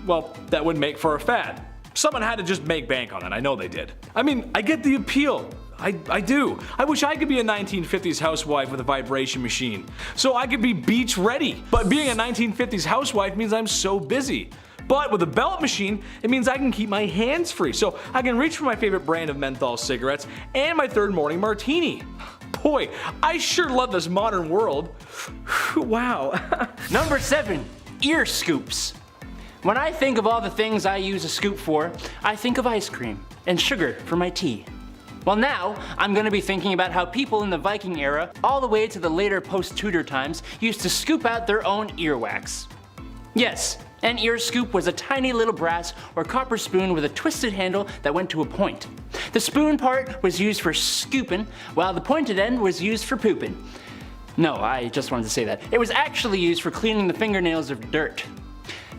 well, that would make for a fad. Someone had to just make bank on it, I know they did. I mean, I get the appeal. I do. I wish I could be a 1950s housewife with a vibration machine, so I could be beach ready. But being a 1950s housewife means I'm so busy. But with a belt machine, it means I can keep my hands free, so I can reach for my favorite brand of menthol cigarettes and my third morning martini. Boy, I sure love this modern world. Wow. Number 7, ear scoops. When I think of all the things I use a scoop for, I think of ice cream and sugar for my tea. Well, now I'm going to be thinking about how people in the Viking era, all the way to the later post-Tudor times, used to scoop out their own earwax. Yes, an ear scoop was a tiny little brass or copper spoon with a twisted handle that went to a point. The spoon part was used for scooping, while the pointed end was used for pooping. No, I just wanted to say that. It was actually used for cleaning the fingernails of dirt.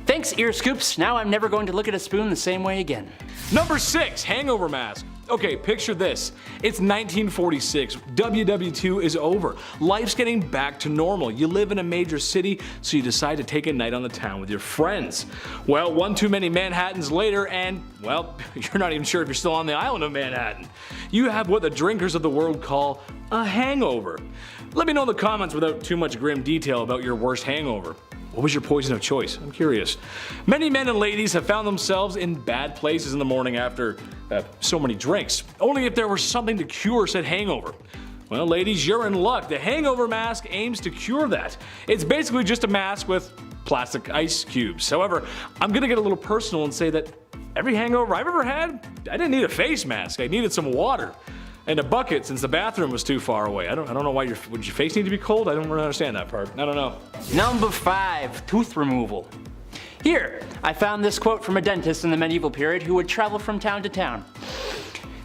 Thanks, ear scoops. Now I'm never going to look at a spoon the same way again. Number 6, hangover mask. Okay, picture this. It's 1946. WW2 is over. Life's getting back to normal. You live in a major city, so you decide to take a night on the town with your friends. Well, one too many Manhattans later, and, well, you're not even sure if you're still on the island of Manhattan. You have what the drinkers of the world call a hangover. Let me know in the comments without too much grim detail about your worst hangover. What was your poison of choice? I'm curious. Many men and ladies have found themselves in bad places in the morning after so many drinks, only if there was something to cure said hangover. Well, ladies, you're in luck. The hangover mask aims to cure that. It's basically just a mask with plastic ice cubes. However, I'm gonna get a little personal and say that every hangover I've ever had, I didn't need a face mask. I needed some water. And a bucket since the bathroom was too far away. I don't know why would your face need to be cold? I don't really understand that part. I don't know. Number 5, tooth removal. Here, I found this quote from a dentist in the medieval period who would travel from town to town.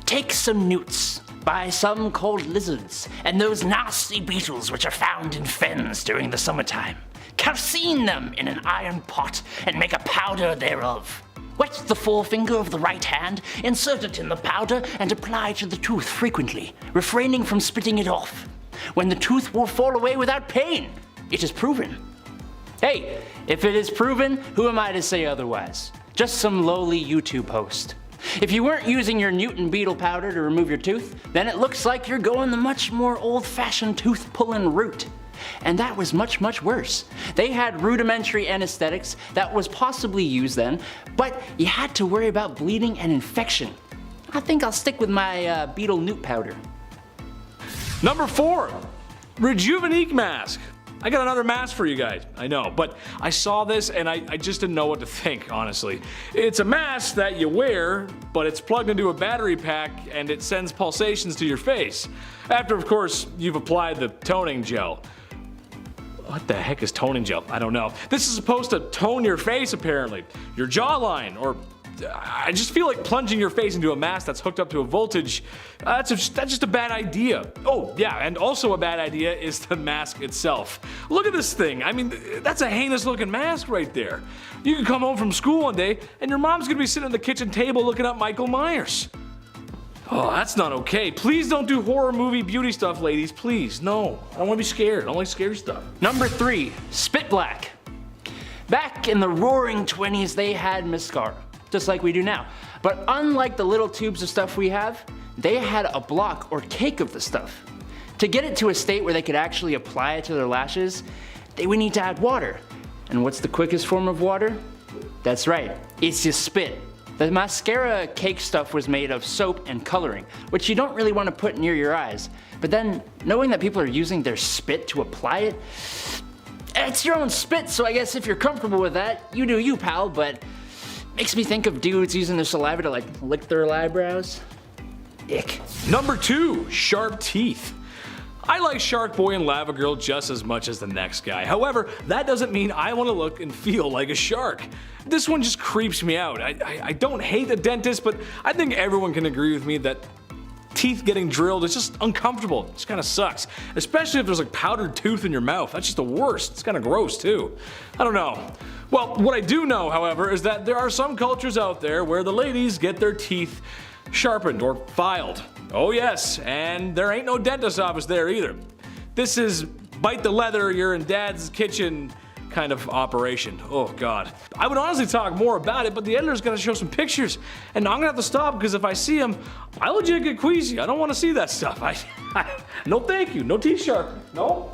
Take some newts, buy some called lizards, and those nasty beetles which are found in fens during the summertime. Calcine them in an iron pot and make a powder thereof. Wet the forefinger of the right hand, insert it in the powder, and apply to the tooth frequently, refraining from spitting it off. When the tooth will fall away without pain, it is proven. Hey, if it is proven, who am I to say otherwise? Just some lowly YouTube host. If you weren't using your Newton beetle powder to remove your tooth, then it looks like you're going the much more old-fashioned tooth-pulling route. And that was much, much worse. They had rudimentary anesthetics that was possibly used then, but you had to worry about bleeding and infection. I think I'll stick with my beetle newt powder. Number 4, Rejuvenique mask. I got another mask for you guys, I know, but I saw this and I just didn't know what to think, honestly. It's a mask that you wear, but it's plugged into a battery pack and it sends pulsations to your face. After, of course, you've applied the toning gel. What the heck is toning gel? I don't know. This is supposed to tone your face, apparently. Your jawline, or I just feel like plunging your face into a mask that's hooked up to a voltage, that's just a bad idea. Oh, yeah, and also a bad idea is the mask itself. Look at this thing. I mean, that's a heinous looking mask right there. You can come home from school one day, and your mom's gonna be sitting at the kitchen table looking up Michael Myers. Oh, that's not okay. Please don't do horror movie beauty stuff, ladies. Please, no. I don't want to be scared. I don't like scary stuff. Number 3, spit black. Back in the roaring 20s, they had mascara, just like we do now. But unlike the little tubes of stuff we have, they had a block or cake of the stuff. To get it to a state where they could actually apply it to their lashes, they would need to add water. And what's the quickest form of water? That's right, it's just spit. The mascara cake stuff was made of soap and coloring, which you don't really want to put near your eyes. But then, knowing that people are using their spit to apply it, it's your own spit, so I guess if you're comfortable with that, you do you, pal, but makes me think of dudes using their saliva to like lick their eyebrows. Ick. Number 2, sharp teeth. I like Shark Boy and Lava Girl just as much as the next guy. However, that doesn't mean I want to look and feel like a shark. This one just creeps me out. I don't hate the dentist, but I think everyone can agree with me that teeth getting drilled is just uncomfortable. It just kind of sucks. Especially if there's like powdered tooth in your mouth. That's just the worst. It's kind of gross too. I don't know. Well, what I do know, however, is that there are some cultures out there where the ladies get their teeth sharpened or filed. Oh yes, and there ain't no dentist office there either. This is bite the leather, you're in dad's kitchen kind of operation. Oh god. I would honestly talk more about it, but the editor's gonna show some pictures, and I'm gonna have to stop because if I see them, I legit get queasy. I don't want to see that stuff. No thank you, no teeth sharpening. No.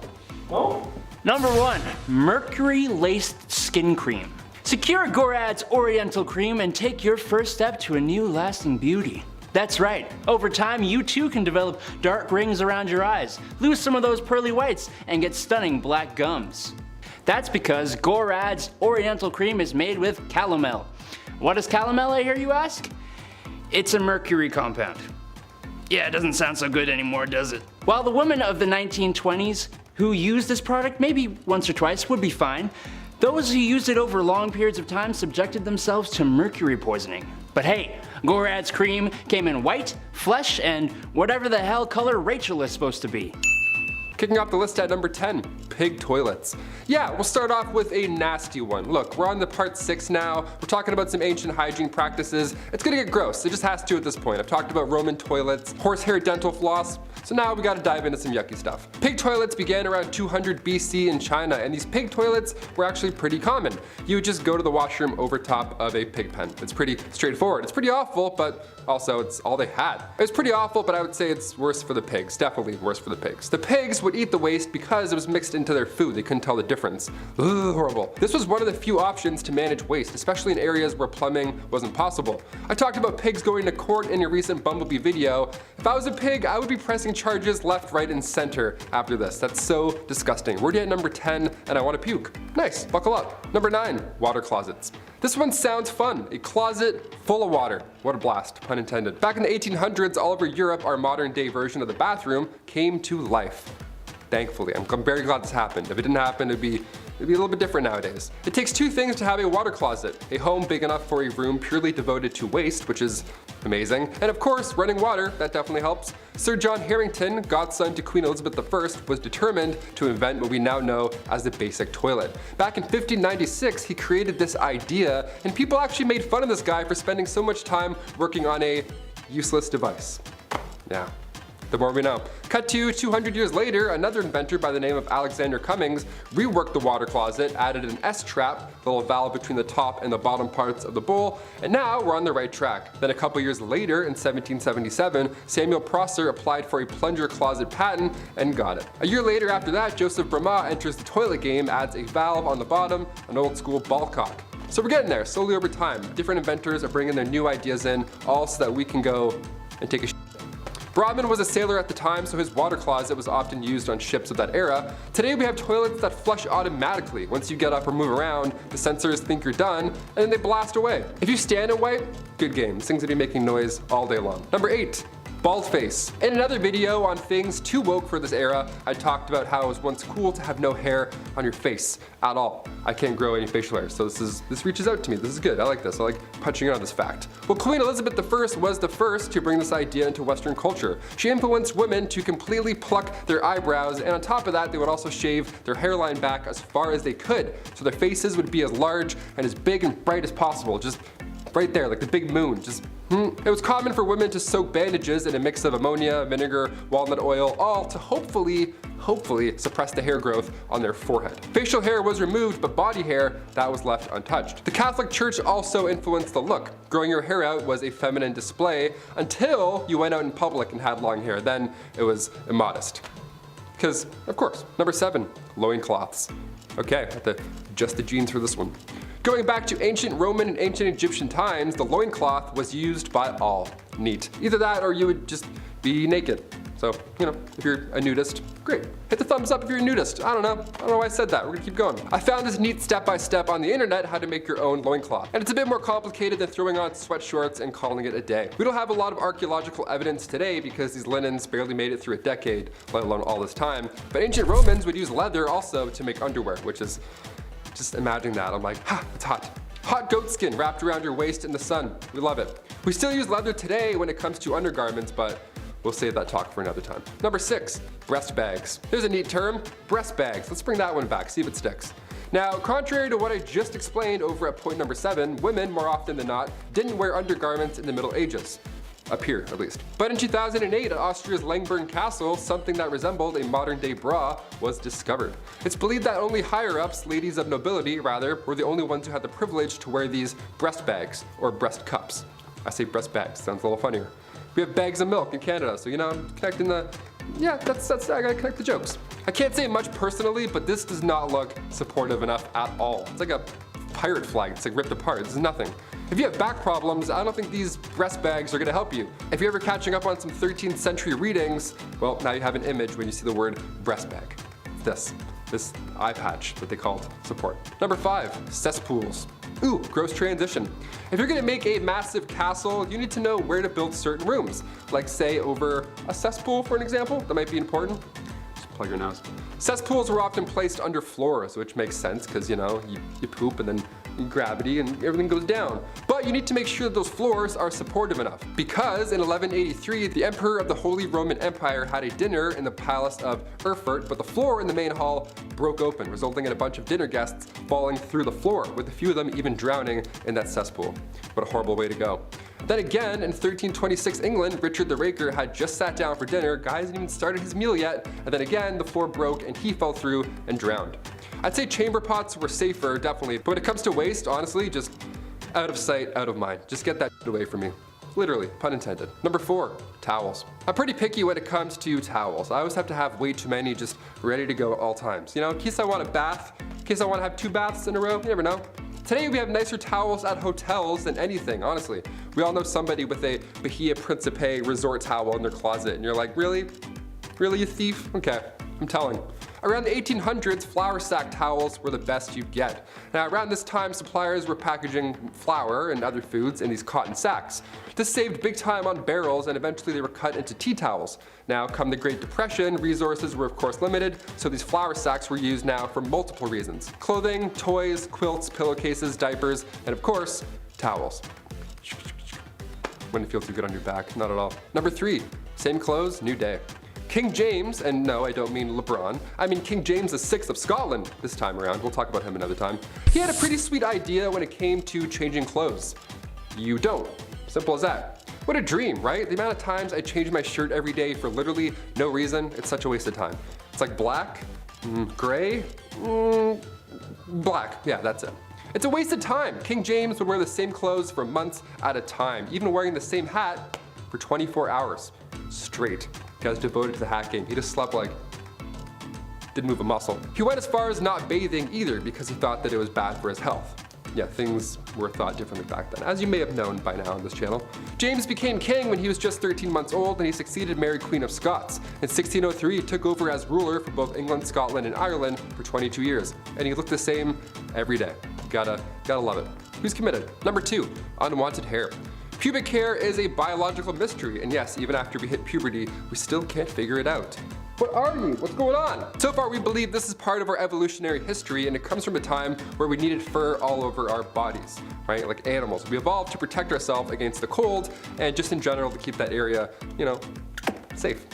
Number 1, mercury laced skin cream. Secure Gorad's Oriental Cream and take your first step to a new lasting beauty. That's right, over time you too can develop dark rings around your eyes, lose some of those pearly whites, and get stunning black gums. That's because Gorad's Oriental Cream is made with calomel. What is calomel, I hear you ask? It's a mercury compound. Yeah, it doesn't sound so good anymore, does it? While the women of the 1920s who used this product maybe once or twice would be fine, those who used it over long periods of time subjected themselves to mercury poisoning. But hey, Gorad's cream came in white, flesh, and whatever the hell color Rachel is supposed to be. Kicking off the list at number 10, pig toilets. Yeah, we'll start off with a nasty one. Look, we're on the part 6 now. We're talking about some ancient hygiene practices. It's gonna get gross, it just has to at this point. I've talked about Roman toilets, horsehair dental floss, so now we gotta dive into some yucky stuff. Pig toilets began around 200 BC in China, and these pig toilets were actually pretty common. You would just go to the washroom over top of a pig pen. It's pretty straightforward. It's pretty awful, but also it's all they had. It's pretty awful, but I would say it's worse for the pigs, definitely worse for the pigs. The pigs would eat the waste because it was mixed into their food. They couldn't tell the difference. Ugh, horrible. This was one of the few options to manage waste, especially in areas where plumbing wasn't possible. I talked about pigs going to court in a recent Bumblebee video. If I was a pig, I would be pressing charges left, right, and center after this. That's so disgusting. We're already at number 10, and I want to puke. Nice, buckle up. Number 9, water closets. This one sounds fun. A closet full of water. What a blast, pun intended. Back in the 1800s, all over Europe, our modern day version of the bathroom came to life. Thankfully, I'm very glad this happened. If it didn't happen, it'd be a little bit different nowadays. It takes two things to have a water closet. A home big enough for a room purely devoted to waste, which is amazing. And of course, running water, that definitely helps. Sir John Harington, godson to Queen Elizabeth I, was determined to invent what we now know as the basic toilet. Back in 1596, he created this idea, and people actually made fun of this guy for spending so much time working on a useless device. Yeah. The more we know. Cut to 200 years later, another inventor by the name of Alexander Cummings reworked the water closet, added an S-trap, the little valve between the top and the bottom parts of the bowl, and now we're on the right track. Then a couple years later, in 1777, Samuel Prosser applied for a plunger closet patent and got it. A year later after that, Joseph Bramah enters the toilet game, adds a valve on the bottom, an old school ball cock. So we're getting there, slowly over time. Different inventors are bringing their new ideas in, all so that we can go and take a shit. Brodmann was a sailor at the time, so his water closet was often used on ships of that era. Today we have toilets that flush automatically. Once you get up or move around, the sensors think you're done, and then they blast away. If you stand and wipe, good game. This thing's gonna be making noise all day long. Number 8. Bald face. In another video on things too woke for this era, I talked about how it was once cool to have no hair on your face at all. I can't grow any facial hair, so this reaches out to me. This is good. I like this. I like punching in on this fact. Well, Queen Elizabeth I was the first to bring this idea into Western culture. She influenced women to completely pluck their eyebrows, and on top of that, they would also shave their hairline back as far as they could, so their faces would be as large and as big and bright as possible. Just right there, like the big moon. It was common for women to soak bandages in a mix of ammonia, vinegar, walnut oil, all to hopefully suppress the hair growth on their forehead. Facial hair was removed, but body hair, that was left untouched. The Catholic Church also influenced the look. Growing your hair out was a feminine display until you went out in public and had long hair. Then it was immodest. Because, of course. Number 7, loincloths. Okay, I have to adjust the jeans for this one. Going back to ancient Roman and ancient Egyptian times, the loincloth was used by all. Neat. Either that or you would just be naked. So, you know, if you're a nudist, great. Hit the thumbs up if you're a nudist. I don't know why I said that. We're gonna keep going. I found this neat step-by-step on the internet how to make your own loincloth. And it's a bit more complicated than throwing on sweatshorts and calling it a day. We don't have a lot of archaeological evidence today because these linens barely made it through a decade, let alone all this time. But ancient Romans would use leather also to make underwear, which is, just imagining that, I'm like, it's hot. Hot goat skin wrapped around your waist in the sun. We love it. We still use leather today when it comes to undergarments, but we'll save that talk for another time. Number 6, breast bags. There's a neat term, breast bags. Let's bring that one back, see if it sticks. Now, contrary to what I just explained over at point number 7, women, more often than not, didn't wear undergarments in the Middle Ages. Up here, at least. But in 2008 at Austria's Langborn Castle, something that resembled a modern-day bra was discovered. It's believed that only higher-ups, ladies of nobility rather, were the only ones who had the privilege to wear these breast bags, or breast cups. I say breast bags, sounds a little funnier. We have bags of milk in Canada, so you know, I'm connecting the, yeah, that's I gotta connect the jokes. I can't say much personally, but this does not look supportive enough at all. It's like a pirate flag, it's like ripped apart, this is nothing. If you have back problems, I don't think these breast bags are gonna help you. If you're ever catching up on some 13th century readings, well, now you have an image when you see the word breast bag. This eye patch that they called support. Number 5, cesspools. Ooh, gross transition. If you're gonna make a massive castle, you need to know where to build certain rooms. Like say over a cesspool, for an example, that might be important. Just plug your nose. Cesspools were often placed under floors, which makes sense because, you know, you poop and then gravity and everything goes down. But you need to make sure that those floors are supportive enough. Because in 1183, the Emperor of the Holy Roman Empire had a dinner in the Palace of Erfurt, but the floor in the main hall broke open, resulting in a bunch of dinner guests falling through the floor, with a few of them even drowning in that cesspool. What a horrible way to go. Then again, in 1326 England, Richard the Raker had just sat down for dinner, guy hasn't even started his meal yet, and then again, the floor broke and he fell through and drowned. I'd say chamber pots were safer, definitely, but when it comes to waste, honestly, just out of sight, out of mind. Just get that away from me. Literally, pun intended. Number 4, towels. I'm pretty picky when it comes to towels. I always have to have way too many just ready to go at all times. You know, in case I want a bath, in case I want to have 2 baths in a row, you never know. Today we have nicer towels at hotels than anything, honestly. We all know somebody with a Bahia Principe resort towel in their closet, and you're like, really? Really, you thief? Okay, I'm telling. Around the 1800s, flour sack towels were the best you'd get. Now around this time, suppliers were packaging flour and other foods in these cotton sacks. This saved big time on barrels, and eventually they were cut into tea towels. Now come the Great Depression, resources were of course limited, so these flour sacks were used now for multiple reasons. Clothing, toys, quilts, pillowcases, diapers, and of course, towels. Wouldn't feel too good on your back, not at all. Number 3, same clothes, new day. King James, and no, I don't mean LeBron, I mean King James VI of Scotland this time around. We'll talk about him another time. He had a pretty sweet idea when it came to changing clothes. You don't. Simple as that. What a dream, right? The amount of times I change my shirt every day for literally no reason, it's such a waste of time. It's like black, gray, black, yeah, that's it. It's a waste of time. King James would wear the same clothes for months at a time, even wearing the same hat for 24 hours straight. The guy's devoted to the hat game. He just slept like, didn't move a muscle. He went as far as not bathing either because he thought that it was bad for his health. Yeah, things were thought differently back then, as you may have known by now on this channel. James became king when he was just 13 months old, and he succeeded Mary Queen of Scots. In 1603, he took over as ruler for both England, Scotland, and Ireland for 22 years. And he looked the same every day. Gotta love it. Who's committed? Number 2, unwanted hair. Pubic hair is a biological mystery, and yes, even after we hit puberty, we still can't figure it out. What are you? What's going on? So far we believe this is part of our evolutionary history, and it comes from a time where we needed fur all over our bodies, right? Like animals. We evolved to protect ourselves against the cold and just in general to keep that area, you know, safe.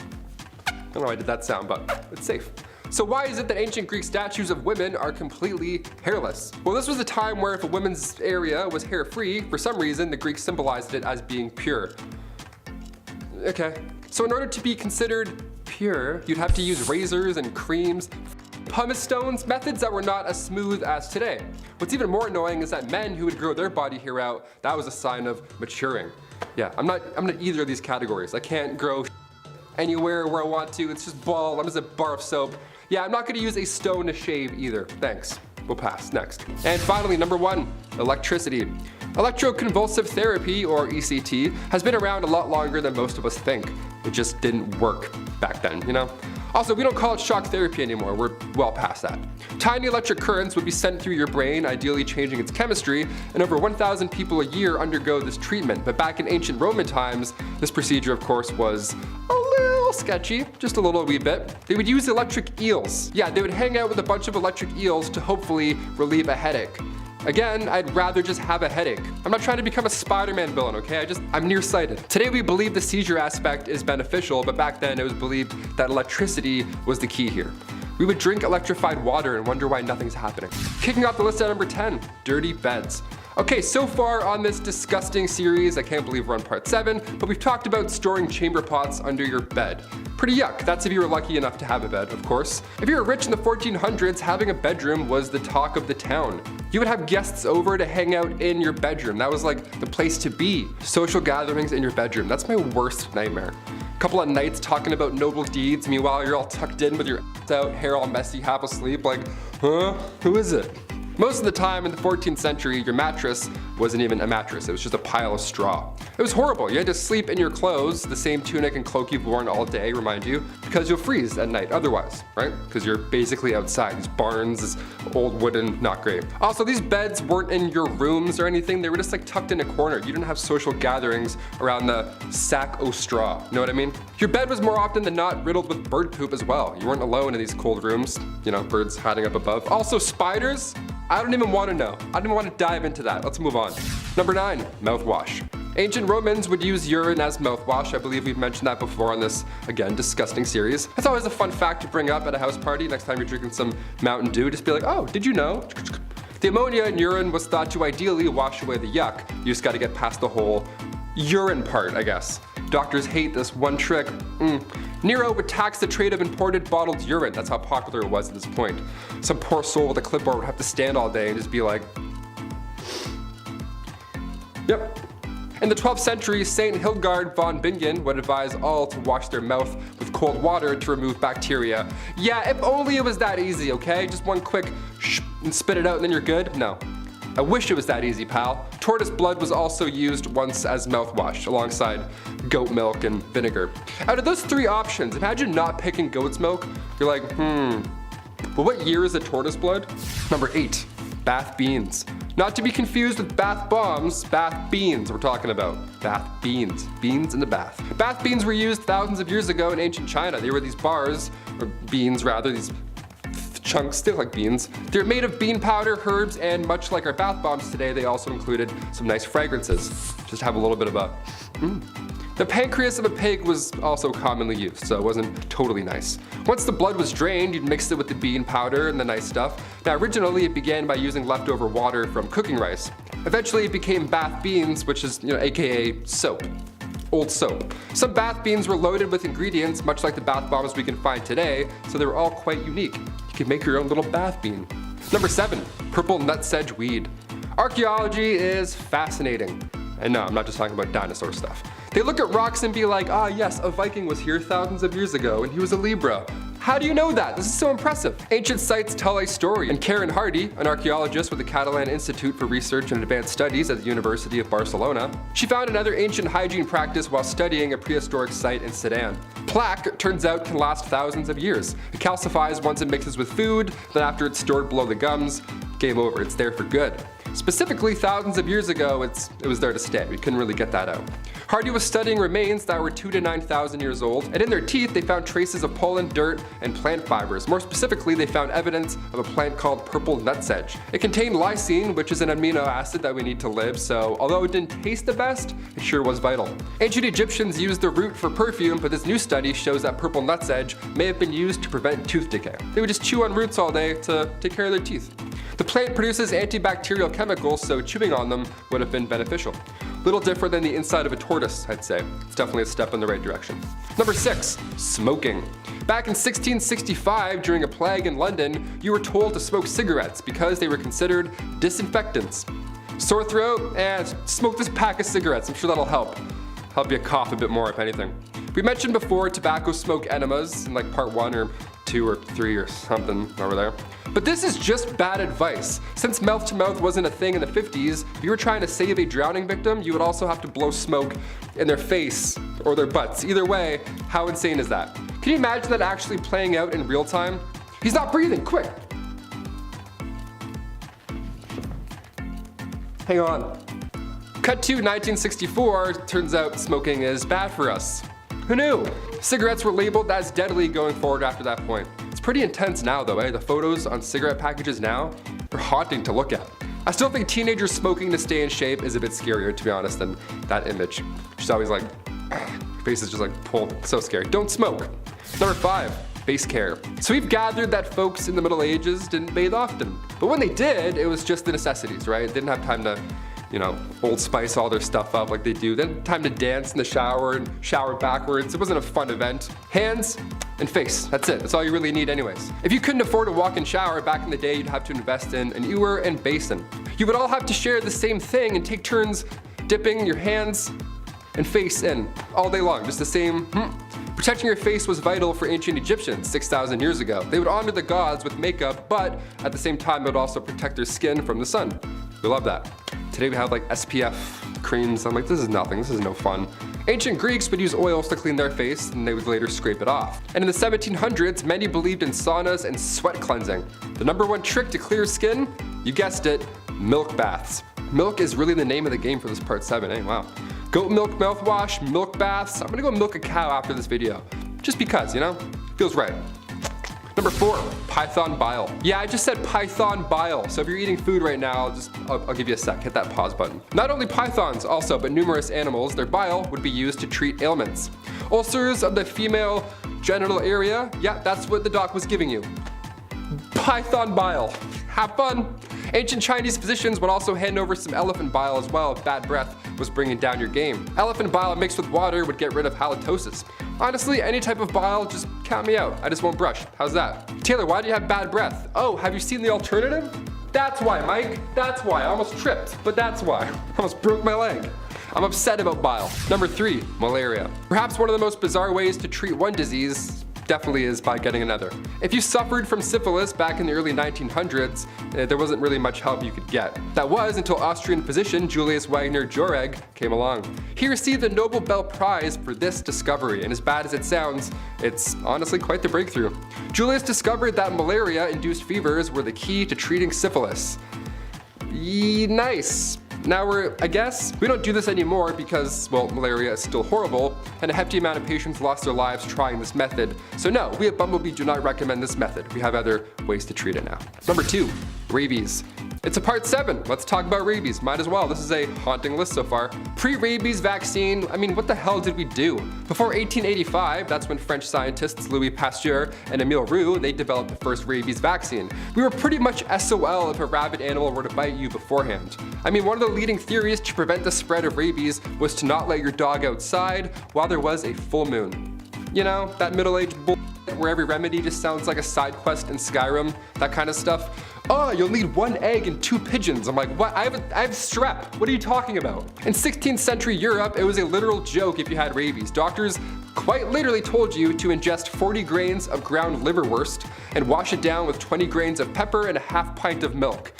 I don't know why I did that sound, but it's safe. So why is it that ancient Greek statues of women are completely hairless? Well, this was a time where if a woman's area was hair-free, for some reason the Greeks symbolized it as being pure. Okay. So in order to be considered pure, you'd have to use razors and creams, pumice stones, methods that were not as smooth as today. What's even more annoying is that men who would grow their body hair out, that was a sign of maturing. Yeah, I'm not either of these categories. I can't grow anywhere where I want to. It's just bald. I'm just a bar of soap. Yeah, I'm not gonna use a stone to shave either. Thanks. We'll pass. Next. And finally, number 1, electricity. Electroconvulsive therapy, or ECT, has been around a lot longer than most of us think. It just didn't work back then, you know? Also, we don't call it shock therapy anymore. We're well past that. Tiny electric currents would be sent through your brain, ideally changing its chemistry, and over 1,000 people a year undergo this treatment. But back in ancient Roman times, this procedure, of course, was a little sketchy, just a little wee bit. They would use electric eels. Yeah, they would hang out with a bunch of electric eels to hopefully relieve a headache. Again, I'd rather just have a headache. I'm not trying to become a Spider-Man villain, okay? I'm nearsighted. Today we believe the seizure aspect is beneficial, but back then it was believed that electricity was the key here. We would drink electrified water and wonder why nothing's happening. Kicking off the list at number 10, dirty beds. Okay, so far on this disgusting series, I can't believe we're on part 7, but we've talked about storing chamber pots under your bed. Pretty yuck. That's if you were lucky enough to have a bed, of course. If you were rich in the 1400s, having a bedroom was the talk of the town. You would have guests over to hang out in your bedroom. That was like the place to be. Social gatherings in your bedroom. That's my worst nightmare. Couple of nights talking about noble deeds, meanwhile you're all tucked in with your ass out, hair all messy, half asleep, like, huh? Who is it? Most of the time in the 14th century, your mattress wasn't even a mattress, it was just a pile of straw. It was horrible. You had to sleep in your clothes, the same tunic and cloak you've worn all day, remind you, because you'll freeze at night otherwise, right? Because you're basically outside. These barns, this old wooden, not great. Also, these beds weren't in your rooms or anything, they were just like tucked in a corner. You didn't have social gatherings around the sack o' straw, you know what I mean? Your bed was more often than not riddled with bird poop as well. You weren't alone in these cold rooms, you know, birds hiding up above. Also, spiders, I don't even want to know. I don't even want to dive into that. Let's move on. Number 9, mouthwash. Ancient Romans would use urine as mouthwash. I believe we've mentioned that before on this, again, disgusting series. That's always a fun fact to bring up at a house party. Next time you're drinking some Mountain Dew, just be like, oh, did you know? The ammonia in urine was thought to ideally wash away the yuck. You just got to get past the whole urine part, I guess. Doctors hate this one trick. Nero would tax the trade of imported bottled urine. That's how popular it was at this point. Some poor soul with a clipboard would have to stand all day and just be like, yep. In the 12th century, Saint Hildegard von Bingen would advise all to wash their mouth with cold water to remove bacteria. Yeah, if only it was that easy, okay? Just one quick shh and spit it out and then you're good? No. I wish it was that easy, pal. Tortoise blood was also used once as mouthwash, alongside goat milk and vinegar. Out of those 3 options, imagine not picking goat's milk. You're like, But what year is the tortoise blood? Number 8, bath beans. Not to be confused with bath bombs, bath beans we're talking about. Bath beans, beans in the bath. Bath beans were used thousands of years ago in ancient China. They were these bars, or beans rather, these chunks, they look like beans. They're made of bean powder, herbs, and much like our bath bombs today, they also included some nice fragrances. Just have a little bit of a The pancreas of a pig was also commonly used, so it wasn't totally nice. Once the blood was drained, you'd mix it with the bean powder and the nice stuff. Now originally it began by using leftover water from cooking rice. Eventually it became bath beans, which is, aka soap. Old soap. Some bath beans were loaded with ingredients much like the bath bombs we can find today, so they were all quite unique. You could make your own little bath bean. Number 7, purple nutsedge weed. Archaeology is fascinating. And no, I'm not just talking about dinosaur stuff. They look at rocks and be like, ah yes, a Viking was here thousands of years ago and he was a Libra. How do you know that? This is so impressive. Ancient sites tell a story, and Karen Hardy, an archaeologist with the Catalan Institute for Research and Advanced Studies at the University of Barcelona, she found another ancient hygiene practice while studying a prehistoric site in Sudan. Plaque, turns out, can last thousands of years. It calcifies once it mixes with food, then after it's stored below the gums, game over, it's there for good. Specifically, thousands of years ago, it was there to stay. We couldn't really get that out. Hardy was studying remains that were 2,000 to 9,000 years old, and in their teeth they found traces of pollen, dirt, and plant fibers. More specifically, they found evidence of a plant called purple nutsedge. It contained lysine, which is an amino acid that we need to live, so although it didn't taste the best, it sure was vital. Ancient Egyptians used the root for perfume, but this new study shows that purple nutsedge may have been used to prevent tooth decay. They would just chew on roots all day to take care of their teeth. The plant produces antibacterial chemicals, so chewing on them would have been beneficial. Little different than the inside of a tortoise, I'd say. It's definitely a step in the right direction. Number 6, smoking. Back in 1665, during a plague in London, you were told to smoke cigarettes because they were considered disinfectants. Sore throat? Smoke this pack of cigarettes, I'm sure that'll help. Help you cough a bit more if anything. We mentioned before tobacco smoke enemas in like part 1 or 2 or 3 or something over there. But this is just bad advice. Since mouth to mouth wasn't a thing in the 50s, if you were trying to save a drowning victim, you would also have to blow smoke in their face or their butts. Either way, how insane is that? Can you imagine that actually playing out in real time? He's not breathing, quick! Hang on. Cut to 1964, turns out smoking is bad for us. Who knew? Cigarettes were labeled as deadly going forward after that point. It's pretty intense now though, eh? The photos on cigarette packages now are haunting to look at. I still think teenagers smoking to stay in shape is a bit scarier, to be honest, than that image. She's always like, her face is just like pulled, so scary. Don't smoke. Number 5, face care. So we've gathered that folks in the Middle Ages didn't bathe often. But when they did, it was just the necessities, right? They didn't have time to Old Spice all their stuff up like they do. Then time to dance in the shower and shower backwards. It wasn't a fun event. Hands and face, that's it. That's all you really need anyways. If you couldn't afford a walk-in shower back in the day, you'd have to invest in an ewer and basin. You would all have to share the same thing and take turns dipping your hands and face in all day long, just the same. Protecting your face was vital for ancient Egyptians 6,000 years ago. They would honor the gods with makeup, but at the same time, it would also protect their skin from the sun. We love that. Today we have like SPF creams. I'm like, this is nothing, this is no fun. Ancient Greeks would use oils to clean their face and they would later scrape it off. And in the 1700s, many believed in saunas and sweat cleansing. The number 1 trick to clear skin? You guessed it, milk baths. Milk is really the name of the game for this part 7, eh? Wow. Goat milk mouthwash, milk baths. I'm gonna go milk a cow after this video. Just because, feels right. Number 4, python bile. Yeah, I just said python bile. So if you're eating food right now, I'll give you a sec, hit that pause button. Not only pythons also, but numerous animals, their bile would be used to treat ailments. Ulcers of the female genital area, yeah, that's what the doc was giving you. Python bile. Have fun. Ancient Chinese physicians would also hand over some elephant bile as well if bad breath was bringing down your game. Elephant bile mixed with water would get rid of halitosis. Honestly, any type of bile, just count me out. I just won't brush. How's that? Taylor, why do you have bad breath? Oh, have you seen the alternative? That's why, Mike. That's why. I almost tripped, but that's why. I almost broke my leg. I'm upset about bile. Number 3, malaria. Perhaps one of the most bizarre ways to treat one disease definitely is by getting another. If you suffered from syphilis back in the early 1900s, there wasn't really much help you could get. That was until Austrian physician Julius Wagner Jauregg came along. He received the Nobel Prize for this discovery, and as bad as it sounds, it's honestly quite the breakthrough. Julius discovered that malaria-induced fevers were the key to treating syphilis. Nice. Now I guess, we don't do this anymore because, well, malaria is still horrible, and a hefty amount of patients lost their lives trying this method. So no, we at Bumblebee do not recommend this method. We have other ways to treat it now. Number 2, rabies. It's a part 7. Let's talk about rabies. Might as well. This is a haunting list so far. Pre-rabies vaccine, I mean, what the hell did we do? Before 1885, that's when French scientists Louis Pasteur and Emile Roux, they developed the first rabies vaccine. We were pretty much SOL if a rabid animal were to bite you beforehand. I mean, one of the leading theories to prevent the spread of rabies was to not let your dog outside while there was a full moon. You know, that middle-aged bull where every remedy just sounds like a side quest in Skyrim, that kind of stuff. Oh, you'll need 1 egg and 2 pigeons. I'm like, what? I have strep. What are you talking about? In 16th century Europe, it was a literal joke if you had rabies. Doctors quite literally told you to ingest 40 grains of ground liverwurst and wash it down with 20 grains of pepper and a half pint of milk.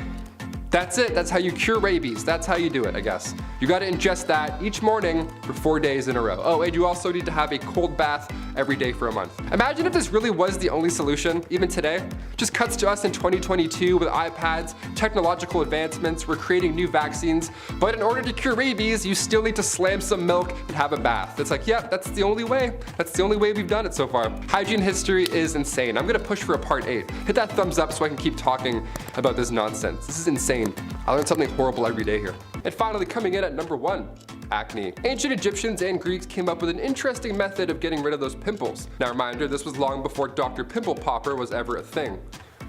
That's it. That's how you cure rabies. That's how you do it, I guess. You gotta ingest that each morning for 4 days in a row. Oh, and you also need to have a cold bath every day for a month. Imagine if this really was the only solution, even today. Just cuts to us in 2022 with iPads, technological advancements, we're creating new vaccines, but in order to cure rabies, you still need to slam some milk and have a bath. It's like, yeah, that's the only way. That's the only way we've done it so far. Hygiene history is insane. I'm gonna push for a part 8. Hit that thumbs up so I can keep talking about this nonsense. This is insane. I learn something horrible every day here. And finally, coming in at number 1, acne. Ancient Egyptians and Greeks came up with an interesting method of getting rid of those pimples. Now reminder, this was long before Dr. Pimple Popper was ever a thing.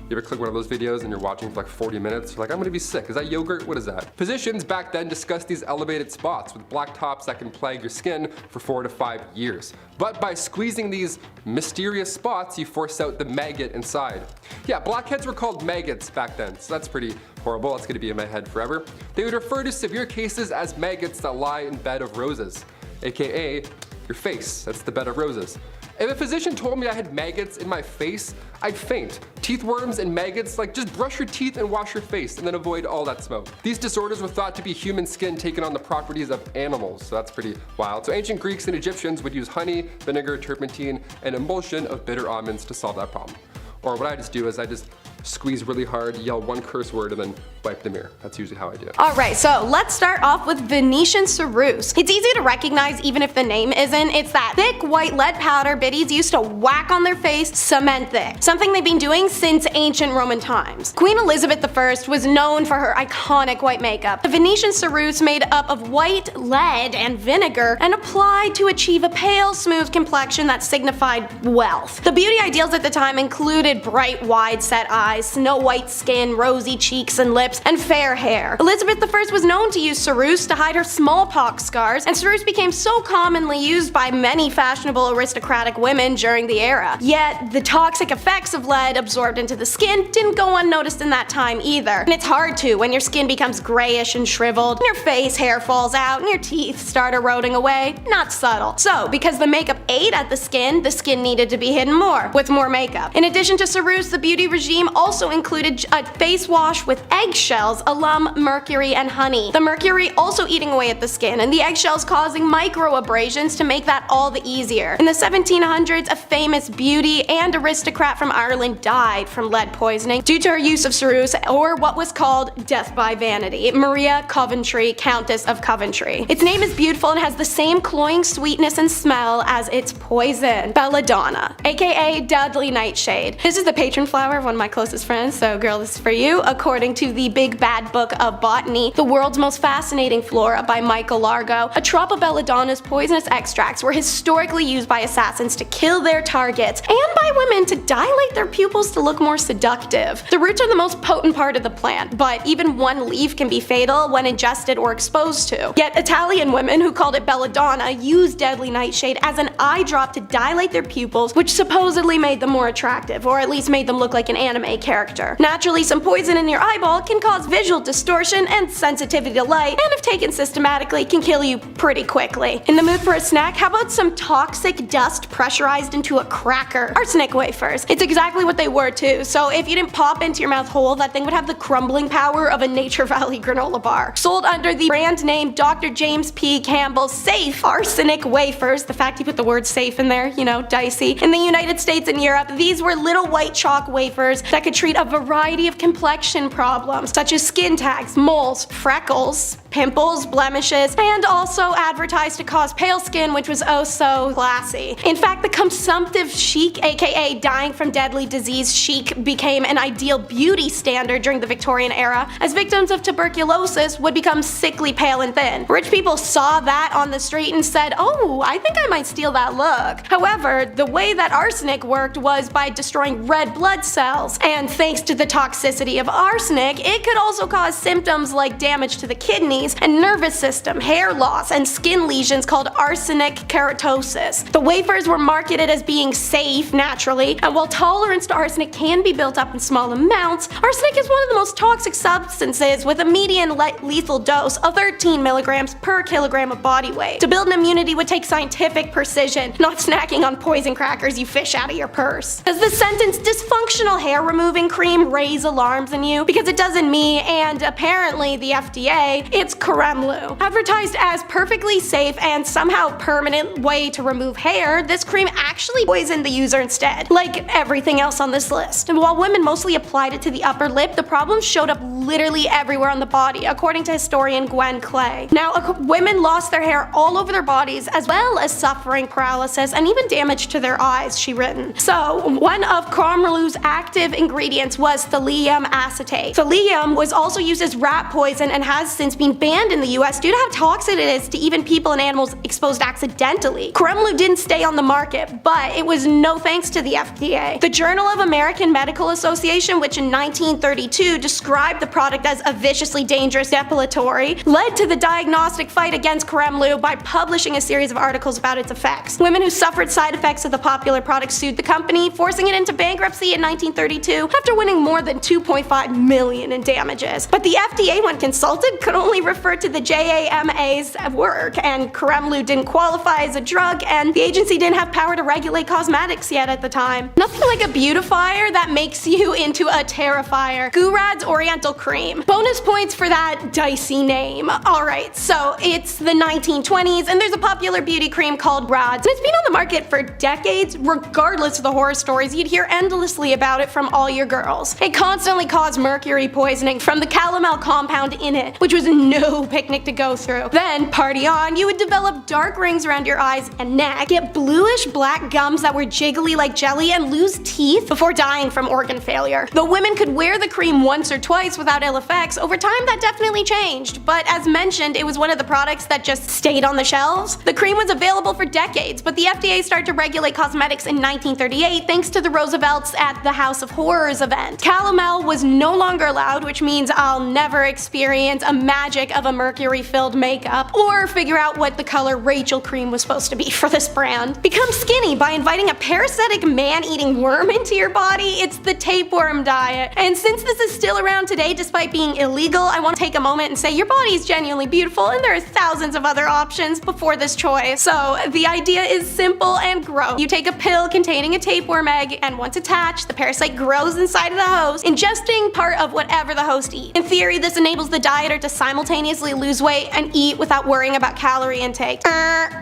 You ever click one of those videos and you're watching for like 40 minutes? You're like, I'm gonna be sick. Is that yogurt? What is that? Physicians back then discussed these elevated spots with black tops that can plague your skin for 4 to 5 years. But by squeezing these mysterious spots, you force out the maggot inside. Yeah, blackheads were called maggots back then, so that's pretty horrible. That's gonna be in my head forever. They would refer to severe cases as maggots that lie in bed of roses, AKA your face. That's the bed of roses. If a physician told me I had maggots in my face, I'd faint. Teeth worms and maggots, like just brush your teeth and wash your face and then avoid all that smoke. These disorders were thought to be human skin taking on the properties of animals, so that's pretty wild. So ancient Greeks and Egyptians would use honey, vinegar, turpentine, and emulsion of bitter almonds to solve that problem. Or what I just do is I just squeeze really hard, yell one curse word, and then wipe the mirror. That's usually how I do it. Alright, so let's start off with Venetian cerise. It's easy to recognize even if the name isn't. It's that thick white lead powder biddies used to whack on their face cement thick. Something they've been doing since ancient Roman times. Queen Elizabeth I was known for her iconic white makeup. The Venetian cerise made up of white lead and vinegar and applied to achieve a pale, smooth complexion that signified wealth. The beauty ideals at the time included bright, wide-set eyes, snow white skin, rosy cheeks and lips, and fair hair. Elizabeth I was known to use cerise to hide her smallpox scars, and cerise became so commonly used by many fashionable aristocratic women during the era. Yet, the toxic effects of lead absorbed into the skin didn't go unnoticed in that time either. And it's hard to when your skin becomes grayish and shriveled, and your face hair falls out, and your teeth start eroding away. Not subtle. So, because the makeup ate at the skin needed to be hidden more, with more makeup. In addition to cerise, the beauty regime also included a face wash with eggshells, alum, mercury, and honey. The mercury also eating away at the skin, and the eggshells causing micro abrasions to make that all the easier. In the 1700s, a famous beauty and aristocrat from Ireland died from lead poisoning due to her use of cerise, or what was called death by vanity. Maria Coventry, Countess of Coventry. Its name is beautiful and has the same cloying sweetness and smell as its poison. Belladonna, aka Deadly Nightshade. This is the patron flower of one of my closest friends, so girl, this is for you. According to the Big Bad Book of Botany, The World's Most Fascinating Flora by Michael Largo, a drop of belladonna's poisonous extracts were historically used by assassins to kill their targets, and by women to dilate their pupils to look more seductive. The roots are the most potent part of the plant, but even one leaf can be fatal when ingested or exposed to. Yet Italian women who called it belladonna used Deadly Nightshade as an eye drop to dilate their pupils, which supposedly made them more attractive, or at least made them look like an anime character. Naturally, some poison in your eyeball can cause visual distortion and sensitivity to light, and if taken systematically can kill you pretty quickly. In the mood for a snack, how about some toxic dust pressurized into a cracker? Arsenic wafers. It's exactly what they were too, so if you didn't pop into your mouth whole, that thing would have the crumbling power of a Nature Valley granola bar. Sold under the brand name Dr. James P. Campbell's Safe Arsenic Wafers. The fact you put the word safe in there, you know, dicey. In the United States and Europe, these were little white chalk wafers that could treat a variety of complexion problems, such as skin tags, moles, freckles, pimples, blemishes, and also advertised to cause pale skin, which was oh so classy. In fact, the consumptive chic, aka dying from deadly disease chic, became an ideal beauty standard during the Victorian era, as victims of tuberculosis would become sickly pale and thin. Rich people saw that on the street and said, oh, I think I might steal that look. However, the way that arsenic worked was by destroying red blood cells, and thanks to the toxicity of arsenic, it could also cause symptoms like damage to the kidneys and nervous system, hair loss, and skin lesions called arsenic keratosis. The wafers were marketed as being safe naturally, and while tolerance to arsenic can be built up in small amounts, arsenic is one of the most toxic substances with a median lethal dose of 13 milligrams per kilogram of body weight. To build an immunity would take scientific precision, not snacking on poison crackers you fish out of your purse. Does the sentence dysfunctional hair removing cream raise alarms in you? Because it does in me, and apparently the FDA. It's Cremlu. Advertised as perfectly safe and somehow permanent way to remove hair, this cream actually poisoned the user instead, like everything else on this list. And while women mostly applied it to the upper lip, the problem showed up literally everywhere on the body, according to historian Gwen Clay. Now, women lost their hair all over their bodies, as well as suffering paralysis and even damage to their eyes, she written. So, one of Cremlu's active ingredients was thallium acetate. Thallium was also used as rat poison and has since been banned in the US due to how toxic it is to even people and animals exposed accidentally. Cremlu didn't stay on the market, but it was no thanks to the FDA. The Journal of American Medical Association, which in 1932 described the product as a viciously dangerous depilatory, led to the diagnostic fight against Cremlu by publishing a series of articles about its effects. Women who suffered side effects of the popular product sued the company, forcing it into bankruptcy in 1932 after winning more than $2.5 million in damages. But the FDA, when consulted, could only refer to the JAMA's work, and Cremlu didn't qualify as a drug, and the agency didn't have power to regulate cosmetics yet at the time. Nothing like a beautifier that makes you into a terrifier. Gurad's Oriental Cream. Bonus points for that dicey name. Alright, so it's the 1920s, and there's a popular beauty cream called Grad's, and it's been on the market for decades, regardless of the horror stories you'd hear endlessly about it from all your girls. It constantly caused mercury poisoning from the calomel compound in it, which was no picnic to go through. Then, party on, you would develop dark rings around your eyes and neck, get bluish black gums that were jiggly like jelly, and lose teeth before dying from organ failure. Though women could wear the cream once or twice without ill effects, over time that definitely changed, but as mentioned, it was one of the products that just stayed on the shelves. The cream was available for decades, but the FDA started to regulate cosmetics in 1938 thanks to the Roosevelts at the House of Horrors event. Calomel was no longer allowed, which means I'll never experience a magic of a mercury-filled makeup, or figure out what the color Rachel cream was supposed to be for this brand. Become skinny by inviting a parasitic man-eating worm into your body. It's the tapeworm diet. And since this is still around today despite being illegal, I want to take a moment and say your body is genuinely beautiful and there are thousands of other options before this choice. So the idea is simple and gross. You take a pill containing a tapeworm egg, and once attached, the parasite grows inside of the host, ingesting part of whatever the host eats. In theory, this enables the dieter to simultaneously lose weight and eat without worrying about calorie intake.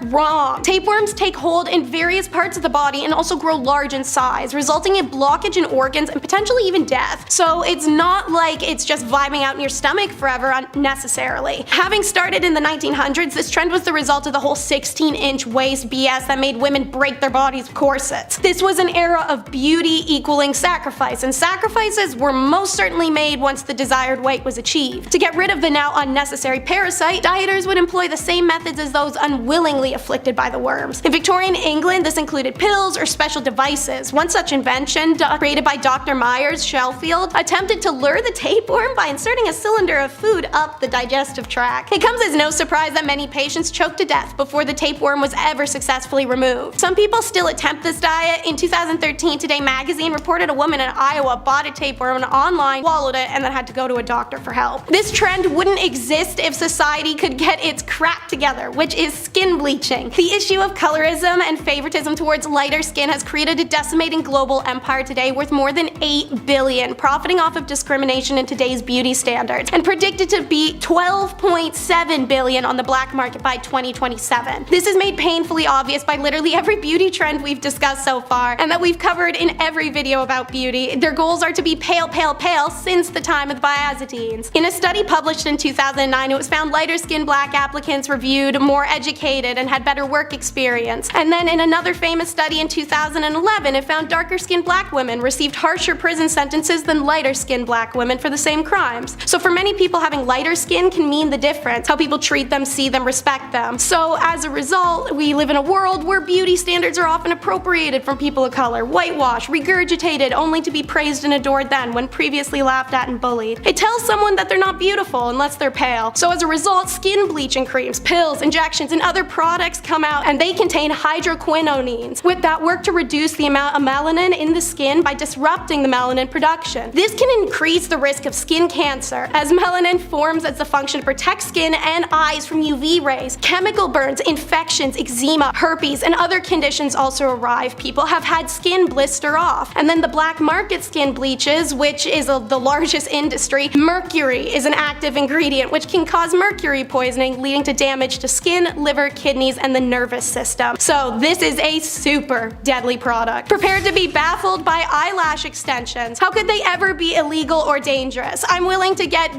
Wrong. Tapeworms take hold in various parts of the body and also grow large in size, resulting in blockage in organs and potentially even death. So it's not like it's just vibing out in your stomach forever unnecessarily. Having started in the 1900s, this trend was the result of the whole 16-inch waist BS that made women break their bodies with corsets. This was an era of beauty equaling sacrifice, and sacrifices were most certainly made once the desired weight was achieved. To get rid of the now unnecessary parasite, dieters would employ the same methods as those unwillingly afflicted by the worms. In Victorian England, this included pills or special devices. One such invention, created by Dr. Myers Sheffield, attempted to lure the tapeworm tapeworm by inserting a cylinder of food up the digestive tract. It comes as no surprise that many patients choke to death before the tapeworm was ever successfully removed. Some people still attempt this diet. In 2013, Today magazine reported a woman in Iowa bought a tapeworm online, swallowed it, and then had to go to a doctor for help. This trend wouldn't exist if society could get its crap together, which is skin bleaching. The issue of colorism and favoritism towards lighter skin has created a decimating global empire today worth more than $8 billion, profiting off of discrimination in today's beauty standards, and predicted to be $12.7 billion on the black market by 2027. This is made painfully obvious by literally every beauty trend we've discussed so far, and that we've covered in every video about beauty. Their goals are to be pale, pale, pale since the time of the Biazatines. In a study published in 2009, it was found lighter skinned black applicants reviewed more educated and had better work experience. And then in another famous study in 2011, it found darker skinned black women received harsher prison sentences than lighter skinned black women for the same crimes. So for many people, having lighter skin can mean the difference, how people treat them, see them, respect them. So as a result, we live in a world where beauty standards are often appropriated from people of color, whitewashed, regurgitated, only to be praised and adored then when previously laughed at and bullied. It tells someone that they're not beautiful unless they're pale. So as a result, skin bleaching creams, pills, injections, and other products come out, and they contain hydroquinones, with that work to reduce the amount of melanin in the skin by disrupting the melanin production. This can increase the risk of skin cancer, as melanin forms as a function to protect skin and eyes from UV rays. Chemical burns, infections, eczema, herpes, and other conditions also arrive. People have had skin blister off. And then the black market skin bleaches, which is the largest industry. Mercury is an active ingredient which can cause mercury poisoning, leading to damage to skin, liver, kidneys, and the nervous system. So this is a super deadly product. Prepare to be baffled by eyelash extensions. How could they ever be illegal or dangerous? I'm willing to guess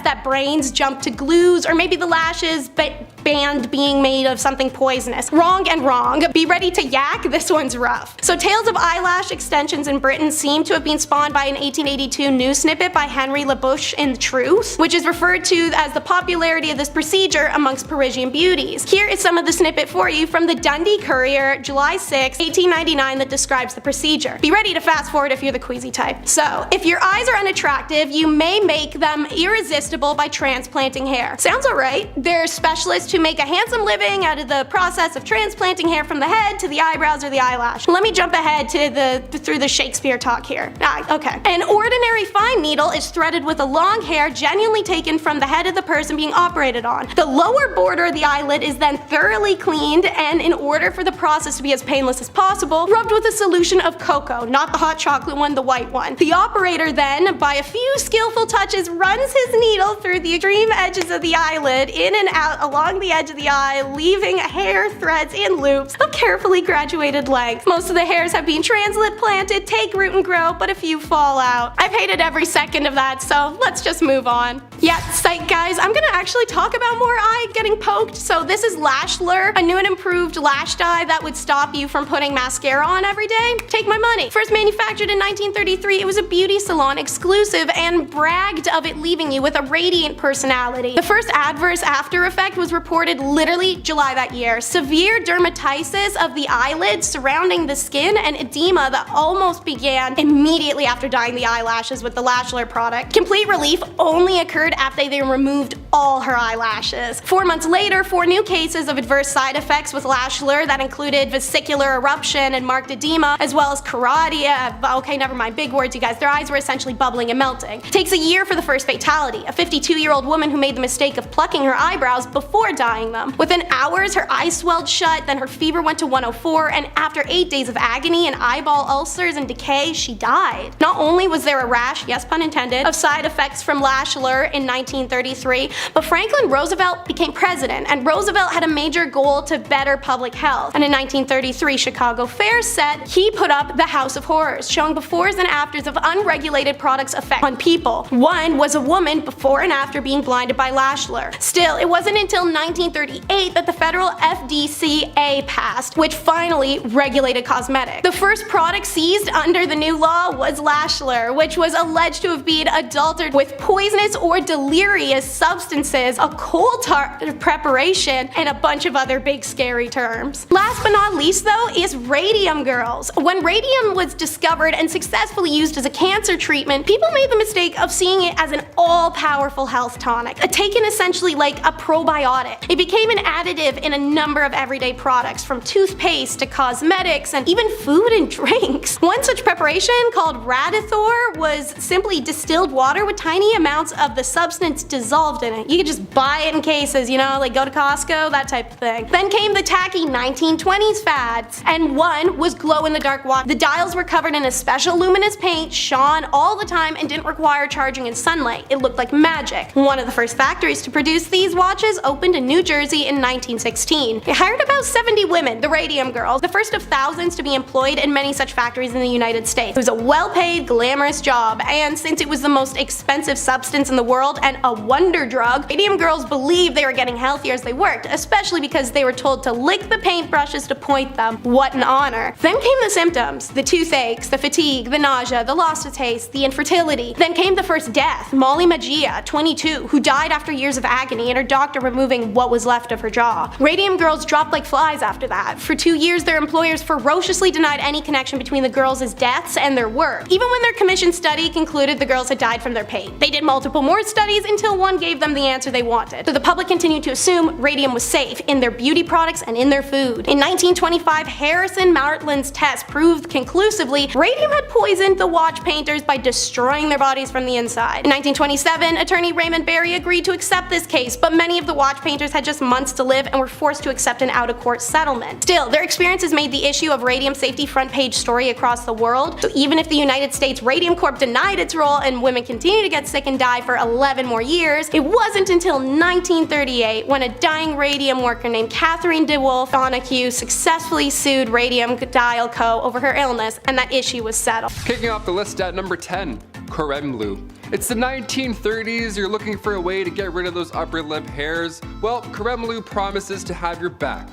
that brains jump to glues, or maybe the lashes banned being made of something poisonous. Wrong and wrong. Be ready to yak, this one's rough. So tales of eyelash extensions in Britain seem to have been spawned by an 1882 news snippet by Henry LaBouche in Truth, which is referred to as the popularity of this procedure amongst Parisian beauties. Here is some of the snippet for you from the Dundee Courier, July 6, 1899, that describes the procedure. Be ready to fast forward if you're the queasy type. So, if your eyes are unattractive, you may make them irresistible by transplanting hair. Sounds alright. There's specialists who make a handsome living out of the process of transplanting hair from the head to the eyebrows or the eyelash. Let me jump ahead to through the Shakespeare talk here. Okay. An ordinary fine needle is threaded with a long hair genuinely taken from the head of the person being operated on. The lower border of the eyelid is then thoroughly cleaned, and in order for the process to be as painless as possible, rubbed with a solution of cocoa, not the hot chocolate one, the white one. The operator then, by a few skillful touches, runs his needle through the extreme edges of the eyelid, in and out along the edge of the eye, leaving hair threads in loops of carefully graduated length. Most of the hairs have been transplanted, take root and grow, but a few fall out. I've hated every second of that, so let's just move on. Yeah, psych guys, I'm gonna actually talk about more eye getting poked. So this is Lash Lure, a new and improved lash dye that would stop you from putting mascara on every day. Take my money. First manufactured in 1933, it was a beauty salon exclusive and bragged of it leaving you with a radiant personality. The first adverse after effect was reported literally July that year. Severe dermatitis of the eyelids surrounding the skin and edema that almost began immediately after dyeing the eyelashes with the Lash Lure product. Complete relief only occurred after they removed all her eyelashes. 4 months later, 4 new cases of adverse side effects with Lash Lure that included vesicular eruption and marked edema, as well as choroidea. Okay, never mind, big words you guys. Their eyes were essentially bubbling and melting. It takes a year for the first fatality, a 52-year-old woman who made the mistake of plucking her eyebrows before dyeing them. Within hours, her eyes swelled shut, then her fever went to 104, and after 8 days of agony and eyeball ulcers and decay, she died. Not only was there a rash, yes pun intended, of side effects from Lash Lure in 1933, but Franklin Roosevelt became president, and Roosevelt had a major goal to better public health. And in 1933, Chicago Fair said he put up the House of Horrors, showing befores and afters of unregulated products' effect on people. One was a woman before and after being blinded by Lash Lure. Still, it wasn't until 1938 that the federal FDCA passed, which finally regulated cosmetics. The first product seized under the new law was Lash Lure, which was alleged to have been adulterated with poisonous or delirious substances substances, a coal tar preparation, and a bunch of other big scary terms. Last but not least though is radium girls. When radium was discovered and successfully used as a cancer treatment, people made the mistake of seeing it as an all-powerful health tonic, taken essentially like a probiotic. It became an additive in a number of everyday products, from toothpaste to cosmetics and even food and drinks. One such preparation, called Radithor, was simply distilled water with tiny amounts of the substance dissolved in it. You could just buy it in cases, you know, like go to Costco, that type of thing. Then came the tacky 1920s fads, and one was glow-in-the-dark water. The dials were covered in a special luminous paint, shone all the time, and didn't require charging in sunlight. It looked like magic. One of the first factories to produce these watches opened in New Jersey in 1916. It hired about 70 women, the Radium Girls, the first of thousands to be employed in many such factories in the United States. It was a well-paid, glamorous job, and since it was the most expensive substance in the world and a wonder drug, Radium Girls believed they were getting healthier as they worked, especially because they were told to lick the paintbrushes to point them. What an honor. Then came the symptoms: the toothaches, the fatigue, the nausea, the loss of taste, the infertility. Then came the first death, Molly Magia, 22, who died after years of agony and her doctor removing what was left of her jaw. Radium Girls dropped like flies after that. For 2 years, their employers ferociously denied any connection between the girls' deaths and their work, even when their commissioned study concluded the girls had died from their pain. They did multiple more studies until one gave them the answer they wanted. So the public continued to assume radium was safe in their beauty products and in their food. In 1925, Harrison Martlin's test proved conclusively radium had poisoned the watch painters by destroying their bodies from the inside. In 1927, attorney Raymond Barry agreed to accept this case, but many of the watch painters had just months to live and were forced to accept an out-of-court settlement. Still, their experiences made the issue of radium safety front page story across the world, so even if the United States Radium Corp denied its role and women continued to get sick and die for 11 more years, it wasn't until 1938 when a dying radium worker named Catherine DeWolf Donahue successfully sued Radium Dial Co. over her illness, and that issue was settled. Kicking off the list at number 10, Coremlu. It's the 1930s, you're looking for a way to get rid of those upper lip hairs. Well, Coremlu promises to have your back.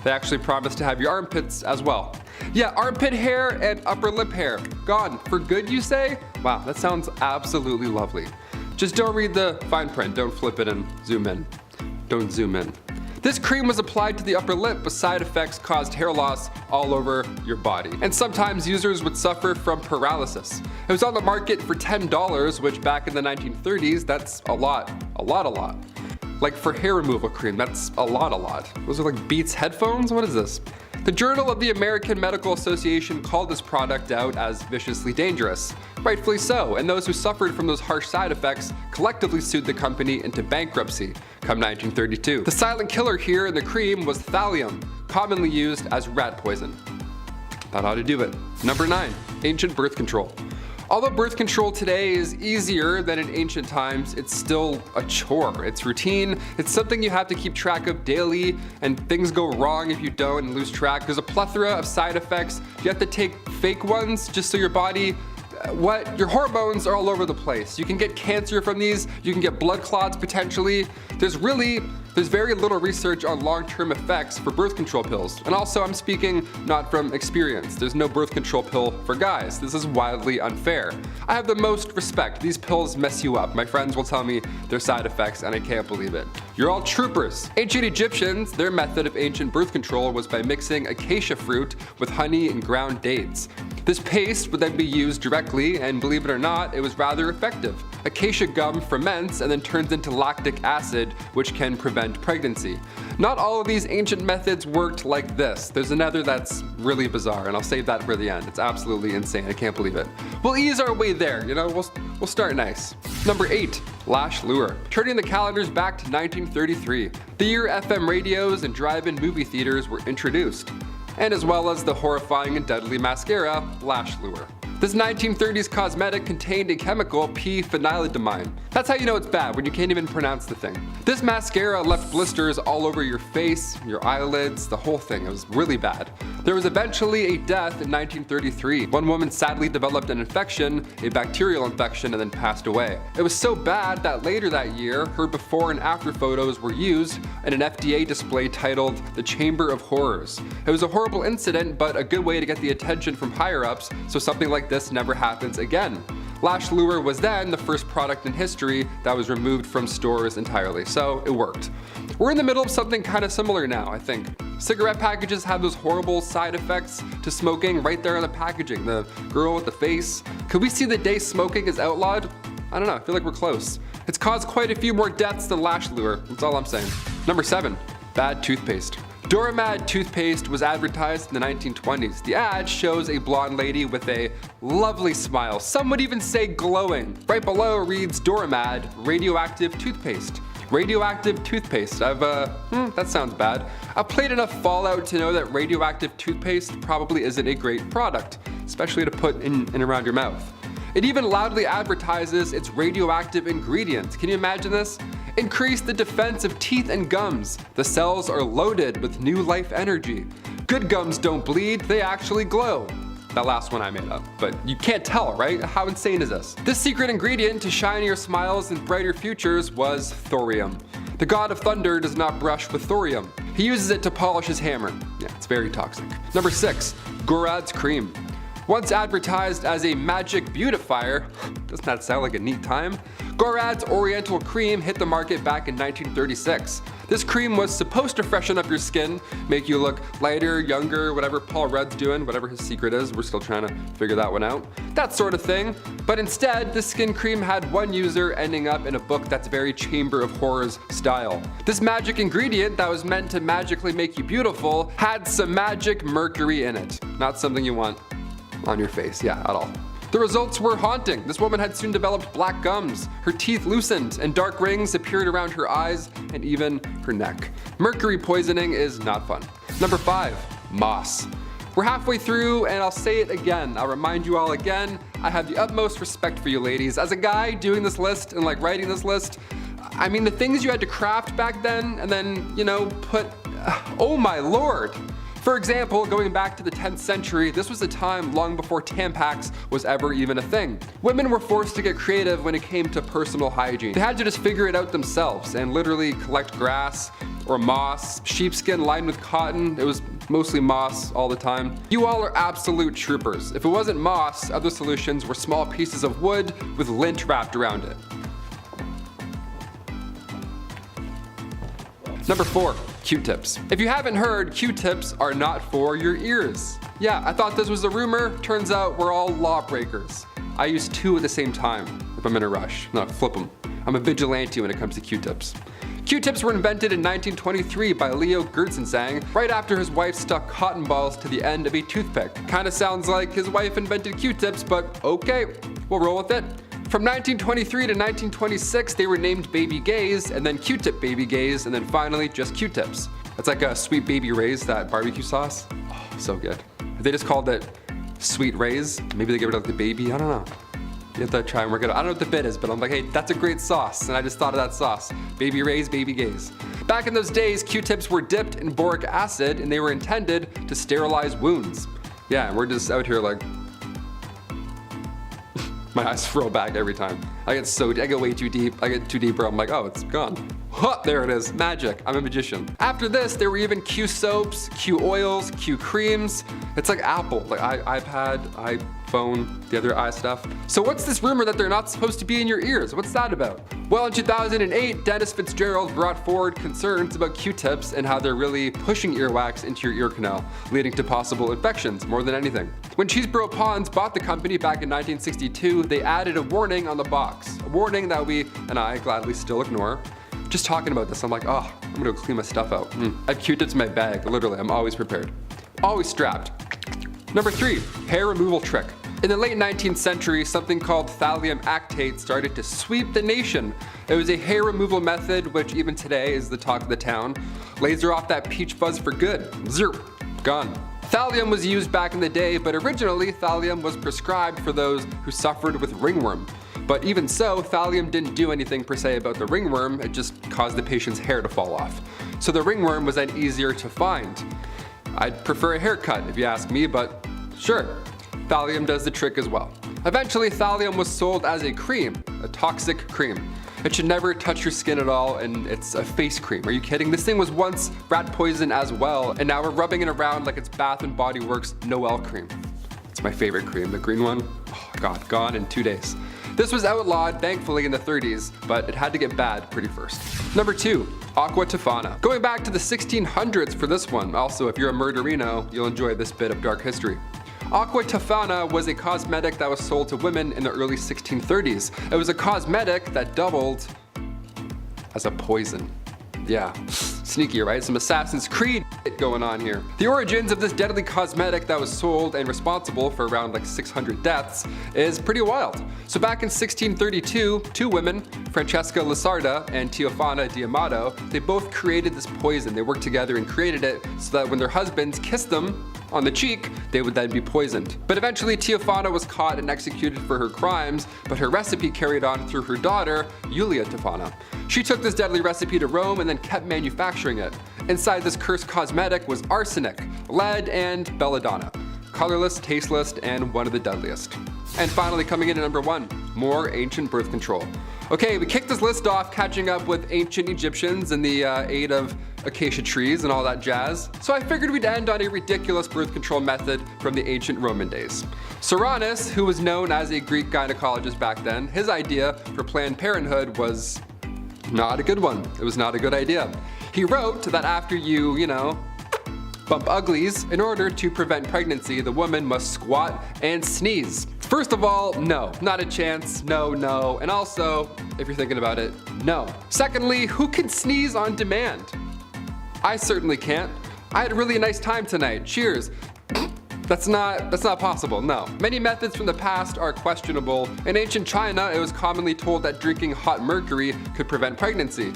They actually promise to have your armpits as well. Yeah, armpit hair and upper lip hair. Gone. For good, you say? Wow, that sounds absolutely lovely. Just don't read the fine print, don't flip it and zoom in. Don't zoom in. This cream was applied to the upper lip, but side effects caused hair loss all over your body. And sometimes users would suffer from paralysis. It was on the market for $10, which back in the 1930s, that's a lot. Like for hair removal cream, that's a lot. Those are like Beats headphones? What is this? The Journal of the American Medical Association called this product out as viciously dangerous. Rightfully so, and those who suffered from those harsh side effects collectively sued the company into bankruptcy come 1932. The silent killer here in the cream was thallium, commonly used as rat poison. That ought to do it. Number 9, ancient birth control. Although birth control today is easier than in ancient times, it's still a chore. It's routine, it's something you have to keep track of daily, and things go wrong if you don't and lose track. There's a plethora of side effects. You have to take fake ones just so your body, your hormones are all over the place. You can get cancer from these, you can get blood clots potentially. There's very little research on long-term effects for birth control pills. And also, I'm speaking not from experience. There's no birth control pill for guys. This is wildly unfair. I have the most respect. These pills mess you up. My friends will tell me their side effects and I can't believe it. You're all troopers. Ancient Egyptians, their method of ancient birth control was by mixing acacia fruit with honey and ground dates. This paste would then be used directly, and believe it or not, it was rather effective. Acacia gum ferments and then turns into lactic acid, which can prevent pregnancy. Not all of these ancient methods worked like this. There's another that's really bizarre, and I'll save that for the end. It's absolutely insane, I can't believe it. We'll ease our way there, you know, we'll start nice. Number 8, lash lure. Turning the calendars back to 1933, the year FM radios and drive-in movie theaters were introduced, and as well as the horrifying and deadly mascara, lash lure. This 1930s cosmetic contained a chemical, p-phenyledamine. That's how you know it's bad, when you can't even pronounce the thing. This mascara left blisters all over your face, your eyelids, the whole thing. It was really bad. There was eventually a death in 1933. One woman sadly developed an infection, a bacterial infection, and then passed away. It was so bad that later that year, her before and after photos were used in an FDA display titled The Chamber of Horrors. It was a horrible incident, but a good way to get the attention from higher ups so something like this never happens again. Lash Lure was then the first product in history that was removed from stores entirely, so it worked. We're in the middle of something kind of similar now, I think. Cigarette packages have those horrible side effects to smoking right there on the packaging. The girl with the face. Could we see the day smoking is outlawed? I don't know, I feel like we're close. It's caused quite a few more deaths than Lash Lure, that's all I'm saying. Number 7, bad toothpaste. Damad Toothpaste was advertised in the 1920s. The ad shows a blonde lady with a lovely smile, some would even say glowing. Right below reads Damad radioactive toothpaste. Radioactive toothpaste. That sounds bad. I've played enough Fallout to know that radioactive toothpaste probably isn't a great product, especially to put in and around your mouth. It even loudly advertises its radioactive ingredients. Can you imagine this? Increase the defense of teeth and gums. The cells are loaded with new life energy. Good gums don't bleed, they actually glow. That last one I made up, but you can't tell, right? How insane is this? This secret ingredient to shinier smiles and brighter futures was thorium. The god of thunder does not brush with thorium. He uses it to polish his hammer. Yeah, it's very toxic. Number 6, Gorad's cream. Once advertised as a magic beautifier, doesn't that sound like a neat time? Gorad's Oriental Cream hit the market back in 1936. This cream was supposed to freshen up your skin, make you look lighter, younger, whatever Paul Rudd's doing, whatever his secret is, we're still trying to figure that one out. That sort of thing. But instead, this skin cream had one user ending up in a book that's very Chamber of Horrors style. This magic ingredient that was meant to magically make you beautiful had some magic mercury in it. Not something you want on your face, yeah, at all. The results were haunting. This woman had soon developed black gums, her teeth loosened, and dark rings appeared around her eyes and even her neck. Mercury poisoning is not fun. Number 5, moss. We're halfway through and I'll say it again. I'll remind you all again, I have the utmost respect for you ladies. As a guy doing this list and like writing this list, I mean the things you had to craft back then and then, you know, put, oh my lord. For example, going back to the 10th century, this was a time long before Tampax was ever even a thing. Women were forced to get creative when it came to personal hygiene. They had to just figure it out themselves and literally collect grass or moss, sheepskin lined with cotton. It was mostly moss all the time. You all are absolute troopers. If it wasn't moss, other solutions were small pieces of wood with lint wrapped around it. Number 4, Q-tips. If you haven't heard, Q-tips are not for your ears. Yeah, I thought this was a rumor. Turns out we're all lawbreakers. I use 2 at the same time if I'm in a rush. No, flip them. I'm a vigilante when it comes to Q-tips. Q-tips were invented in 1923 by Leo Gertzensang, right after his wife stuck cotton balls to the end of a toothpick. Kinda sounds like his wife invented Q-tips, but okay, we'll roll with it. From 1923 to 1926, they were named Baby Gays, and then Q-tip Baby Gays, and then finally just Q-tips. It's like a Sweet Baby Ray's, that barbecue sauce. Oh, so good. If they just called it Sweet Ray's, maybe they get rid of the baby, I don't know. You have to try and work it out. I don't know what the bit is, but I'm like, hey, that's a great sauce, and I just thought of that sauce. Baby Ray's, Baby Gays. Back in those days, Q-tips were dipped in boric acid, and they were intended to sterilize wounds. Yeah, and we're just out here like, my eyes roll back every time. I get way too deep. I get too deep where I'm like, oh, it's gone. Huh, there it is, magic, I'm a magician. After this, there were even Q soaps, Q oils, Q creams. It's like Apple, like iPad, iPhone, the other stuff. So what's this rumor that they're not supposed to be in your ears? What's that about? Well, in 2008, Dennis Fitzgerald brought forward concerns about Q-tips and how they're really pushing earwax into your ear canal, leading to possible infections more than anything. When Cheeseboro Ponds bought the company back in 1962, they added a warning on the box. A warning that we, and I, gladly still ignore. Just talking about this, I'm like, oh, I'm gonna go clean my stuff out. I have Q-tips in my bag, literally, I'm always prepared. Always strapped. Number 3, hair removal trick. In the late 19th century, something called thallium actate started to sweep the nation. It was a hair removal method which even today is the talk of the town. Laser off that peach fuzz for good. Zerp, gone. Thallium was used back in the day, but originally thallium was prescribed for those who suffered with ringworm. But even so, thallium didn't do anything per se about the ringworm, it just caused the patient's hair to fall off. So the ringworm was then easier to find. I'd prefer a haircut if you ask me, but sure, thallium does the trick as well. Eventually, thallium was sold as a cream, a toxic cream. It should never touch your skin at all, and it's a face cream. Are you kidding? This thing was once rat poison as well, and now we're rubbing it around like it's Bath & Body Works Noel cream. It's my favorite cream, the green one. Oh God, gone in 2 days. This was outlawed, thankfully, in the 30s, but it had to get bad pretty first. Number 2, Aqua Tana. Going back to the 1600s for this one. Also, if you're a murderino, you'll enjoy this bit of dark history. Aqua Tana was a cosmetic that was sold to women in the early 1630s. It was a cosmetic that doubled as a poison. Yeah, sneaky, right? Some Assassin's Creed going on here. The origins of this deadly cosmetic that was sold and responsible for around like 600 deaths is pretty wild. So back in 1632, two women, Francesca Lasarda and Teofana D'Amato, they both created this poison. They worked together and created it so that when their husbands kissed them on the cheek, they would then be poisoned. But eventually Teofana was caught and executed for her crimes, but her recipe carried on through her daughter, Julia Tofana. She took this deadly recipe to Rome and then kept manufacturing it. Inside this cursed cosmetic was arsenic, lead, and belladonna. Colorless, tasteless, and one of the deadliest. And finally coming in at number 1, more ancient birth control. Okay, we kicked this list off catching up with ancient Egyptians in the aid of acacia trees and all that jazz. So I figured we'd end on a ridiculous birth control method from the ancient Roman days. Cyrannus, who was known as a Greek gynecologist back then, his idea for Planned Parenthood was not a good one. It was not a good idea. He wrote that after you know, bump uglies, in order to prevent pregnancy, the woman must squat and sneeze. First of all, no, not a chance, no, and also, if you're thinking about it, no. Secondly, who can sneeze on demand? I certainly can't. I had a really nice time tonight, cheers. That's not possible, no. Many methods from the past are questionable. In ancient China, it was commonly told that drinking hot mercury could prevent pregnancy.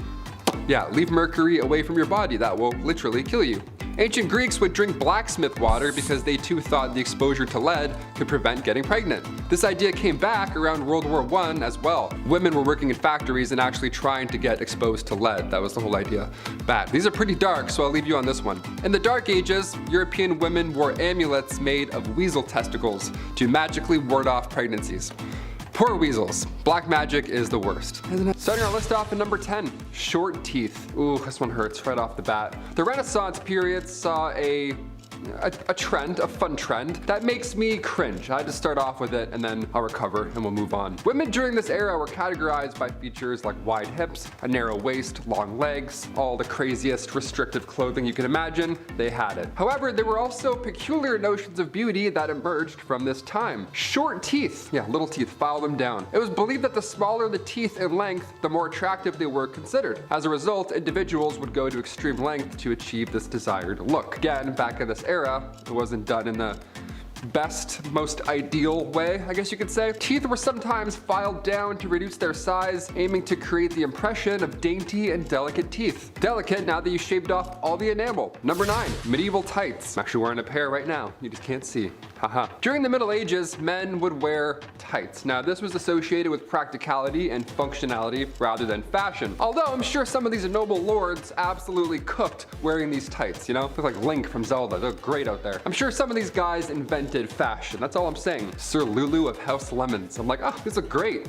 Yeah, leave mercury away from your body, that will literally kill you. Ancient Greeks would drink blacksmith water because they too thought the exposure to lead could prevent getting pregnant. This idea came back around World War I as well. Women were working in factories and actually trying to get exposed to lead. That was the whole idea. Bad. These are pretty dark, so I'll leave you on this one. In the Dark Ages, European women wore amulets made of weasel testicles to magically ward off pregnancies. Poor weasels. Black magic is the worst, isn't it? Starting our list off at number 10, short teeth. Ooh, this one hurts right off the bat. The Renaissance period saw a trend, a fun trend, that makes me cringe. I had to start off with it and then I'll recover and we'll move on. Women during this era were categorized by features like wide hips, a narrow waist, long legs, all the craziest restrictive clothing you can imagine, they had it. However, there were also peculiar notions of beauty that emerged from this time. Short teeth, yeah, little teeth, file them down. It was believed that the smaller the teeth in length, the more attractive they were considered. As a result, individuals would go to extreme length to achieve this desired look. Again, back in this era, it wasn't done in the best, most ideal way, I guess you could say. Teeth were sometimes filed down to reduce their size, aiming to create the impression of dainty and delicate teeth. Delicate now that you shaved off all the enamel. Number 9, medieval tights. I'm actually wearing a pair right now. You just can't see. Haha. During the Middle Ages, men would wear tights. Now, this was associated with practicality and functionality rather than fashion. Although I'm sure some of these noble lords absolutely cooked wearing these tights, you know? Look like Link from Zelda. They're great out there. I'm sure some of these guys invented fashion. That's all I'm saying. Sir Lulu of House Lemons. I'm like, oh, these are great.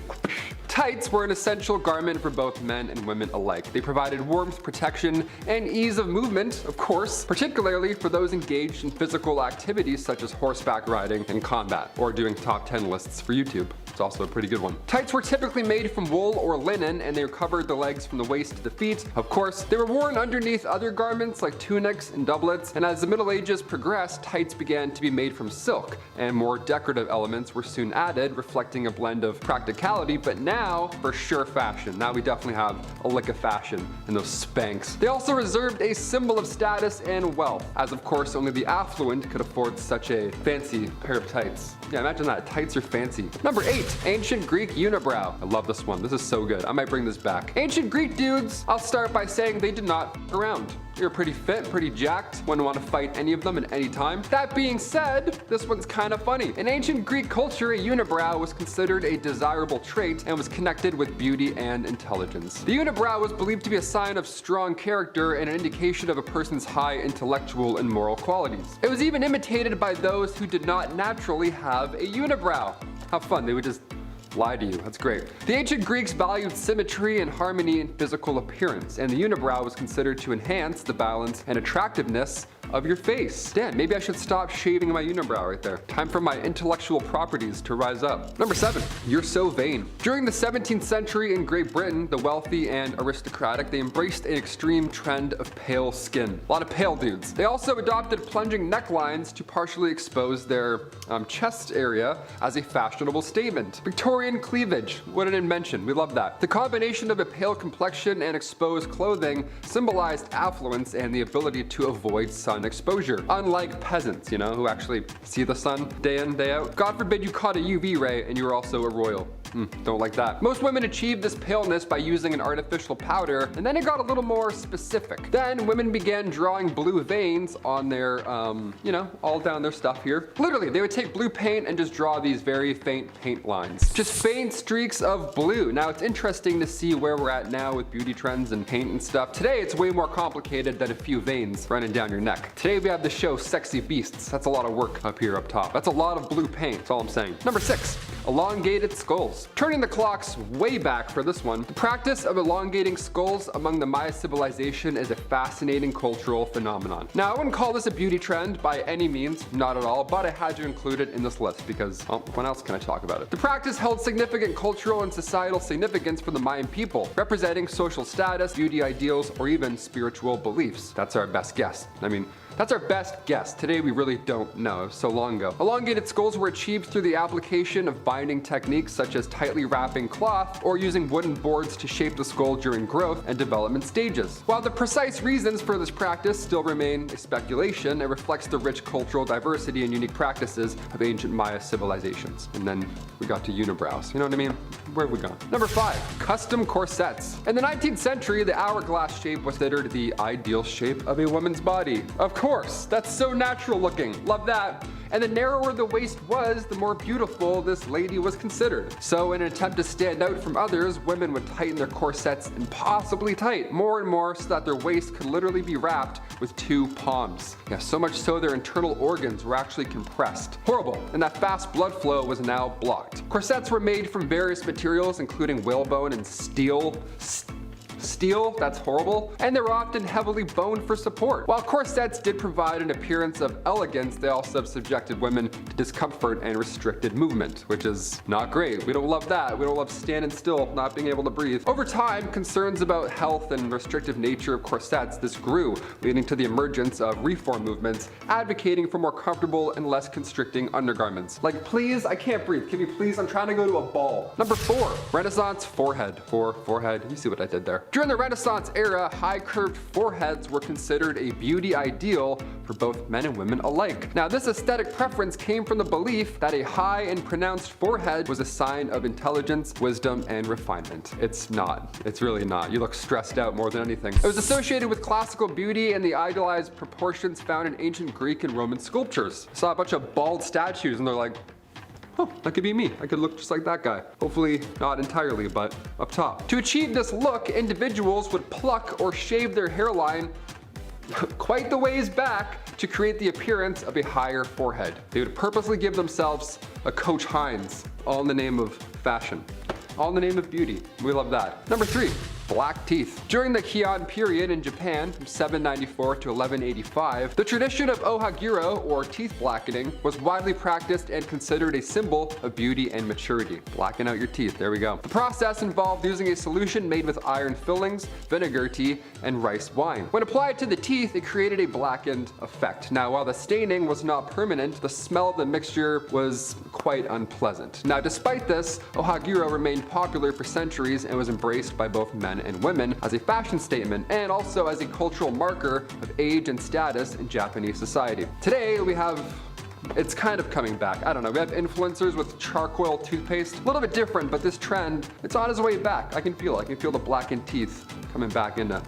Tights were an essential garment for both men and women alike. They provided warmth, protection, and ease of movement, of course, particularly for those engaged in physical activities such as horseback riding and combat, or doing top 10 lists for YouTube. It's also a pretty good one. Tights were typically made from wool or linen, and they covered the legs from the waist to the feet. Of course, they were worn underneath other garments like tunics and doublets, and as the Middle Ages progressed, tights began to be made from silk, and more decorative elements were soon added, reflecting a blend of practicality, but now for sure fashion. Now we definitely have a lick of fashion in those Spanx. They also reserved a symbol of status and wealth, as of course only the affluent could afford such a fancy pair of tights. Yeah, imagine that, tights are fancy. Number 8, ancient Greek unibrow. I love this one, this is so good. I might bring this back. Ancient Greek dudes, I'll start by saying they did not f around. You're pretty fit, pretty jacked, wouldn't want to fight any of them at any time. That being said, this one's kind of funny. In ancient Greek culture, a unibrow was considered a desirable trait and was connected with beauty and intelligence. The unibrow was believed to be a sign of strong character and an indication of a person's high intellectual and moral qualities. It was even imitated by those who did not naturally have a unibrow. How fun, they would just lie to you. That's great. The ancient Greeks valued symmetry and harmony in physical appearance, and the unibrow was considered to enhance the balance and attractiveness of your face. Damn, maybe I should stop shaving my unibrow right there. Time for my intellectual properties to rise up. Number 7, you're so vain. During the 17th century in Great Britain, the wealthy and aristocratic, they embraced an extreme trend of pale skin. A lot of pale dudes. They also adopted plunging necklines to partially expose their chest area as a fashionable statement. Victorian cleavage, what an invention, we love that. The combination of a pale complexion and exposed clothing symbolized affluence and the ability to avoid sun exposure. Unlike peasants, you know, who actually see the sun day in, day out. God forbid you caught a UV ray and you were also a royal. Don't like that. Most women achieved this paleness by using an artificial powder, and then it got a little more specific. Then women began drawing blue veins on their, you know, all down their stuff here. Literally, they would take blue paint and just draw these very faint paint lines. Just faint streaks of blue. Now it's interesting to see where we're at now with beauty trends and paint and stuff. Today it's way more complicated than a few veins running down your neck. Today we have the show Sexy Beasts. That's a lot of work up here up top. That's a lot of blue paint, that's all I'm saying. Number 6, elongated skulls. Turning the clocks way back for this one, the practice of elongating skulls among the Maya civilization is a fascinating cultural phenomenon. Now, I wouldn't call this a beauty trend by any means, not at all, but I had to include it in this list because, well, when else can I talk about it? The practice held significant cultural and societal significance for the Mayan people, representing social status, beauty ideals, or even spiritual beliefs. That's our best guess. I mean, that's our best guess. Today we really don't know. It was so long ago. Elongated skulls were achieved through the application of binding techniques such as tightly wrapping cloth or using wooden boards to shape the skull during growth and development stages. While the precise reasons for this practice still remain a speculation, it reflects the rich cultural diversity and unique practices of ancient Maya civilizations. And then we got to unibrows. You know what I mean? Where have we gone? Number 5, custom corsets. In the 19th century, the hourglass shape was considered the ideal shape of a woman's body. Of course, that's so natural looking. Love that. And the narrower the waist was, the more beautiful this lady was considered. So in an attempt to stand out from others, women would tighten their corsets impossibly tight, more and more, so that their waist could literally be wrapped with 2 palms. Yeah, so much so their internal organs were actually compressed. Horrible, and that fast blood flow was now blocked. Corsets were made from various materials, including whalebone and steel, that's horrible, and they were often heavily boned for support. While corsets did provide an appearance of elegance, they also subjected women to discomfort and restricted movement, which is not great. We don't love that. We don't love standing still, not being able to breathe. Over time, concerns about health and restrictive nature of corsets, this grew, leading to the emergence of reform movements advocating for more comfortable and less constricting undergarments. Like, please, I can't breathe. Can you please? I'm trying to go to a ball. Number 4, Renaissance forehead. Forehead. You see what I did there. During the Renaissance era, high curved foreheads were considered a beauty ideal for both men and women alike. Now, this aesthetic preference came from the belief that a high and pronounced forehead was a sign of intelligence, wisdom, and refinement. It's not. It's really not. You look stressed out more than anything. It was associated with classical beauty and the idealized proportions found in ancient Greek and Roman sculptures. I saw a bunch of bald statues and they're like, oh, that could be me. I could look just like that guy. Hopefully not entirely, but up top. To achieve this look, individuals would pluck or shave their hairline quite the ways back to create the appearance of a higher forehead. They would purposely give themselves a Coach Hines, all in the name of fashion. All in the name of beauty. We love that. Number 3, black teeth. During the Heian period in Japan from 794 to 1185, the tradition of ohaguro, or teeth blackening, was widely practiced and considered a symbol of beauty and maturity. Blacken out your teeth, there we go. The process involved using a solution made with iron fillings, vinegar tea, and rice wine. When applied to the teeth, it created a blackened effect. Now, while the staining was not permanent, the smell of the mixture was quite unpleasant. Now, despite this, ohaguro remained popular for centuries and was embraced by both men and women as a fashion statement and also as a cultural marker of age and status in Japanese society. Today we have, it's kind of coming back. I don't know, we have influencers with charcoal toothpaste. A little bit different, but this trend, it's on its way back. I can feel the blackened teeth coming back into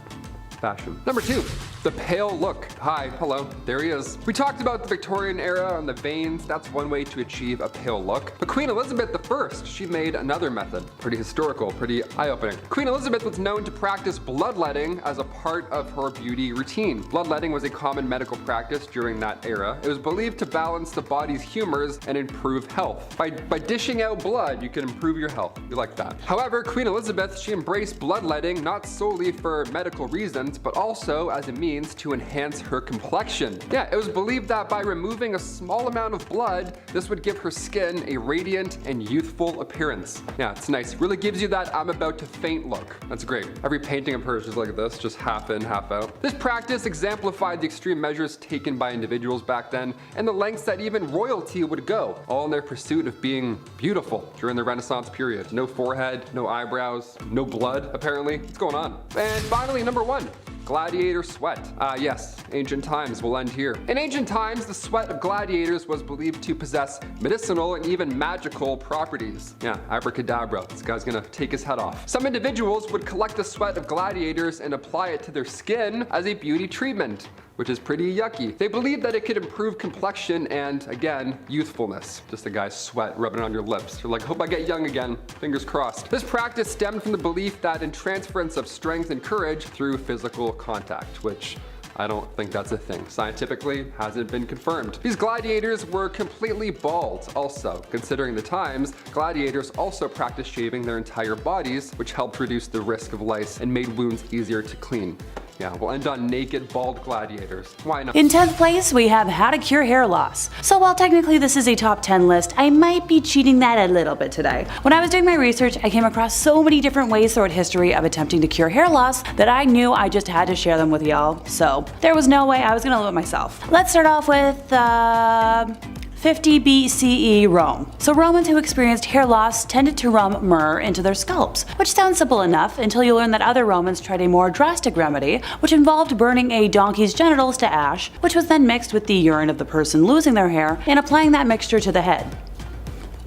fashion. Number 2, the pale look. Hi, hello, there he is. We talked about the Victorian era and the veins. That's one way to achieve a pale look. But Queen Elizabeth I, she made another method. Pretty historical, pretty eye-opening. Queen Elizabeth was known to practice bloodletting as a part of her beauty routine. Bloodletting was a common medical practice during that era. It was believed to balance the body's humors and improve health. By dishing out blood, you can improve your health. You like that. However, Queen Elizabeth, she embraced bloodletting not solely for medical reasons, but also as a means means to enhance her complexion. Yeah, it was believed that by removing a small amount of blood, this would give her skin a radiant and youthful appearance. Yeah, it's nice. Really gives you that I'm about to faint look. That's great. Every painting of hers is like this, just half in, half out. This practice exemplified the extreme measures taken by individuals back then and the lengths that even royalty would go, all in their pursuit of being beautiful during the Renaissance period. No forehead, no eyebrows, no blood, apparently. What's going on? And finally, number 1. Gladiator sweat. Yes, ancient times will end here. In ancient times, the sweat of gladiators was believed to possess medicinal and even magical properties. Yeah, abracadabra, this guy's gonna take his head off. Some individuals would collect the sweat of gladiators and apply it to their skin as a beauty treatment, which is pretty yucky. They believed that it could improve complexion and, again, youthfulness. Just a guy's sweat rubbing on your lips. You're like, hope I get young again, fingers crossed. This practice stemmed from the belief that in transference of strength and courage through physical contact, which I don't think that's a thing. Scientifically, hasn't been confirmed. These gladiators were completely bald also. Considering the times, gladiators also practiced shaving their entire bodies, which helped reduce the risk of lice and made wounds easier to clean. Yeah, we'll end on naked, bald gladiators. Why not? In 10th place, we have how to cure hair loss. So while technically this is a top 10 list, I might be cheating that a little bit today. When I was doing my research, I came across so many different ways throughout history of attempting to cure hair loss that I knew I just had to share them with y'all. So there was no way I was gonna live it myself. Let's start off with 50 BCE Rome. So Romans who experienced hair loss tended to rub myrrh into their scalps, which sounds simple enough until you learn that other Romans tried a more drastic remedy, which involved burning a donkey's genitals to ash, which was then mixed with the urine of the person losing their hair and applying that mixture to the head.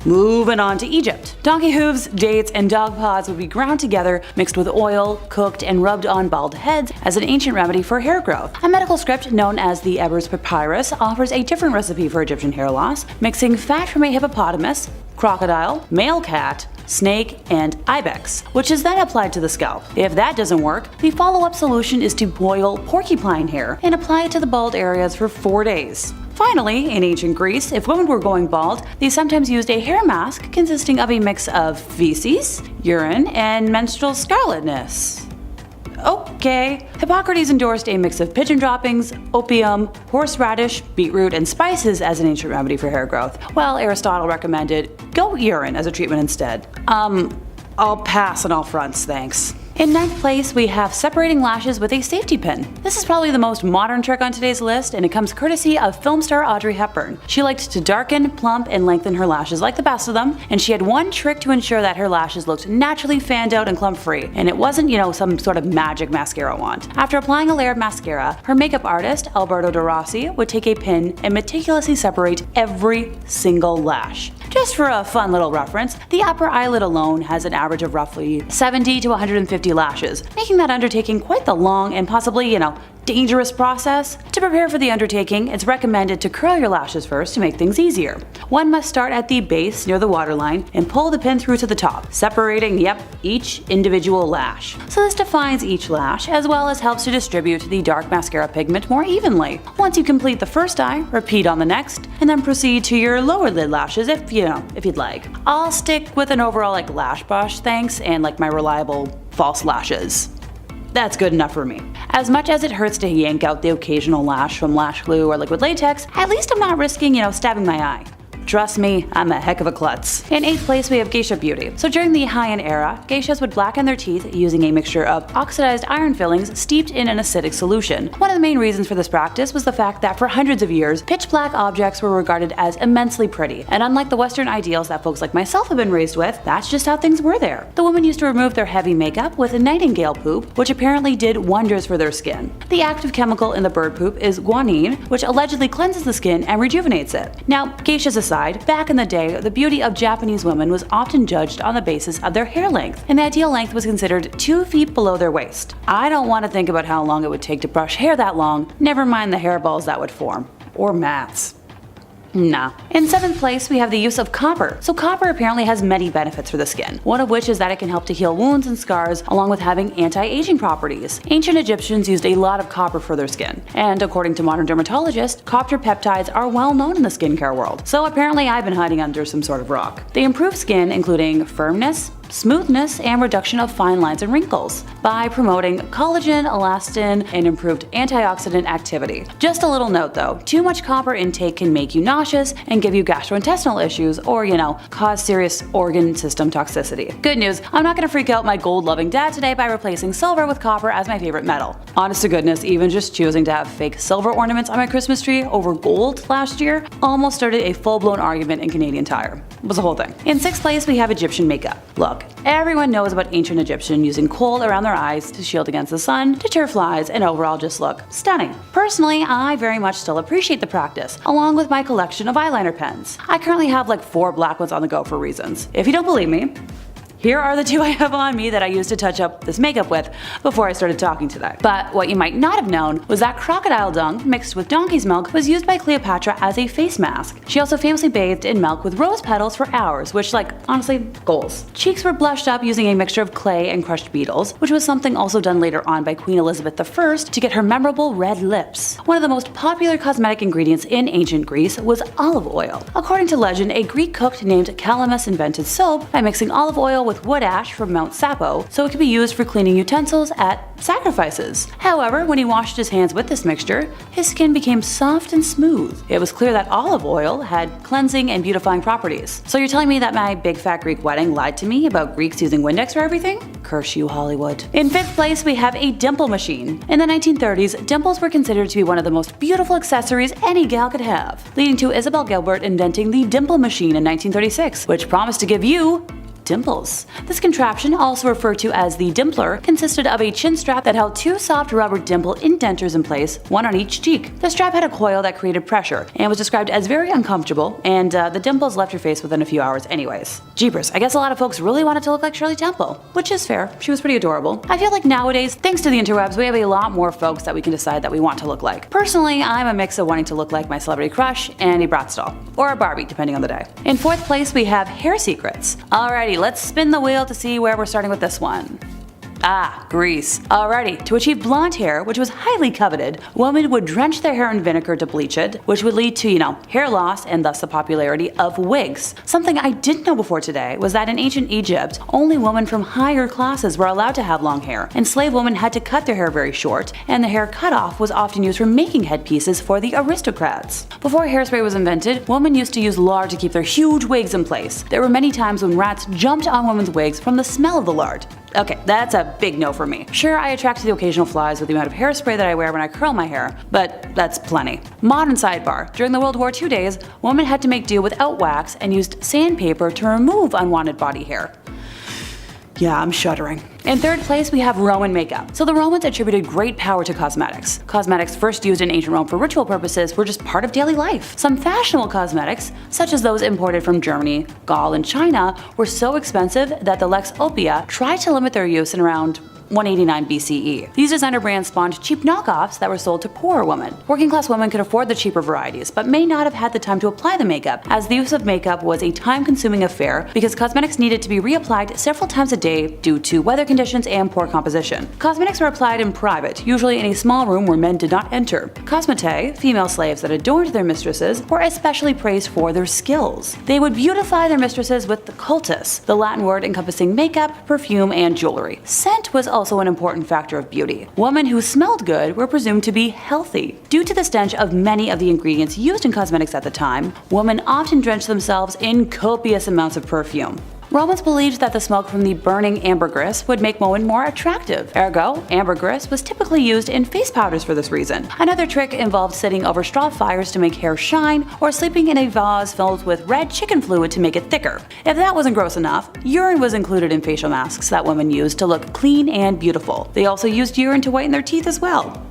Moving on to Egypt. Donkey hooves, dates, and dog paws would be ground together, mixed with oil, cooked, and rubbed on bald heads as an ancient remedy for hair growth. A medical script known as the Ebers Papyrus offers a different recipe for Egyptian hair loss, mixing fat from a hippopotamus, crocodile, male cat, snake, and ibex, which is then applied to the scalp. If that doesn't work, the follow-up solution is to boil porcupine hair and apply it to the bald areas for 4 days. Finally, in ancient Greece, if women were going bald, they sometimes used a hair mask consisting of a mix of feces, urine, and menstrual scarletness. Okay. Hippocrates endorsed a mix of pigeon droppings, opium, horseradish, beetroot, and spices as an ancient remedy for hair growth, while Aristotle recommended goat urine as a treatment instead. I'll pass on all fronts, thanks. In 9th place, we have separating lashes with a safety pin. This is probably the most modern trick on today's list, and it comes courtesy of film star Audrey Hepburn. She liked to darken, plump, and lengthen her lashes like the best of them, and she had one trick to ensure that her lashes looked naturally fanned out and clump-free, and it wasn't, some sort of magic mascara wand. After applying a layer of mascara, her makeup artist, Alberto De Rossi, would take a pin and meticulously separate every single lash. Just for a fun little reference, the upper eyelid alone has an average of roughly 70 to 150 lashes, making that undertaking quite the long and possibly, dangerous process. To prepare for the undertaking, it's recommended to curl your lashes first to make things easier. One must start at the base near the waterline and pull the pin through to the top, separating, each individual lash. So this defines each lash, as well as helps to distribute the dark mascara pigment more evenly. Once you complete the first eye, repeat on the next, and then proceed to your lower lid lashes if you'd like. I'll stick with an overall lash brush, thanks, and my reliable false lashes. That's good enough for me. As much as it hurts to yank out the occasional lash from lash glue or liquid latex, at least I'm not risking, stabbing my eye. Trust me, I'm a heck of a klutz. In 8th place, we have geisha beauty. So during the Heian era, geishas would blacken their teeth using a mixture of oxidized iron fillings steeped in an acidic solution. One of the main reasons for this practice was the fact that for hundreds of years, pitch black objects were regarded as immensely pretty, and unlike the Western ideals that folks like myself have been raised with, that's just how things were there. The women used to remove their heavy makeup with nightingale poop, which apparently did wonders for their skin. The active chemical in the bird poop is guanine, which allegedly cleanses the skin and rejuvenates it. Now, geishas aside, back in the day, the beauty of Japanese women was often judged on the basis of their hair length, and the ideal length was considered 2 feet below their waist. I don't want to think about how long it would take to brush hair that long, never mind the hairballs that would form. Or maths. Nah. In 7th place, we have the use of copper. So copper apparently has many benefits for the skin, one of which is that it can help to heal wounds and scars, along with having anti-aging properties. Ancient Egyptians used a lot of copper for their skin, and according to modern dermatologists, copper peptides are well known in the skincare world. So apparently I've been hiding under some sort of rock. They improve skin, including firmness, smoothness, and reduction of fine lines and wrinkles by promoting collagen, elastin, and improved antioxidant activity. Just a little note though, too much copper intake can make you nauseous and give you gastrointestinal issues or, cause serious organ system toxicity. Good news, I'm not gonna freak out my gold-loving dad today by replacing silver with copper as my favorite metal. Honest to goodness, even just choosing to have fake silver ornaments on my Christmas tree over gold last year almost started a full-blown argument in Canadian Tire. It was a whole thing. In 6th place, we have Egyptian makeup. Look, everyone knows about ancient Egyptian using kohl around their eyes to shield against the sun, deter flies, and overall just look stunning. Personally, I very much still appreciate the practice, along with my collection of eyeliner pens. I currently have like 4 black ones on the go for reasons. If you don't believe me, here are the 2 I have on me that I used to touch up this makeup with before I started talking today. But what you might not have known was that crocodile dung mixed with donkey's milk was used by Cleopatra as a face mask. She also famously bathed in milk with rose petals for hours, which honestly, goals. Cheeks were blushed up using a mixture of clay and crushed beetles, which was something also done later on by Queen Elizabeth I to get her memorable red lips. One of the most popular cosmetic ingredients in ancient Greece was olive oil. According to legend, a Greek cook named Calamus invented soap by mixing olive oil with wood ash from Mount Sapo so it could be used for cleaning utensils at sacrifices. However, when he washed his hands with this mixture, his skin became soft and smooth. It was clear that olive oil had cleansing and beautifying properties. So you're telling me that my big fat Greek wedding lied to me about Greeks using Windex for everything? Curse you, Hollywood. In 5th place, we have a dimple machine. In the 1930s, dimples were considered to be one of the most beautiful accessories any gal could have, leading to Isabel Gilbert inventing the dimple machine in 1936, which promised to give you dimples. This contraption, also referred to as the dimpler, consisted of a chin strap that held 2 soft rubber dimple indenters in place, one on each cheek. The strap had a coil that created pressure and was described as very uncomfortable, and the dimples left your face within a few hours anyways. Jeepers, I guess a lot of folks really wanted to look like Shirley Temple, which is fair. She was pretty adorable. I feel like nowadays, thanks to the interwebs, we have a lot more folks that we can decide that we want to look like. Personally, I'm a mix of wanting to look like my celebrity crush and a Bratz doll, or a Barbie, depending on the day. In 4th place, we have hair secrets. Alrighty, let's spin the wheel to see where we're starting with this one. Grease. Alrighty, to achieve blonde hair, which was highly coveted, women would drench their hair in vinegar to bleach it, which would lead to, hair loss and thus the popularity of wigs. Something I didn't know before today was that in ancient Egypt, only women from higher classes were allowed to have long hair. Enslaved women had to cut their hair very short, and the hair cut off was often used for making headpieces for the aristocrats. Before hairspray was invented, women used to use lard to keep their huge wigs in place. There were many times when rats jumped on women's wigs from the smell of the lard. Okay, that's a big no for me. Sure, I attract the occasional flies with the amount of hairspray that I wear when I curl my hair, but that's plenty. Modern sidebar. During the World War II days, women had to make do without wax and used sandpaper to remove unwanted body hair. Yeah, I'm shuddering. In 3rd place, we have Roman makeup. So the Romans attributed great power to cosmetics. Cosmetics first used in ancient Rome for ritual purposes were just part of daily life. Some fashionable cosmetics, such as those imported from Germany, Gaul, and China, were so expensive that the Lex Opia tried to limit their use in around 189 BCE. These designer brands spawned cheap knockoffs that were sold to poorer women. Working class women could afford the cheaper varieties, but may not have had the time to apply the makeup, as the use of makeup was a time-consuming affair because cosmetics needed to be reapplied several times a day due to weather conditions and poor composition. Cosmetics were applied in private, usually in a small room where men did not enter. Cosmetae, female slaves that adorned their mistresses, were especially praised for their skills. They would beautify their mistresses with the cultus, the Latin word encompassing makeup, perfume, and jewelry. Scent was also an important factor of beauty. Women who smelled good were presumed to be healthy. Due to the stench of many of the ingredients used in cosmetics at the time, women often drenched themselves in copious amounts of perfume. Romans believed that the smoke from the burning ambergris would make women more attractive. Ergo, ambergris was typically used in face powders for this reason. Another trick involved sitting over straw fires to make hair shine, or sleeping in a vase filled with red chicken fluid to make it thicker. If that wasn't gross enough, urine was included in facial masks that women used to look clean and beautiful. They also used urine to whiten their teeth as well.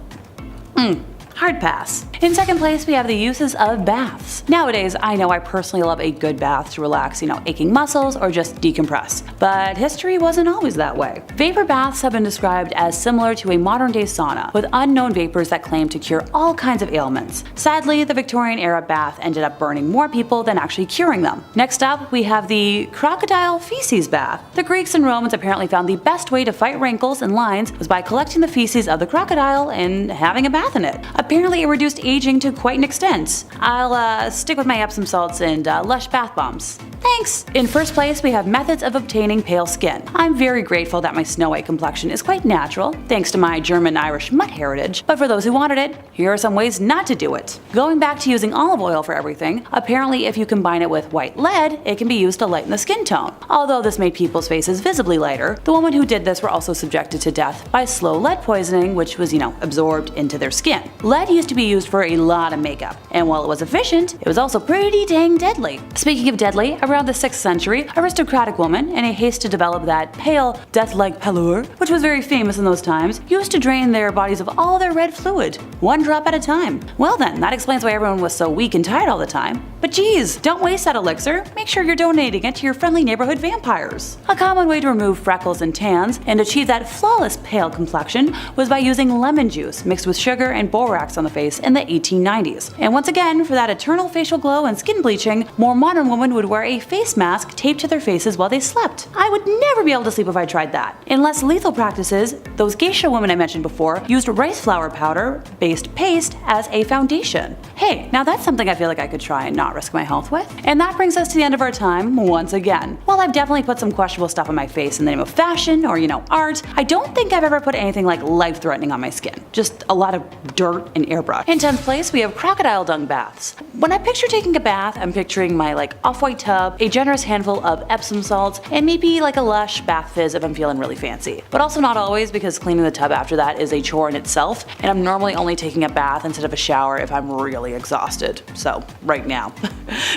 Hard pass. In 2nd place, we have the uses of baths. Nowadays, I know I personally love a good bath to relax, aching muscles or just decompress. But history wasn't always that way. Vapor baths have been described as similar to a modern-day sauna, with unknown vapors that claim to cure all kinds of ailments. Sadly, the Victorian era bath ended up burning more people than actually curing them. Next up, we have the crocodile feces bath. The Greeks and Romans apparently found the best way to fight wrinkles and lines was by collecting the feces of the crocodile and having a bath in it. Apparently it reduced aging to quite an extent. I'll stick with my Epsom salts and Lush bath bombs. Thanks! In first place, we have methods of obtaining pale skin. I'm very grateful that my snow white complexion is quite natural, thanks to my German-Irish mutt heritage, but for those who wanted it, here are some ways not to do it. Going back to using olive oil for everything, apparently if you combine it with white lead, it can be used to lighten the skin tone. Although this made people's faces visibly lighter, the women who did this were also subjected to death by slow lead poisoning, which was, absorbed into their skin. Lead used to be used for a lot of makeup, and while it was efficient, it was also pretty dang deadly. Speaking of deadly, around the 6th century, aristocratic women, in a haste to develop that pale, death-like pallor, which was very famous in those times, used to drain their bodies of all their red fluid, one drop at a time. Well then, that explains why everyone was so weak and tired all the time. But geez, don't waste that elixir, make sure you're donating it to your friendly neighborhood vampires. A common way to remove freckles and tans and achieve that flawless pale complexion was by using lemon juice mixed with sugar and borax on the face in the 1890s. And once again, for that eternal facial glow and skin bleaching, more modern women would wear a face mask taped to their faces while they slept. I would never be able to sleep if I tried that. In less lethal practices, those geisha women I mentioned before used rice flour powder based paste as a foundation. Hey, now that's something I feel like I could try and not risk my health with. And that brings us to the end of our time once again. While I've definitely put some questionable stuff on my face in the name of fashion or art, I don't think I've ever put anything like life-threatening on my skin. Just a lot of dirt and airbrush. In 10th place, we have crocodile dung baths. When I picture taking a bath, I'm picturing my off-white tub, a generous handful of Epsom salts, and maybe a Lush bath fizz if I'm feeling really fancy. But also not always, because cleaning the tub after that is a chore in itself, and I'm normally only taking a bath instead of a shower if I'm really exhausted. So, right now.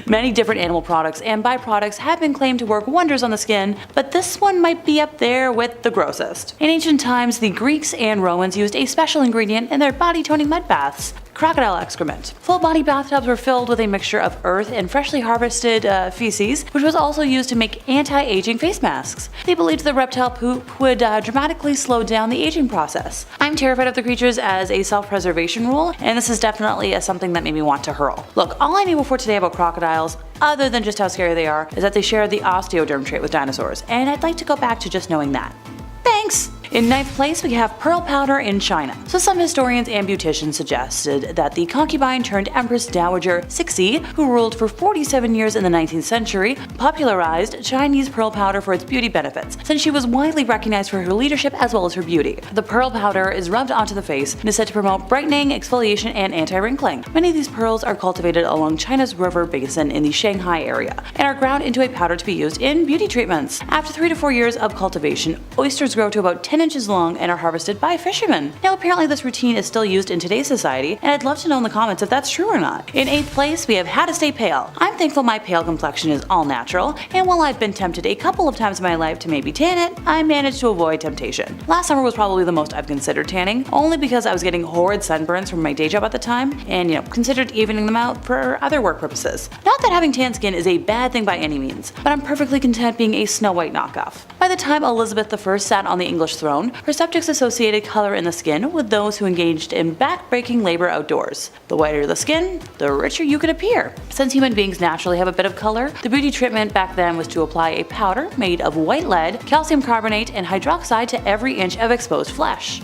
Many different animal products and byproducts have been claimed to work wonders on the skin, but this one might be up there with the grossest. In ancient times, the Greeks and Romans used a special ingredient in their body-toning mud baths: crocodile excrement. Full body bathtubs were filled with a mixture of earth and freshly harvested feces, which was also used to make anti-aging face masks. They believed the reptile poop would dramatically slow down the aging process. I'm terrified of the creatures as a self-preservation rule, and this is definitely something that made me want to hurl. Look, all I knew before today about crocodiles, other than just how scary they are, is that they share the osteoderm trait with dinosaurs, and I'd like to go back to just knowing that. Thanks! In 9th place, we have pearl powder in China. So some historians and beauticians suggested that the concubine turned Empress Dowager Cixi, who ruled for 47 years in the 19th century, popularized Chinese pearl powder for its beauty benefits, since she was widely recognized for her leadership as well as her beauty. The pearl powder is rubbed onto the face and is said to promote brightening, exfoliation, and anti-wrinkling. Many of these pearls are cultivated along China's river basin in the Shanghai area, and are ground into a powder to be used in beauty treatments. After 3 to 4 years of cultivation, oysters grow to about 10 inches long and are harvested by fishermen. Now apparently this routine is still used in today's society, and I'd love to know in the comments if that's true or not. In 8th place, we have how to stay pale. I'm thankful my pale complexion is all natural, and while I've been tempted a couple of times in my life to maybe tan it, I managed to avoid temptation. Last summer was probably the most I've considered tanning, only because I was getting horrid sunburns from my day job at the time, and considered evening them out for other work purposes. Not that having tan skin is a bad thing by any means, but I'm perfectly content being a Snow White knockoff. By the time Elizabeth I sat on the English throne, her subjects associated color in the skin with those who engaged in back-breaking labor outdoors. The whiter the skin, the richer you could appear. Since human beings naturally have a bit of color, the beauty treatment back then was to apply a powder made of white lead, calcium carbonate, and hydroxide to every inch of exposed flesh.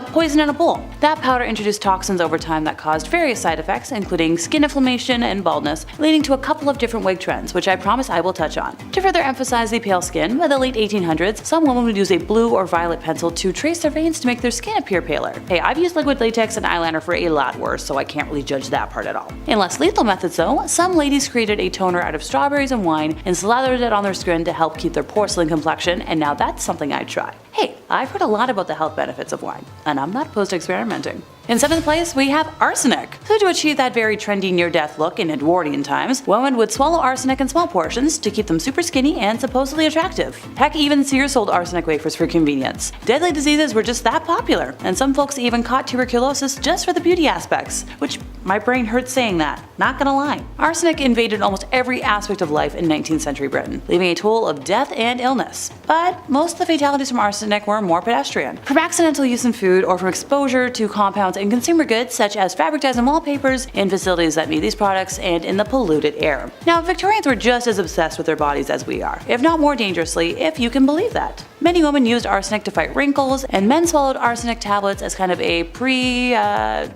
Poison in a bowl. That powder introduced toxins over time that caused various side effects, including skin inflammation and baldness, leading to a couple of different wig trends, which I promise I will touch on. To further emphasize the pale skin, by the late 1800s, some women would use a blue or violet pencil to trace their veins to make their skin appear paler. Hey, I've used liquid latex and eyeliner for a lot worse, so I can't really judge that part at all. In less lethal methods though, some ladies created a toner out of strawberries and wine and slathered it on their skin to help keep their porcelain complexion, and now that's something I'd try. Hey, I've heard a lot about the health benefits of wine, and I'm not opposed to experimenting. In 7th place, we have arsenic. So to achieve that very trendy near-death look in Edwardian times, women would swallow arsenic in small portions to keep them super skinny and supposedly attractive. Heck, even Sears sold arsenic wafers for convenience. Deadly diseases were just that popular, and some folks even caught tuberculosis just for the beauty aspects, which my brain hurts saying that, not gonna lie. Arsenic invaded almost every aspect of life in 19th century Britain, leaving a toll of death and illness. But most of the fatalities from arsenic were more pedestrian. From accidental use in food or from exposure to compounds in consumer goods such as fabric dyes and wallpapers, in facilities that made these products, and in the polluted air. Now, Victorians were just as obsessed with their bodies as we are, if not more dangerously, if you can believe that. Many women used arsenic to fight wrinkles, and men swallowed arsenic tablets as kind of a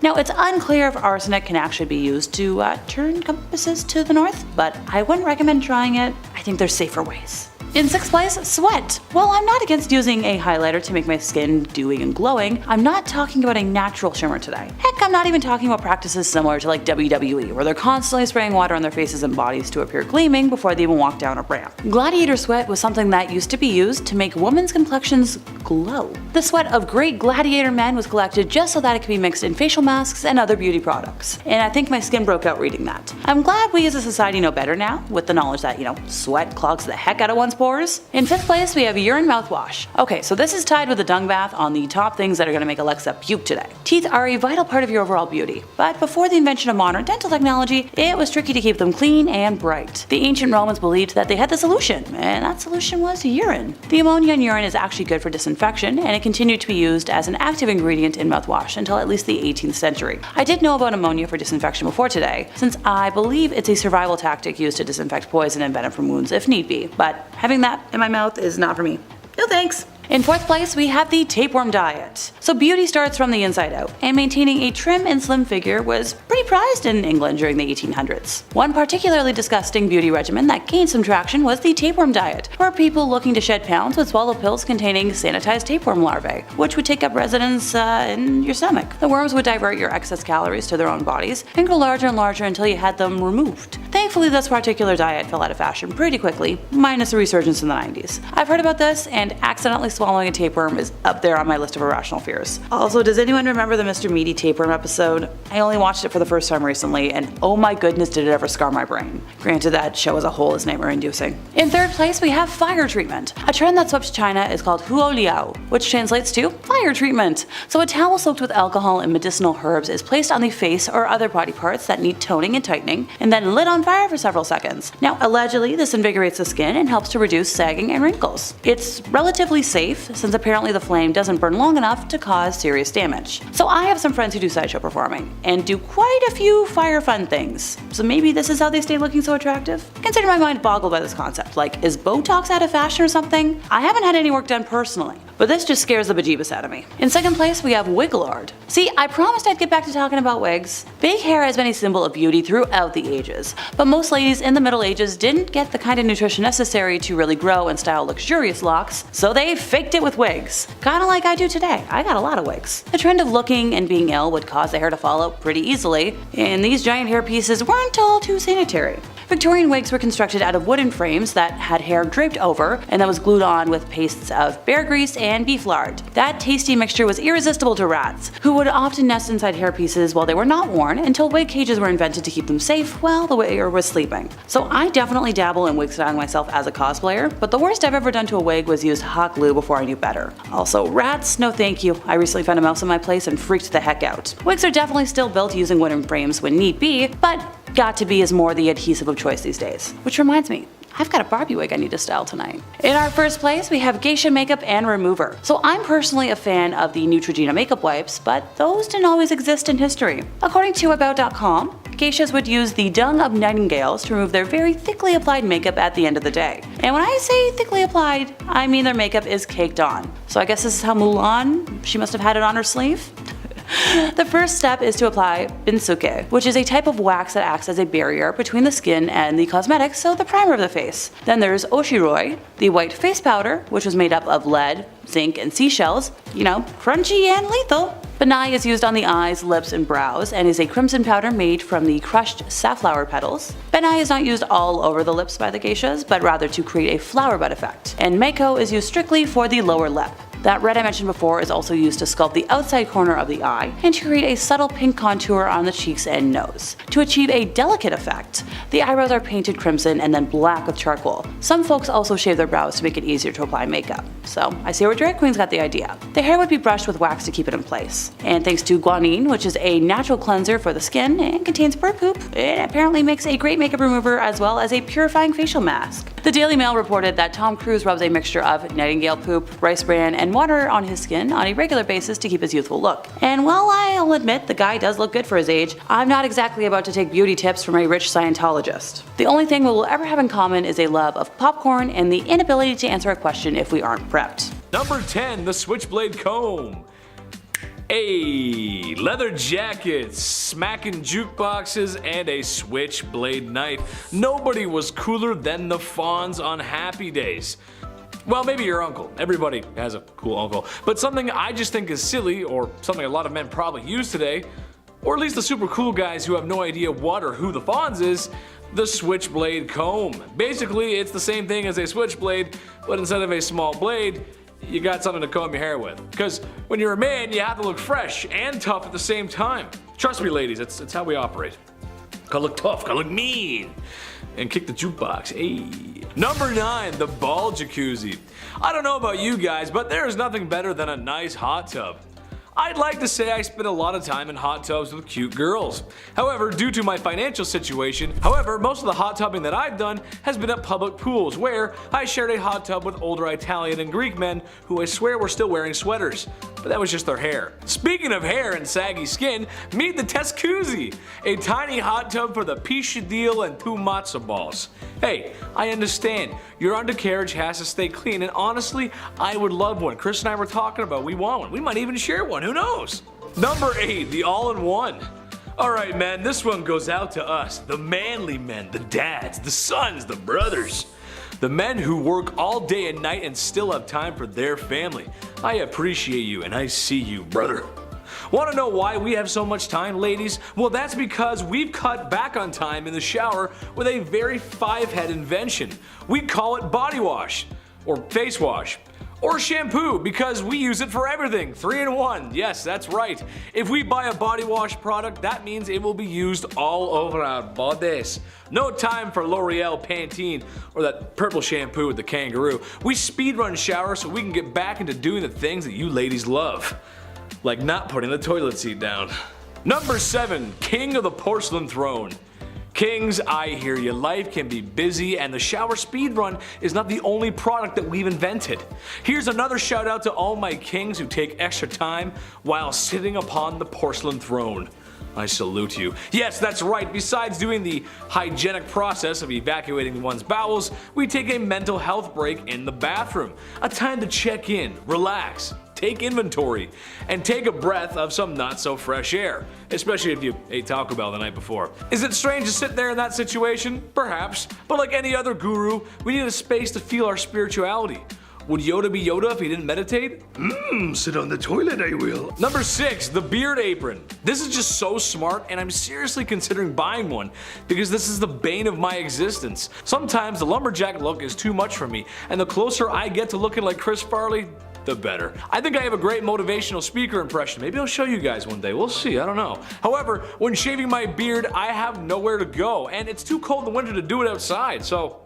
Now, it's unclear if arsenic can actually be used to turn compasses to the north, but I wouldn't recommend trying it. I think there's safer ways. In 6th place, sweat. Well, I'm not against using a highlighter to make my skin dewy and glowing. I'm not talking about a natural shimmer today. Heck, I'm not even talking about practices similar to like WWE, where they're constantly spraying water on their faces and bodies to appear gleaming before they even walk down a ramp. Gladiator sweat was something that used to be used to make women's complexions glow. The sweat of great gladiator men was collected just so that it could be mixed in facial masks and other beauty products. And I think my skin broke out reading that. I'm glad we as a society know better now, with the knowledge that, sweat clogs the heck out of one's pores. In 5th place, we have urine mouthwash. Okay, so this is tied with the Dung bath on the top things that are going to make Alexa puke today. Teeth are a vital part of your overall beauty, but before the invention of modern dental technology, it was tricky to keep them clean and bright. The ancient Romans believed that they had the solution, and that solution was urine. The ammonia in urine is actually good for disinfection, and it continued to be used as an active ingredient in mouthwash until at least the 18th century. I did know about ammonia for disinfection before today, since I believe it's a survival tactic used to disinfect poison and venom from wounds if need be, but having that in my mouth is not for me. No thanks. In 4th place, we have the tapeworm diet. So beauty starts from the inside out, and maintaining a trim and slim figure was pretty prized in England during the 1800s. One particularly disgusting beauty regimen that gained some traction was the tapeworm diet, where people looking to shed pounds would swallow pills containing sanitized tapeworm larvae, which would take up residence in your stomach. The worms would divert your excess calories to their own bodies and grow larger and larger until you had them removed. Thankfully, this particular diet fell out of fashion pretty quickly, minus a resurgence in the 90s. I've heard about this, and accidentally swallowing a tapeworm is up there on my list of irrational fears. Also, does anyone remember the Mr. Meaty tapeworm episode? I only watched it for the first time recently, and oh my goodness did it ever scar my brain. Granted, that show as a whole is nightmare inducing. In 3rd place, we have fire treatment. A trend that swept China is called huo liao, which translates to fire treatment. So a towel soaked with alcohol and medicinal herbs is placed on the face or other body parts that need toning and tightening, and then lit on fire for several seconds. Now, allegedly, this invigorates the skin and helps to reduce sagging and wrinkles. It's relatively safe, since apparently the flame doesn't burn long enough to cause serious damage. So I have some friends who do sideshow performing, and do quite a few fire fun things. So maybe this is how they stay looking so attractive? Consider my mind boggled by this concept, like is Botox out of fashion or something? I haven't had any work done personally, but this just scares the bejeebus out of me. In 2nd place, we have wig lard. See, I promised I'd get back to talking about wigs. Big hair has been a symbol of beauty throughout the ages, but most ladies in the Middle Ages didn't get the kind of nutrition necessary to really grow and style luxurious locks, so they faked it with wigs. Kinda like I do today. I got a lot of wigs. The trend of looking and being ill would cause the hair to fall out pretty easily, and these giant hair pieces weren't all too sanitary. Victorian wigs were constructed out of wooden frames that had hair draped over and that was glued on with pastes of bear grease and beef lard. That tasty mixture was irresistible to rats, who would often nest inside hair pieces while they were not worn until wig cages were invented to keep them safe while the wearer was sleeping. So I definitely dabble in wig styling myself as a cosplayer, but the worst I've ever done to a wig was use hot glue before I knew better. Also, rats, no thank you. I recently found a mouse in my place and freaked the heck out. Wigs are definitely still built using wooden frames when need be, but got to be is more the adhesive of choice these days. Which reminds me, I've got a Barbie wig I need to style tonight. In our 1st place, we have geisha makeup and remover. So I'm personally a fan of the Neutrogena makeup wipes, but those didn't always exist in history. According to About.com, geishas would use the dung of nightingales to remove their very thickly applied makeup at the end of the day. And when I say thickly applied, I mean their makeup is caked on. So I guess this is how Mulan, she must have had it on her sleeve? The first step is to apply binsuke, which is a type of wax that acts as a barrier between the skin and the cosmetics, so the primer of the face. Then there's oshiroi, the white face powder, which was made up of lead, zinc, and seashells. Crunchy and lethal. Benai is used on the eyes, lips, and brows, and is a crimson powder made from the crushed safflower petals. Benai is not used all over the lips by the geishas, but rather to create a flower bud effect. And Meiko is used strictly for the lower lip. That red I mentioned before is also used to sculpt the outside corner of the eye and to create a subtle pink contour on the cheeks and nose. To achieve a delicate effect, the eyebrows are painted crimson and then black with charcoal. Some folks also shave their brows to make it easier to apply makeup. So I see where drag queens got the idea. The hair would be brushed with wax to keep it in place. And thanks to guanine, which is a natural cleanser for the skin and contains bird poop, it apparently makes a great makeup remover as well as a purifying facial mask. The Daily Mail reported that Tom Cruise rubs a mixture of nightingale poop, rice bran, and water on his skin on a regular basis to keep his youthful look. And while I'll admit the guy does look good for his age, I'm not exactly about to take beauty tips from a rich Scientologist. The only thing we will ever have in common is a love of popcorn and the inability to answer a question if we aren't prepped. Number 10, the switchblade comb. A leather jackets, smacking jukeboxes, and a switchblade knife. Nobody was cooler than the fawns on Happy Days. Well, maybe your uncle. Everybody has a cool uncle. But something I just think is silly, or something a lot of men probably use today, or at least the super cool guys who have no idea what or who the fawns is, the switchblade comb. Basically, it's the same thing as a switchblade, but instead of a small blade, you got something to comb your hair with. Because when you're a man, you have to look fresh and tough at the same time. Trust me, ladies, it's how we operate. Gotta look tough, gotta look mean, and kick the jukebox. Hey. Number 9, the ball jacuzzi. I don't know about you guys, but there is nothing better than a nice hot tub. I'd like to say I spend a lot of time in hot tubs with cute girls. However, due to my financial situation, most of the hot tubbing that I've done has been at public pools where I shared a hot tub with older Italian and Greek men who I swear were still wearing sweaters. But that was just their hair. Speaking of hair and saggy skin, meet the Teskuzzi, a tiny hot tub for the piscadille and 2 matzo balls. Hey, I understand, your undercarriage has to stay clean, and honestly, I would love one. Chris and I were talking about we want one. We might even share one, who knows? Number 8, the all-in-one. Alright men, this one goes out to us, the manly men, the dads, the sons, the brothers. The men who work all day and night and still have time for their family. I appreciate you and I see you, brother. Want to know why we have so much time, ladies? Well, that's because we've cut back on time in the shower with a very 5-head invention. We call it body wash, or face wash, or shampoo, because we use it for everything. 3-in-1, yes, that's right. If we buy a body wash product, that means it will be used all over our bodies. No time for L'Oreal Pantene or that purple shampoo with the kangaroo. We speedrun shower so we can get back into doing the things that you ladies love. Like not putting the toilet seat down. Number 7, king of the porcelain throne. Kings, I hear you. Life can be busy and the shower speed run is not the only product that we've invented. Here's another shout out to all my kings who take extra time while sitting upon the porcelain throne. I salute you. Yes, that's right. Besides doing the hygienic process of evacuating one's bowels, we take a mental health break in the bathroom. A time to check in, relax, take inventory, and take a breath of some not so fresh air, especially if you ate Taco Bell the night before. Is it strange to sit there in that situation? Perhaps, but like any other guru, we need a space to feel our spirituality. Would Yoda be Yoda if he didn't meditate? Sit on the toilet, I will. Number 6, the beard apron. This is just so smart and I'm seriously considering buying one because this is the bane of my existence. Sometimes the lumberjack look is too much for me and the closer I get to looking like Chris Farley, the better. I think I have a great motivational speaker impression. Maybe I'll show you guys one day. We'll see. I don't know. However, when shaving my beard, I have nowhere to go and it's too cold in the winter to do it outside, so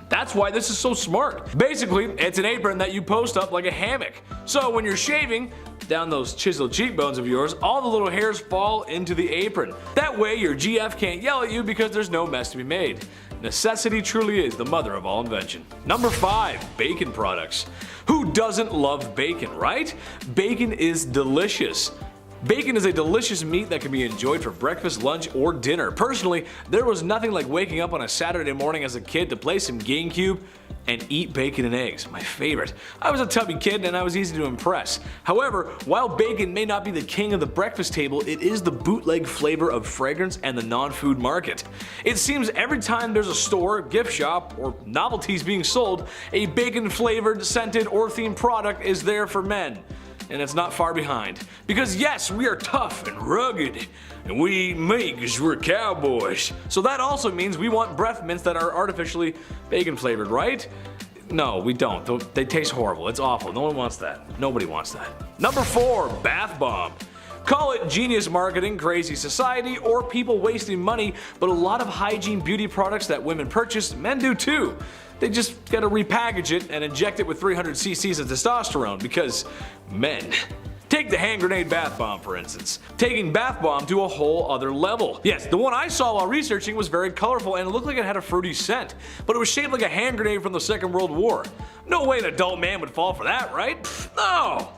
that's why this is so smart. Basically, it's an apron that you post up like a hammock. So when you're shaving down those chiseled cheekbones of yours, all the little hairs fall into the apron. That way your GF can't yell at you because there's no mess to be made. Necessity truly is the mother of all invention. Number 5, bacon products. Who doesn't love bacon, right? Bacon is delicious. Bacon is a delicious meat that can be enjoyed for breakfast, lunch, or dinner. Personally, there was nothing like waking up on a Saturday morning as a kid to play some GameCube and eat bacon and eggs, my favorite. I was a tubby kid and I was easy to impress. However, while bacon may not be the king of the breakfast table, it is the bootleg flavor of fragrance and the non-food market. It seems every time there's a store, gift shop, or novelties being sold, a bacon-flavored, scented, or themed product is there for men. And it's not far behind. Because yes, we are tough and rugged, and we eat meat because we're cowboys. So that also means we want breath mints that are artificially bacon flavored, right? No, we don't. They taste horrible. It's awful. No one wants that. Nobody wants that. Number 4, bath bomb. Call it genius marketing, crazy society, or people wasting money, but a lot of hygiene beauty products that women purchase, men do too. They just gotta repackage it and inject it with 300 cc's of testosterone because men. Take the hand grenade bath bomb for instance. Taking bath bomb to a whole other level. Yes, the one I saw while researching was very colorful and it looked like it had a fruity scent, but it was shaped like a hand grenade from the Second World War. No way an adult man would fall for that, right? Pfft, no!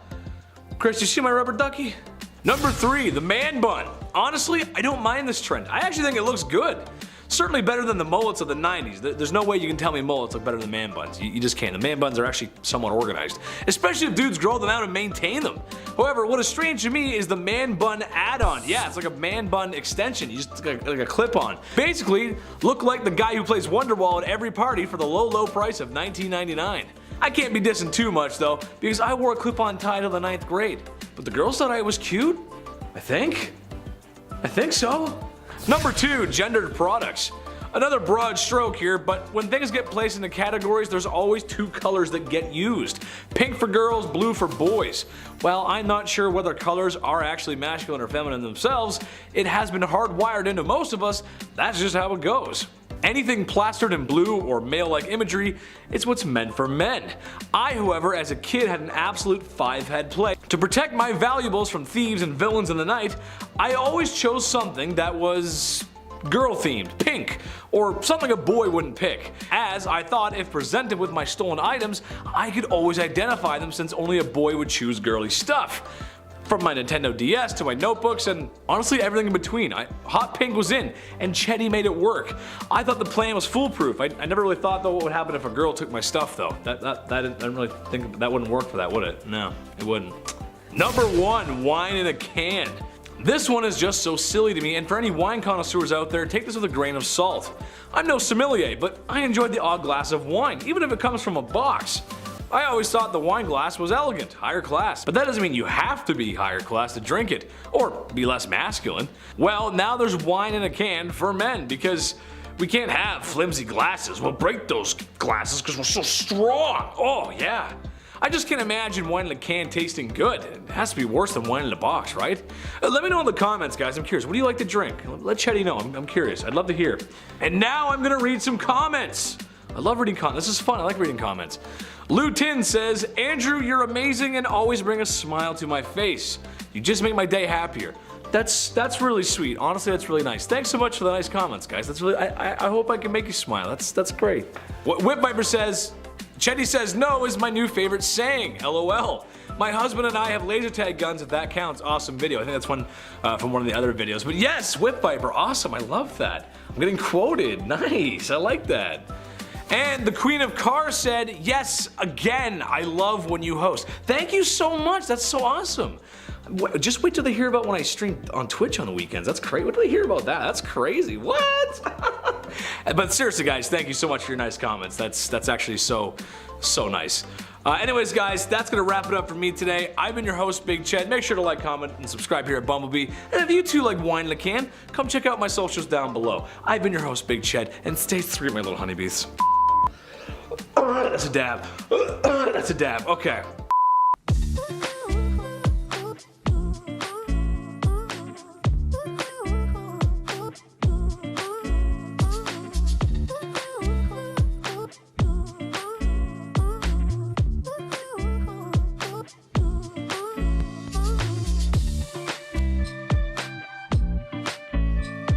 Chris, you see my rubber ducky? Number 3, the man bun. Honestly, I don't mind this trend. I actually think it looks good. Certainly better than the mullets of the 90s. There's no way you can tell me mullets look better than man buns. You just can't. The man buns are actually somewhat organized, especially if dudes grow them out and maintain them. However, what is strange to me is the man bun add-on. Yeah, it's like a man bun extension. You just like a clip-on. Basically, look like the guy who plays Wonderwall at every party for the low price of $19.99. I can't be dissing too much though, because I wore a clip-on tie till the 9th grade. But the girls thought I was cute? I think so. Number 2, gendered products. Another broad stroke here, but when things get placed into categories, there's always 2 colors that get used. Pink for girls, blue for boys. While I'm not sure whether colors are actually masculine or feminine themselves, it has been hardwired into most of us. That's just how it goes. Anything plastered in blue or male-like imagery, it's what's meant for men. I, however, as a kid had an absolute 5-head play. To protect my valuables from thieves and villains in the night, I always chose something that was girl-themed, pink, or something a boy wouldn't pick, as I thought if presented with my stolen items, I could always identify them since only a boy would choose girly stuff. From my Nintendo DS to my notebooks and honestly everything in between. Hot pink was in, and Chetty made it work. I thought the plan was foolproof. I never really thought though what would happen if a girl took my stuff though. I didn't really think that wouldn't work for that, would it? No, it wouldn't. Number 1, wine in a can. This one is just so silly to me, and for any wine connoisseurs out there, take this with a grain of salt. I'm no sommelier, but I enjoyed the odd glass of wine, even if it comes from a box. I always thought the wine glass was elegant, higher class, but that doesn't mean you have to be higher class to drink it, or be less masculine. Well, now there's wine in a can for men, because we can't have flimsy glasses. We'll break those glasses because we're so strong. Oh yeah. I just can't imagine wine in a can tasting good. It has to be worse than wine in a box, right? Let me know in the comments, guys. I'm curious. What do you like to drink? Let Chetty know. I'm curious. I'd love to hear. And now I'm gonna read some comments. I love reading comments. This is fun. I like reading comments. Lou Tin says, Andrew, you're amazing and always bring a smile to my face. You just make my day happier. That's really sweet. Honestly, that's really nice. Thanks so much for the nice comments, guys. That's really. I hope I can make you smile. That's great. Whip Viper says, Chetty says no is my new favorite saying. LOL. My husband and I have laser tag guns if that counts. Awesome video. I think that's one from one of the other videos. But yes, Whip Viper. Awesome. I love that. I'm getting quoted. Nice. I like that. And the Queen of Cars said, yes, again, I love when you host. Thank you so much. That's so awesome. Just wait till they hear about when I stream on Twitch on the weekends. That's crazy. What do they hear about that? That's crazy. What? But seriously, guys, thank you so much for your nice comments. That's actually so nice. Anyways, guys, that's gonna wrap it up for me today. I've been your host, Big Ched. Make sure to like, comment, and subscribe here at Bumblebee. And if you too like wine in a can, come check out my socials down below. I've been your host, Big Ched, and stay sweet, my little honeybees. That's a dab. That's a dab. Okay.